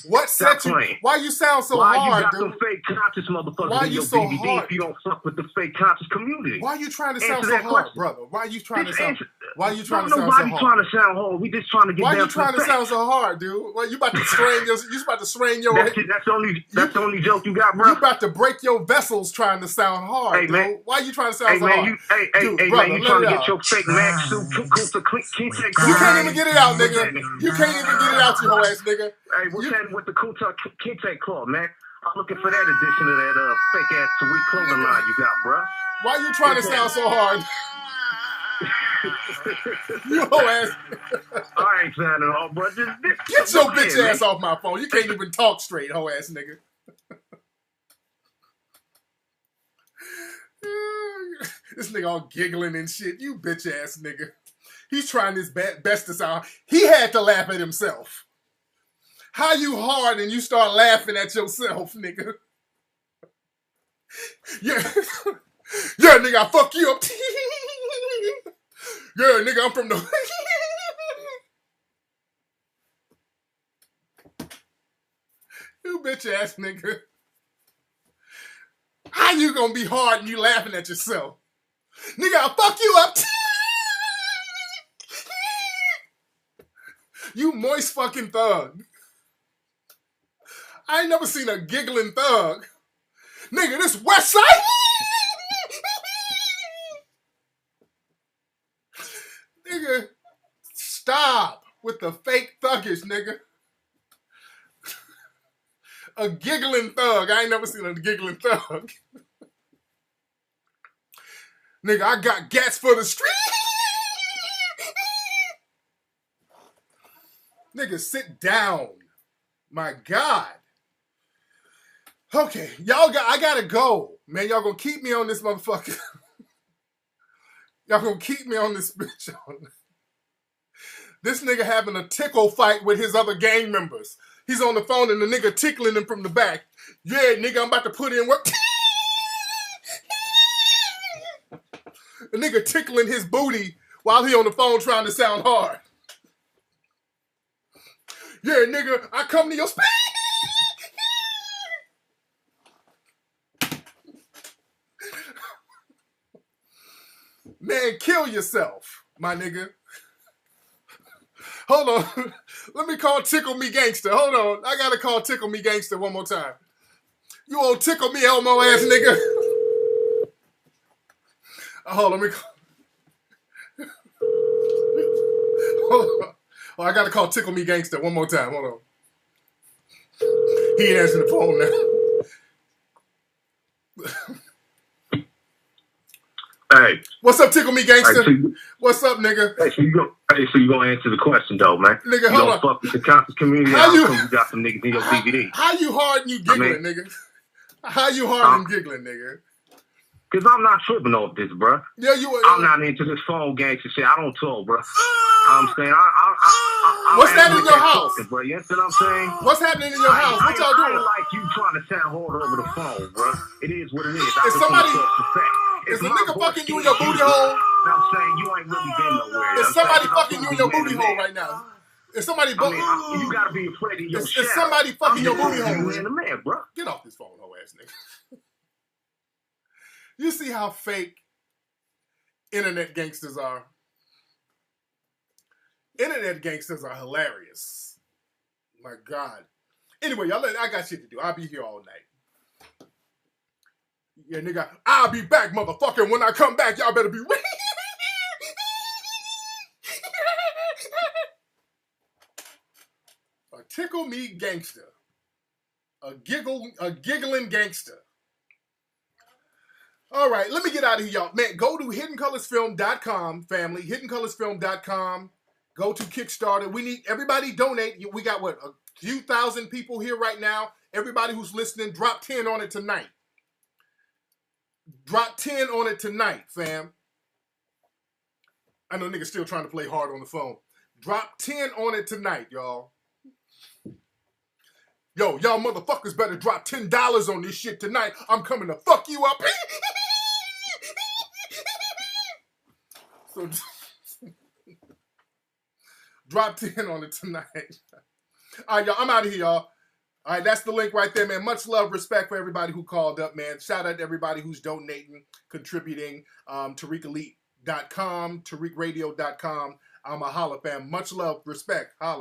What set you? Why you sound so Why hard, you got dude? some fake conscious motherfuckers Why in you your so DVD hard? if you don't fuck with the fake conscious community? Why you trying to sound Answer so that hard, question. brother? Why you trying to sound? Answer. Why you trying to Don't sound so nobody hard? trying to sound hard. We just trying to get Why down you trying to the sound so hard, dude? Well, you about to strain your? You about to strain your? That's the only joke you got, bro. You about to break your vessels trying to sound hard, Hey, dude. man. Why you trying to sound Hey, so man, hard? you Brother, you trying to let it get out. your fake Mac suit, You can't even get it out, nigga. You can't even get it out, you whole ass nigga. Hey, what's that with the Kunta Kinte Club, man? I'm looking for that edition of that fake ass Tariq clothing line you got, bro. Why you trying to sound so hard? You whole ass. I ain't sounding all, bro. Get your bitch ass off my phone. You can't even talk straight, whole ass nigga. This nigga all giggling and shit. You bitch ass nigga. He's trying his best to sound. He had to laugh at himself. How you hard and you start laughing at yourself, nigga? Yeah. Yeah, nigga, I fuck you up. Yeah, nigga, I'm from the... You bitch ass nigga. How you gonna be hard and you laughing at yourself? Nigga, I'll fuck you up. You moist fucking thug. I ain't never seen a giggling thug. Nigga, this West Side. Nigga, stop with the fake thuggish, nigga. A giggling thug. I ain't never seen a giggling thug. Nigga, I got gats for the street. Nigga, sit down. My God. Okay, I gotta go. Man, y'all gonna keep me on this motherfucker. Y'all gonna keep me on this bitch. This nigga having a tickle fight with his other gang members. He's on the phone and the nigga tickling him from the back. Yeah, nigga, I'm about to put in work. The nigga tickling his booty while he on the phone trying to sound hard. Yeah, nigga, I come to your space. Man, kill yourself, my nigga. Hold on. Let me call Tickle Me Gangster. Hold on. I gotta call Tickle Me Gangster one more time. You old Tickle Me Elmo ass nigga. Hold on, let me call. Hold on. Oh, I gotta call Tickle Me Gangster one more time. Hold on. He ain't answering the phone now. Hey. What's up, Tickle Me Gangster? Hey, so what's up, nigga? Hey, so you gonna answer the question though, man? Nigga, you hold don't on. fuck with the conscious community. How you got some niggas in your DVD? How you hard and you giggling, nigga? How you hard and giggling, nigga? Cause I'm not tripping off this, bro. Yeah, you. I'm not into this phone gangster shit. I don't talk, bro. I'm saying, what's that in your house? Talking, bro. You understand what I'm saying? What's happening in your house? What y'all doing? I ain't like you trying to sound hard over the phone, bro. It is what it is. Is somebody? Is a nigga fucking you in your booty hole? Now I'm saying you ain't really been nowhere. Is somebody fucking you in your booty hole right now? Is somebody? You gotta be afraid of your shadow. Is somebody fucking your booty hole? You the man, bro. Get off this phone, hoe ass nigga. You see how fake internet gangsters are? Internet gangsters are hilarious. My God. Anyway, y'all, I got shit to do. I'll be here all night. Yeah, nigga, I'll be back, motherfucker. When I come back, y'all better be ready. A tickle me gangster. A giggling gangster. All right, let me get out of here, y'all. Man, go to hiddencolorsfilm.com, family. Hiddencolorsfilm.com. Go to Kickstarter. We need everybody donate. We got what, a few thousand people here right now. Everybody who's listening, drop 10 on it tonight. Drop 10 on it tonight, fam. I know niggas still trying to play hard on the phone. Drop 10 on it tonight, y'all. Yo, y'all motherfuckers better drop $10 on this shit tonight. I'm coming to fuck you up. So drop 10 on it tonight. All right, y'all, I'm out of here, y'all. All right, that's the link right there, man. Much love, respect for everybody who called up, man. Shout out to everybody who's donating, contributing. TariqElite.com, TariqRadio.com. I'm a holla, fam. Much love, respect. Holla.